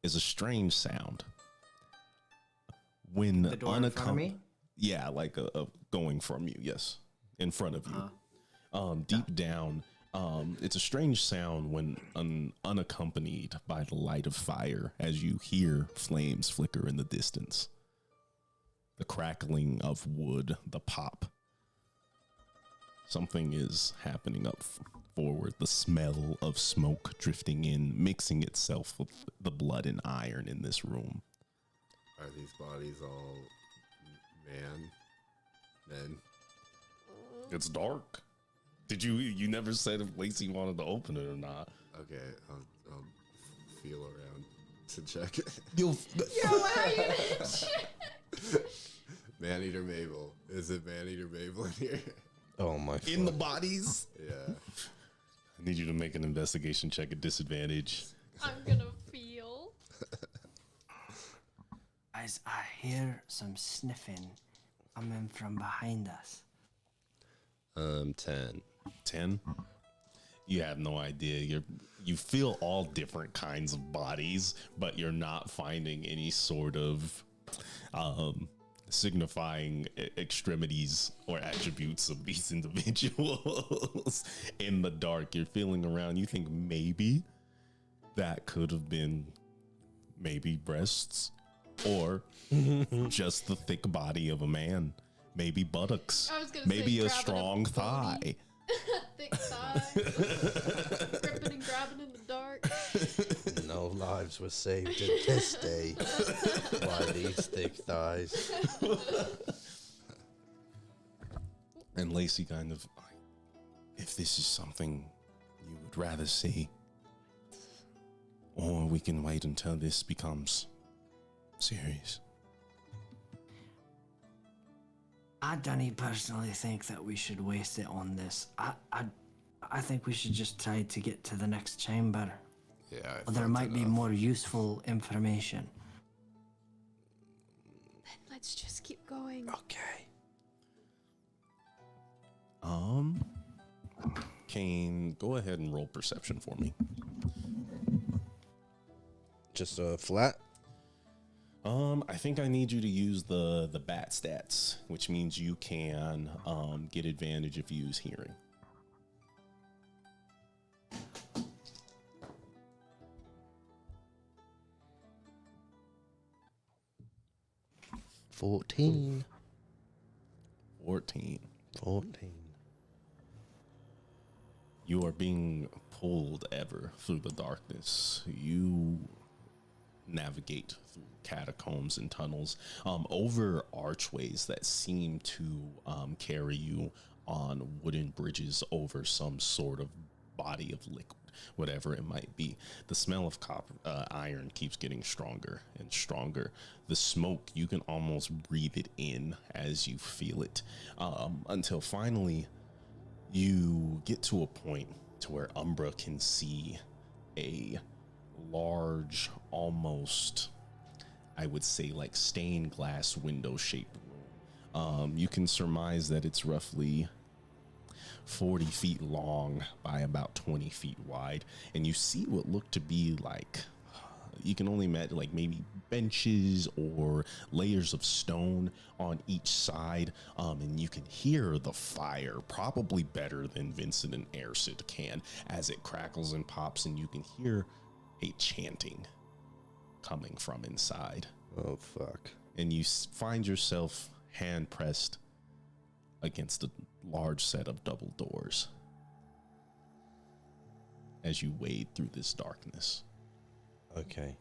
is a strange sound. When The door in front of me? Yeah, like a going from you, yes, in front of you. Deep down, it's a strange sound when unaccompanied by the light of fire as you hear flames flicker in the distance. The crackling of wood, the pop. Something is happening up forward. The smell of smoke drifting in, mixing itself with the blood and iron in this room. Are these bodies all men? It's dark. You never said if Lacey wanted to open it or not? Okay, I'll feel around to check it. You'll How are you gonna check? Maneater Mabel. Is it Maneater Mabel in here? Oh my. in the bodies. Yeah. I need you to make an investigation check at disadvantage. I'm gonna feel. Guys, I hear some sniffing coming from behind us. 10. 10. You have no idea. You feel all different kinds of bodies, but you're not finding any sort of signifying extremities or attributes of these individuals. In the dark, you're feeling around. You think maybe that could have been maybe breasts or just the thick body of a man. Maybe buttocks. I was gonna Maybe say a grabbing strong a thigh. bony. Thick thighs. Gripping and grabbing in the dark. No lives were saved in this day by these thick thighs. And Lacey kind of, if this is something you would rather see, or we can wait until this becomes serious. I don't personally think that we should waste it on this. I think we should just try to get to the next chamber. Yeah. There might be more useful information. Then let's just keep going. Okay. Kane, go ahead and roll perception for me. Just a flat. I think I need you to use the bat stats, which means you can get advantage if you use hearing. $14. 14. 14. You are being pulled ever through the darkness. You navigate through catacombs and tunnels, over archways that seem to carry you on wooden bridges over some sort of body of liquid, whatever it might be. The smell of copper, iron keeps getting stronger and stronger. The smoke, you can almost breathe it in as you feel it, until finally you get to a point to where Umbra can see a large, almost, I would say, like stained glass window shaped room. You can surmise that it's roughly 40 feet long by about 20 feet wide, and you see what look to be like, you can only imagine, like maybe benches or layers of stone on each side, and you can hear the fire probably better than Vincent and Airsid can as it crackles and pops, and you can hear a chanting coming from inside. Oh, fuck. And you find yourself hand pressed against a large set of double doors as you wade through this darkness. Okay.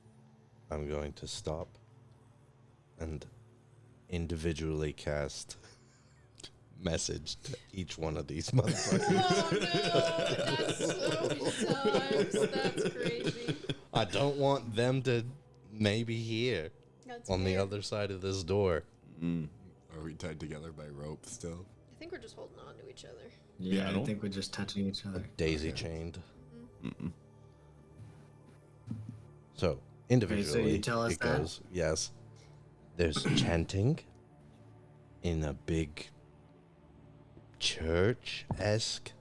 I'm going to stop and individually cast message to each one of these motherfuckers. Oh no, that's so many times. That's crazy. I don't want them to maybe hear That's on the fair. other side of this door. Are we tied together by rope still? I think we're just holding on to each other. Yeah, I I don't- think we're just touching each other. Daisy chained. Mm-mm. So individually, you tell us it that? goes. Yes, there's chanting in a big church-esque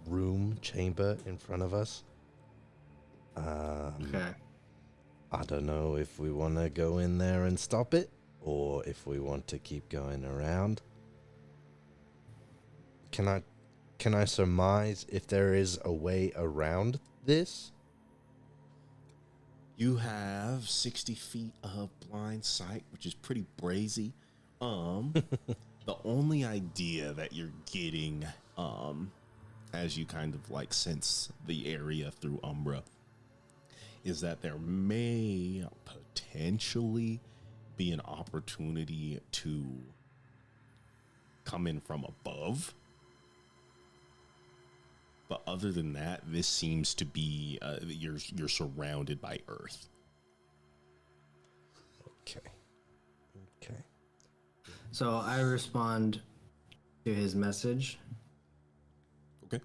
room chamber in front of us. Okay. I don't know if we want to go in there and stop it, or if we want to keep going around. Can I surmise if there is a way around this? You have 60 feet of blind sight, which is pretty brazy. The only idea that you're getting, as you kind of like sense the area through Umbra, is that there may potentially be an opportunity to come in from above. But other than that, this seems to be you're surrounded by earth. Okay. Okay. So I respond to his message. Okay.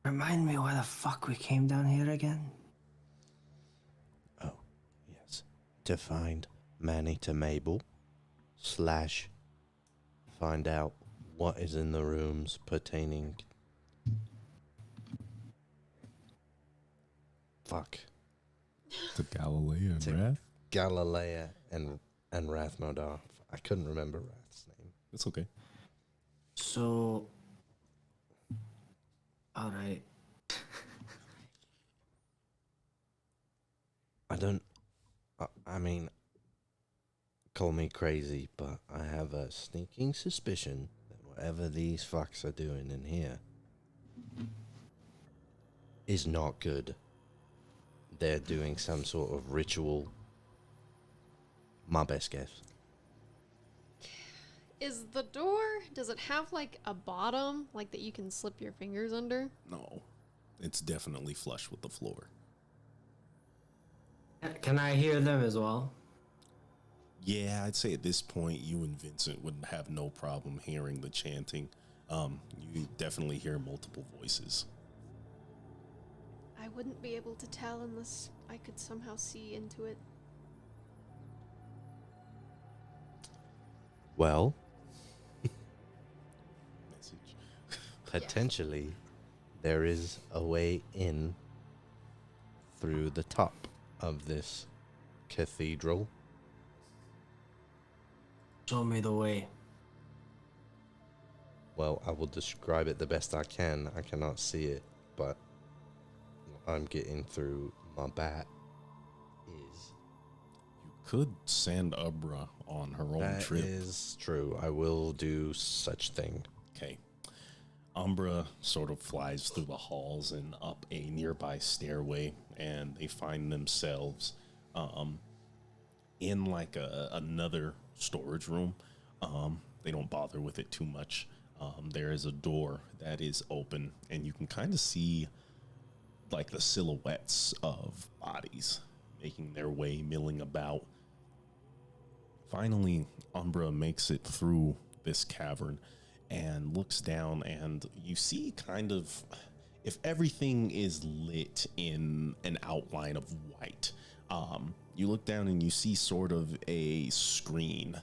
Remind me why the fuck we came down here again? Oh, yes. To find Manny to Mabel / find out what is in the rooms pertaining. Fuck. To Galilea and To- Wrath? Galilea and Rathmodar. I couldn't remember Rath's name. It's okay. So, all right. I mean, call me crazy, but I have a sneaking suspicion that whatever these fucks are doing in here is not good. They're doing some sort of ritual. My best guess. Is the door, does it have like a bottom, like that you can slip your fingers under? No, it's definitely flush with the floor. Can I hear them as well? Yeah, I'd say at this point, you and Vincent would have no problem hearing the chanting. You definitely hear multiple voices. I wouldn't be able to tell unless I could somehow see into it. Well, Message. potentially there is a way in through the top of this cathedral. Show me the way. Well, I will describe it the best I can. I cannot see it, but what I'm getting through my bat is You could send Umbra on her own that trip. is true. I will do such thing. Okay. Umbra sort of flies through the halls and up a nearby stairway and they find themselves in like another storage room. They don't bother with it too much. There is a door that is open, and you can kind of see like the silhouettes of bodies making their way, milling about. Finally, Umbra makes it through this cavern and looks down, and you see kind of, if everything is lit in an outline of white, you look down and you see sort of a screen,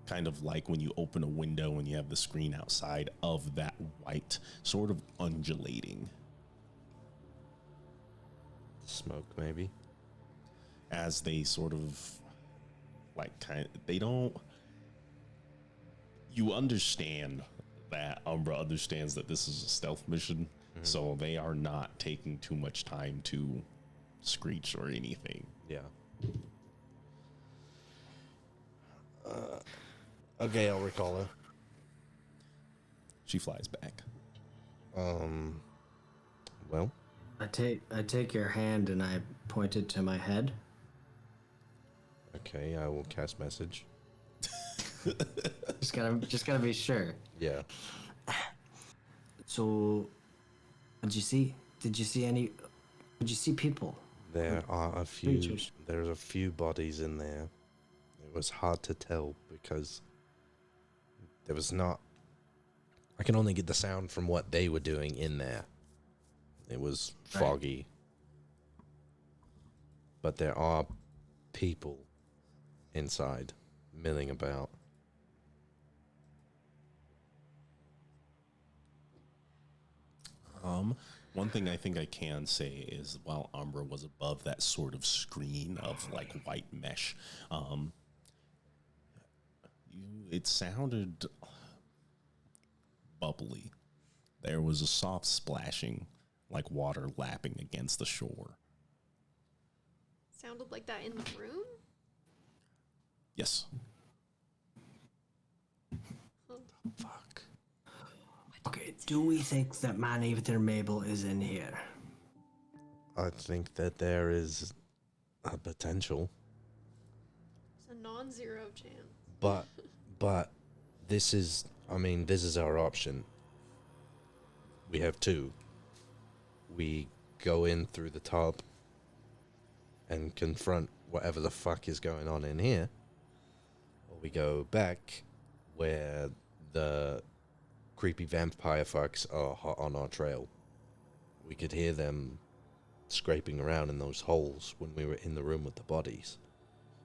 kind of like when you open a window and you have the screen outside of that white, sort of undulating. Smoke, maybe. As they sort of like they don't, you understand that Umbra understands that this is a stealth mission, so they are not taking too much time to screech or anything. Yeah. Okay, I'll recall her. She flies back. Well, I take your hand and I point it to my head. okay, I will cast message. Just gotta be sure. Yeah. So, what'd you see? Did you see people? There are a few. Creatures. There's a few bodies in there. It was hard to tell because there was not. I can only get the sound from what they were doing in there. It was foggy. But there are people inside milling about. One thing I think I can say is while Umbra was above that sort of screen of like white mesh, it sounded bubbly. There was a soft splashing, like water lapping against the shore. Sounded like that in the room? Yes. Fuck. Okay, do we think that Man-Eater Mabel is in here? I think that there is a potential, It's a non-zero chance. but this is our option. We have two. We go in through the top and confront whatever the fuck is going on in here, or we go back where the creepy vampire fucks are hot on our trail. We could hear them scraping around in those holes when we were in the room with the bodies.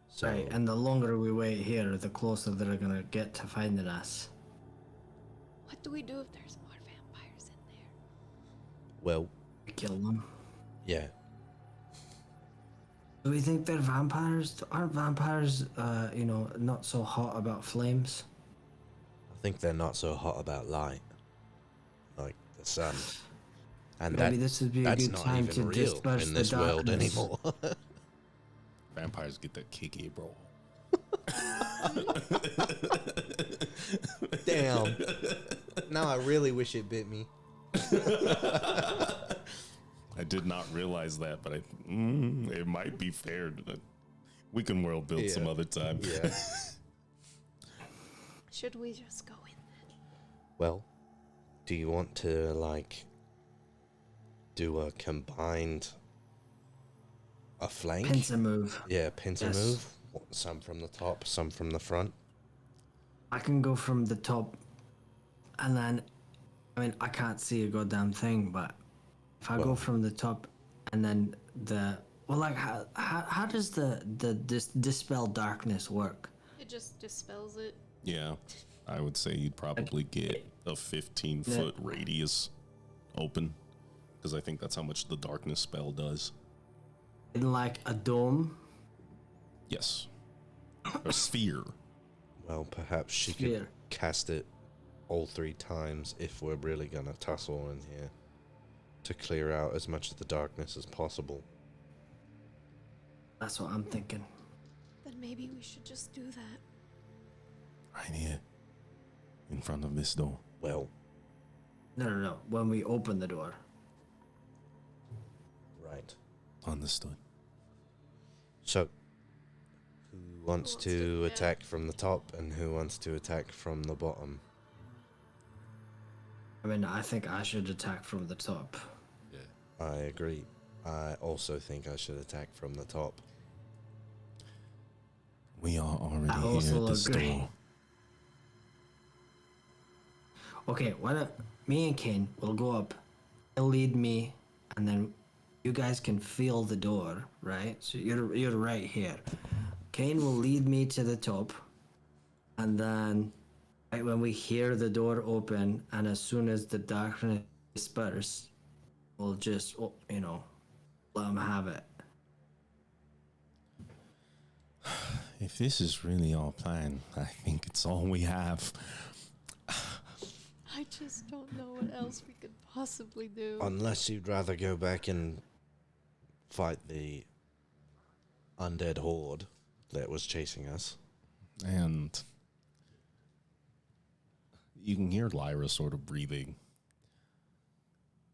So, Right, and the longer we wait here, the closer they're gonna get to finding us. What do we do if there's more vampires in there? well, Kill them. yeah, Do we think they're vampires? Aren't vampires, not so hot about flames? I think they're not so hot about light, like the sun. And Maybe this would be a that's good not time even to real disperse in the this world darkness. anymore. Vampires get that kicky, bro. Damn. Now I really wish it bit me. I did not realize that, but it might be fair. We can world build some other time. Yeah. Should we just go in then? Well, do you want to, like, do a combined... a flank? Pincer move. Yeah, pincer Yes. move. Some from the top, some from the front. I can go from the top, and then, I can't see a goddamn thing, but if I go from the top, and then how does the dispel darkness work? It just dispels it. Yeah, I would say you'd probably get a 15-foot radius open, because I think that's how much the darkness spell does. In like a dome? Yes. A sphere. Well, perhaps she Sphere. could cast it all 3 times if we're really gonna tussle in here to clear out as much of the darkness as possible. That's what I'm thinking. Then maybe we should just do that. Right here. In front of this door. Well, No. When we open the door. right. Understood. So, who wants to attack from the top and who wants to attack from the bottom? I mean, I think I should attack from the top. Yeah. I agree. I also think I should attack from the top. We are already I here also at the agree. store. Okay, why don't me and Kane will go up. He'll lead me, and then you guys can feel the door, right? So you're right here. Kane will lead me to the top, and then right when we hear the door open, and as soon as the darkness disperses, we'll just let him have it. If this is really our plan, I think it's all we have. I just don't know what else we could possibly do. Unless you'd rather go back and fight the undead horde that was chasing us. And you can hear Lyra sort of breathing.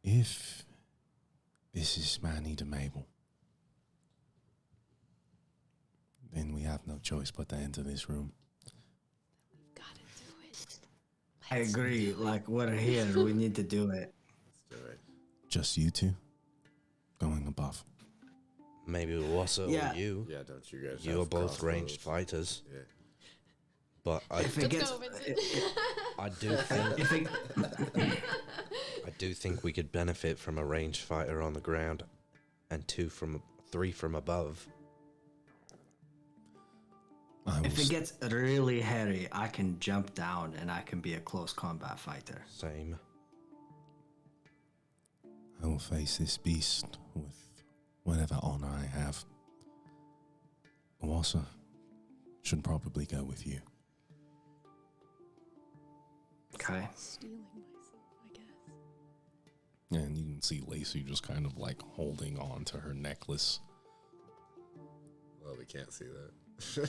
If this is Manny to Mabel, then we have no choice but to enter this room. Gotta do it. I agree. Like we're here, we need to do it. Let's do it. Just you two going above. Maybe Wassa Yeah. or you. Yeah, don't you guys? You have are both ranged crossbows? fighters. Yeah. But If it Let's gets, go, Vincent. I do think if it, I do think we could benefit from a ranged fighter on the ground, and three from above. if it gets really hairy, I can jump down and I can be a close combat fighter. Same. I will face this beast with whatever honor I have. Wassa should probably go with you. Okay. Stealing myself, I guess. And you can see Lacey just kind of like holding on to her necklace. Well, we can't see that.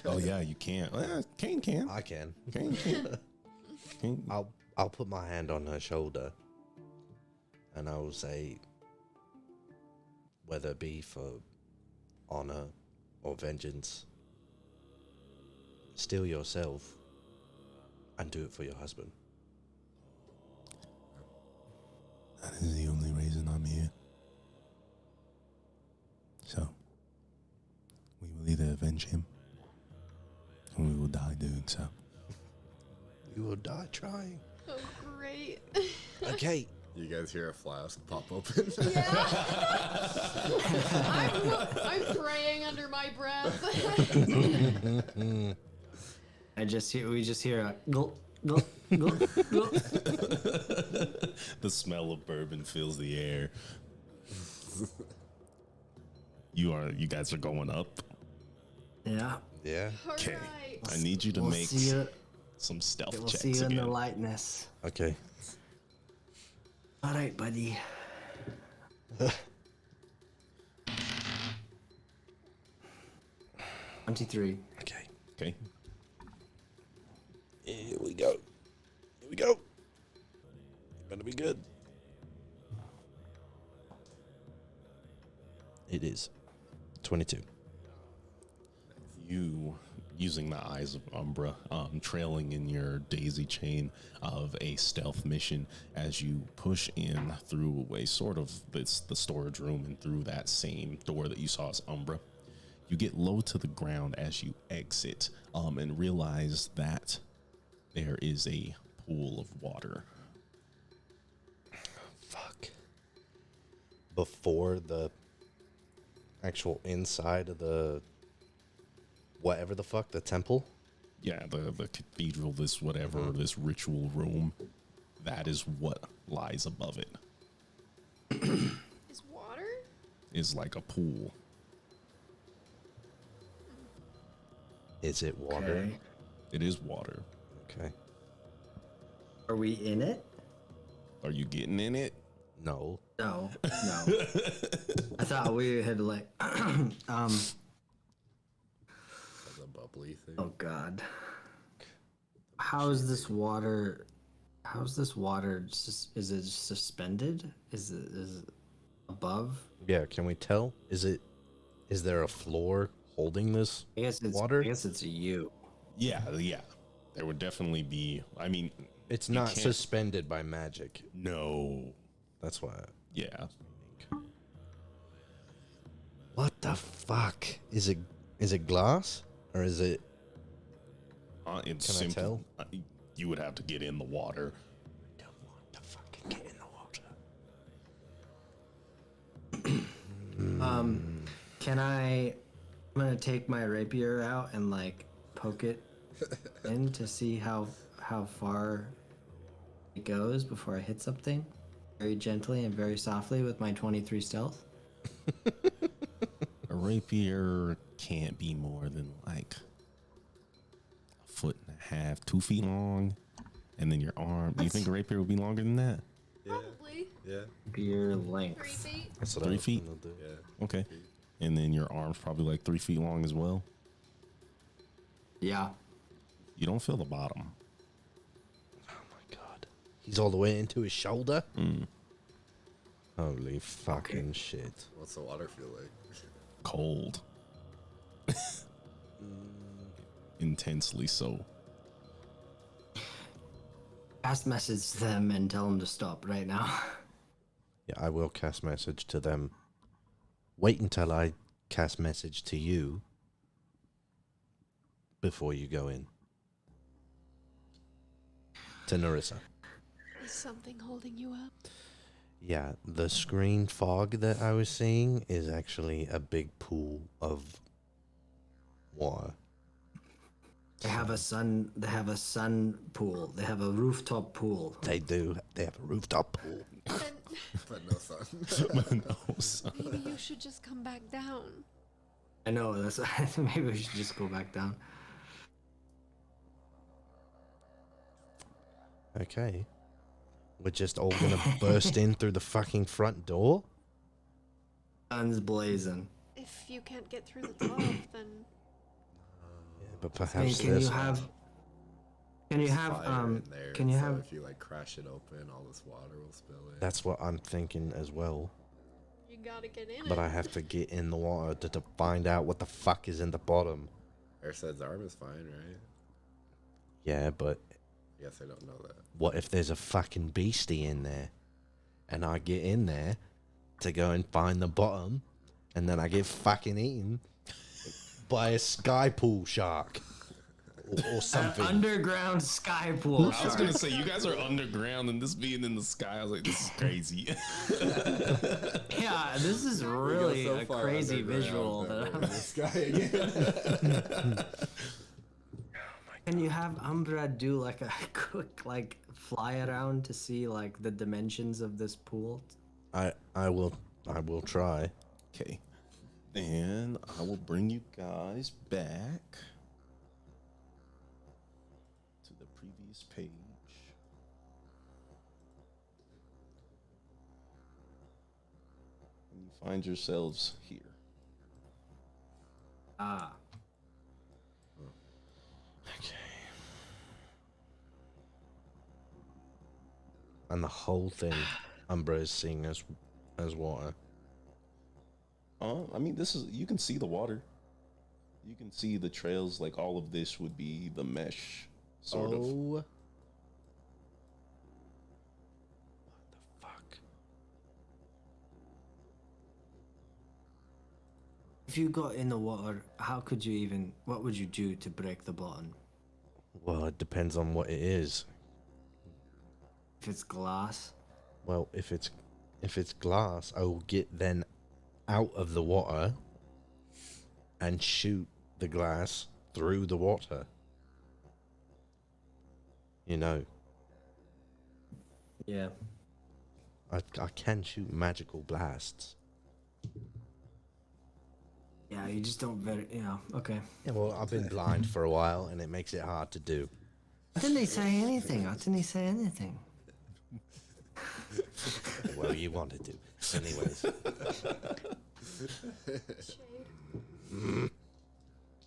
Oh yeah, you can't. Kane can. I can. Kane can. Kane. I'll put my hand on her shoulder, and I will say, whether it be for honor or vengeance, steal yourself and do it for your husband. That is the only reason I'm here. So, we will either avenge him, or we will die doing so. You will die trying. Oh, great. Okay. You guys hear a flask pop open? I'm praying under my breath. We just hear a gulp, gulp, gulp, gulp. The smell of bourbon fills the air. You guys are going up. Yeah. Yeah. Okay. Alright. I need you to We'll make see you. some stealth We'll checks see you in the again. lightness. Okay. All right, buddy. 23. Okay. Okay. Here we go. Here we go. Gonna be good. It is 22. You, using the eyes of Umbra, trailing in your daisy chain of a stealth mission as you push in through a sort of the storage room and through that same door that you saw as Umbra. You get low to the ground as you exit and realize that there is a pool of water. Fuck. Before the actual inside of the whatever the fuck, the temple? Yeah, the cathedral, this whatever, this ritual room, that is what lies above it, Is water? is like a pool. Is it water? Okay. It is water. Okay. Are we in it? Are you getting in it? No. No. No. I thought we had like That's a bubbly thing. oh god. How's this water is it suspended? Is it above? Yeah, can we tell? Is it Is there a floor holding this water? I guess it's you. Yeah. There would definitely be. I mean, It's you not can't- suspended by magic. No. That's why. Yeah. What the fuck? Is it glass or is it? It's Can I simple. tell? You would have to get in the water. Don't want to fucking get in the water. Can I'm gonna take my rapier out and like poke it in to see how far it goes before I hit something. Very gently and very softly with my 23 stealth. A rapier can't be more than like a foot and a half, 2 feet long, and then your arm. Do you think a rapier would be longer than that? Probably Yeah. Rapier 3 length. feet. That's what 3 I was feet? gonna do. Yeah. Okay. And then your arm's probably like 3 feet long as well. Yeah. You don't feel the bottom. Oh my god. He's all the way into his shoulder? Holy fucking shit. What's the water feel like? Cold. Intensely so. Cast message to them and tell them to stop right now. Yeah, I will cast message to them. Wait until I cast message to you before you go in. To Narissa. Is something holding you up? Yeah, the screen fog that I was seeing is actually a big pool of water. They have a sun pool. They have a rooftop pool. They do. They have a rooftop pool. Then But no sun. No, son. maybe you should just come back down. I know, that's maybe we should just go back down. Okay. We're just all gonna burst in through the fucking front door? Sun's blazing. If you can't get through the top, then Yeah, but Hey, perhaps can you there's... have can you have Fire in there, can you so have if you like crash it open, all this water will spill in. That's what I'm thinking as well. you gotta get in But it. I have to get in the water to find out what the fuck is in the bottom. Ersad's arm is fine, right? Yeah, but I guess I don't know that. what if there's a fucking beastie in there? And I get in there to go and find the bottom, and then I get fucking eaten by a sky pool shark. Or something. underground sky pool. I was gonna say you guys are underground and this being in the sky. I was like, this is crazy. Yeah, this is really We go so a far crazy underground visual that that we're I'm... in the sky again. Can you have Umbra do like a quick like fly around to see like the dimensions of this pool? I will try. Okay. Then I will bring you guys back to the previous page. And you find yourselves here. Ah, And the whole thing, Umbra is seeing as water. I mean, this is, you can see the water. You can see the trails. Like all of this would be the mesh, sort of. What the fuck? if you got in the water, how could you even? What would you do to break the bottom? Well, it depends on what it is. If it's glass, Well, if it's glass, I will get then out of the water and shoot the glass through the water. You know, yeah. I can shoot magical blasts. Yeah, you just don't very. Yeah, okay. Yeah, well, I've been blind for a while, and it makes it hard to do. Didn't he say anything? Didn't he say anything? Well, you wanted to. Anyways. Shade.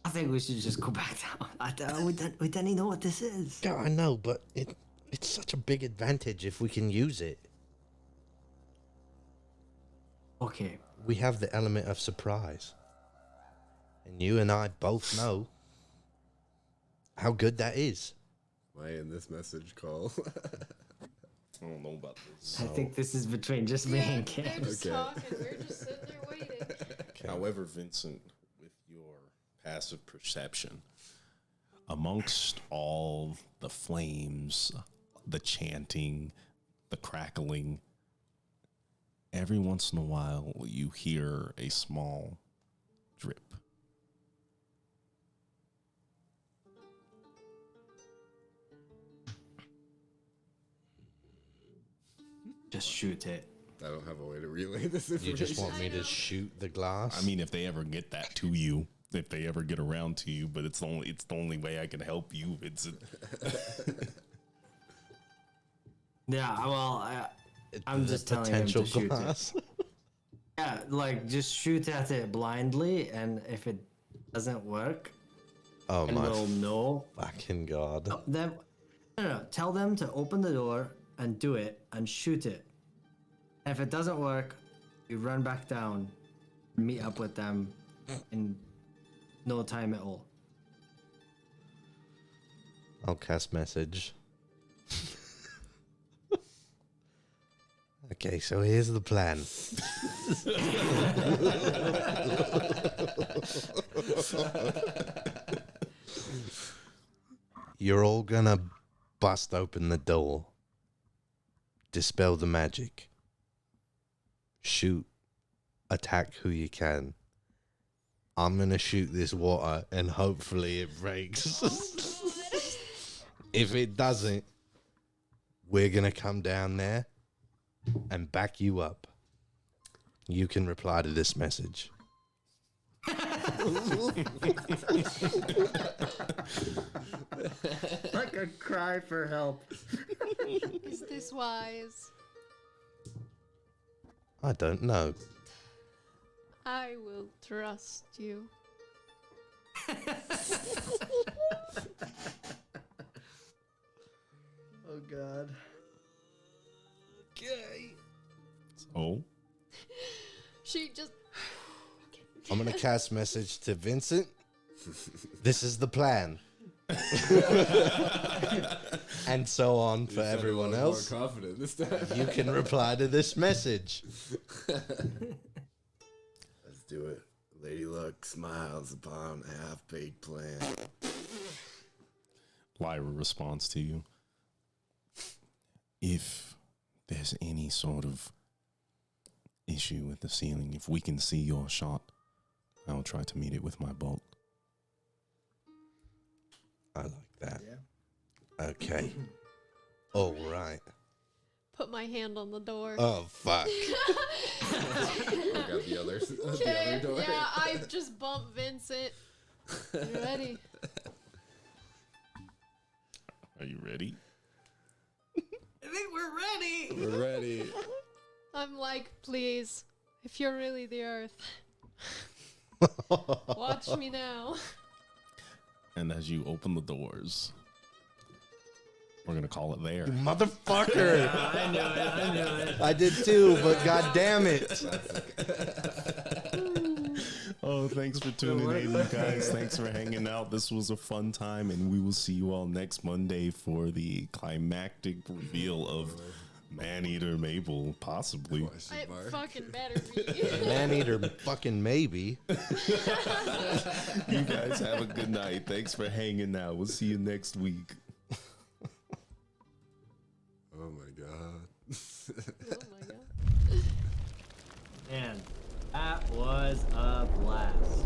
I think we should just go back down. We don't even know what this is. Yeah, I know, but it's such a big advantage if we can use it. Okay, We have the element of surprise. And you and I both know how good that is. Am I in this message call? I don't know about this. I think this is between just me and they're Ken. just Okay. talking. We're just sitting there waiting. However, Vincent, with your passive perception, amongst all the flames, the chanting, the crackling, every once in a while you hear a small drip. Just shoot it. I don't have a way to relay this information. You just want me to shoot the glass? I mean, if they ever get that to you, if they ever get around to you, but it's the only way I can help you, Vincent. Yeah, well, I'm The just telling him to shoot it. glass. Yeah, like just shoot at it blindly, and if it doesn't work, Oh and my we'll know. fucking god. Them, no, tell them to open the door and do it and shoot it. If it doesn't work, you run back down, meet up with them in no time at all. I'll cast message. Okay, so here's the plan. You're all gonna bust open the door, dispel the magic, shoot, attack who you can. I'm gonna shoot this water and hopefully it breaks. If it doesn't, we're gonna come down there and back you up. You can reply to this message. Like a cry for help. Is this wise? I don't know. I will trust you. Oh God. So, She just. I'm gonna cast message to Vincent. This is the plan. And so on for everyone else. More confident this time. You can reply to this message. Let's do it. Lady Luck smiles upon a half-baked plan. Lyra responds to you. If there's any sort of issue with the ceiling, if we can see your shot, I'll try to meet it with my bolt. I like that. Okay. All right. Put my hand on the door. Oh fuck. I got the other door. Yeah, I just bumped Vincent. You ready? Are you ready? I think we're ready. We're ready. I'm like, please, if you're really the Earth, watch me now. And as you open the doors, we're going to call it there. Motherfucker. I knew it. I did too, but god damn it. Oh, thanks for tuning in, you guys. Thanks for hanging out. This was a fun time, and we will see you all next Monday for the climactic reveal of Man-Eater Mabel, possibly. It fucking better be. Man-eater fucking maybe. You guys have a good night. Thanks for hanging out. We'll see you next week. Oh my god. Oh my god. Man, that was a blast.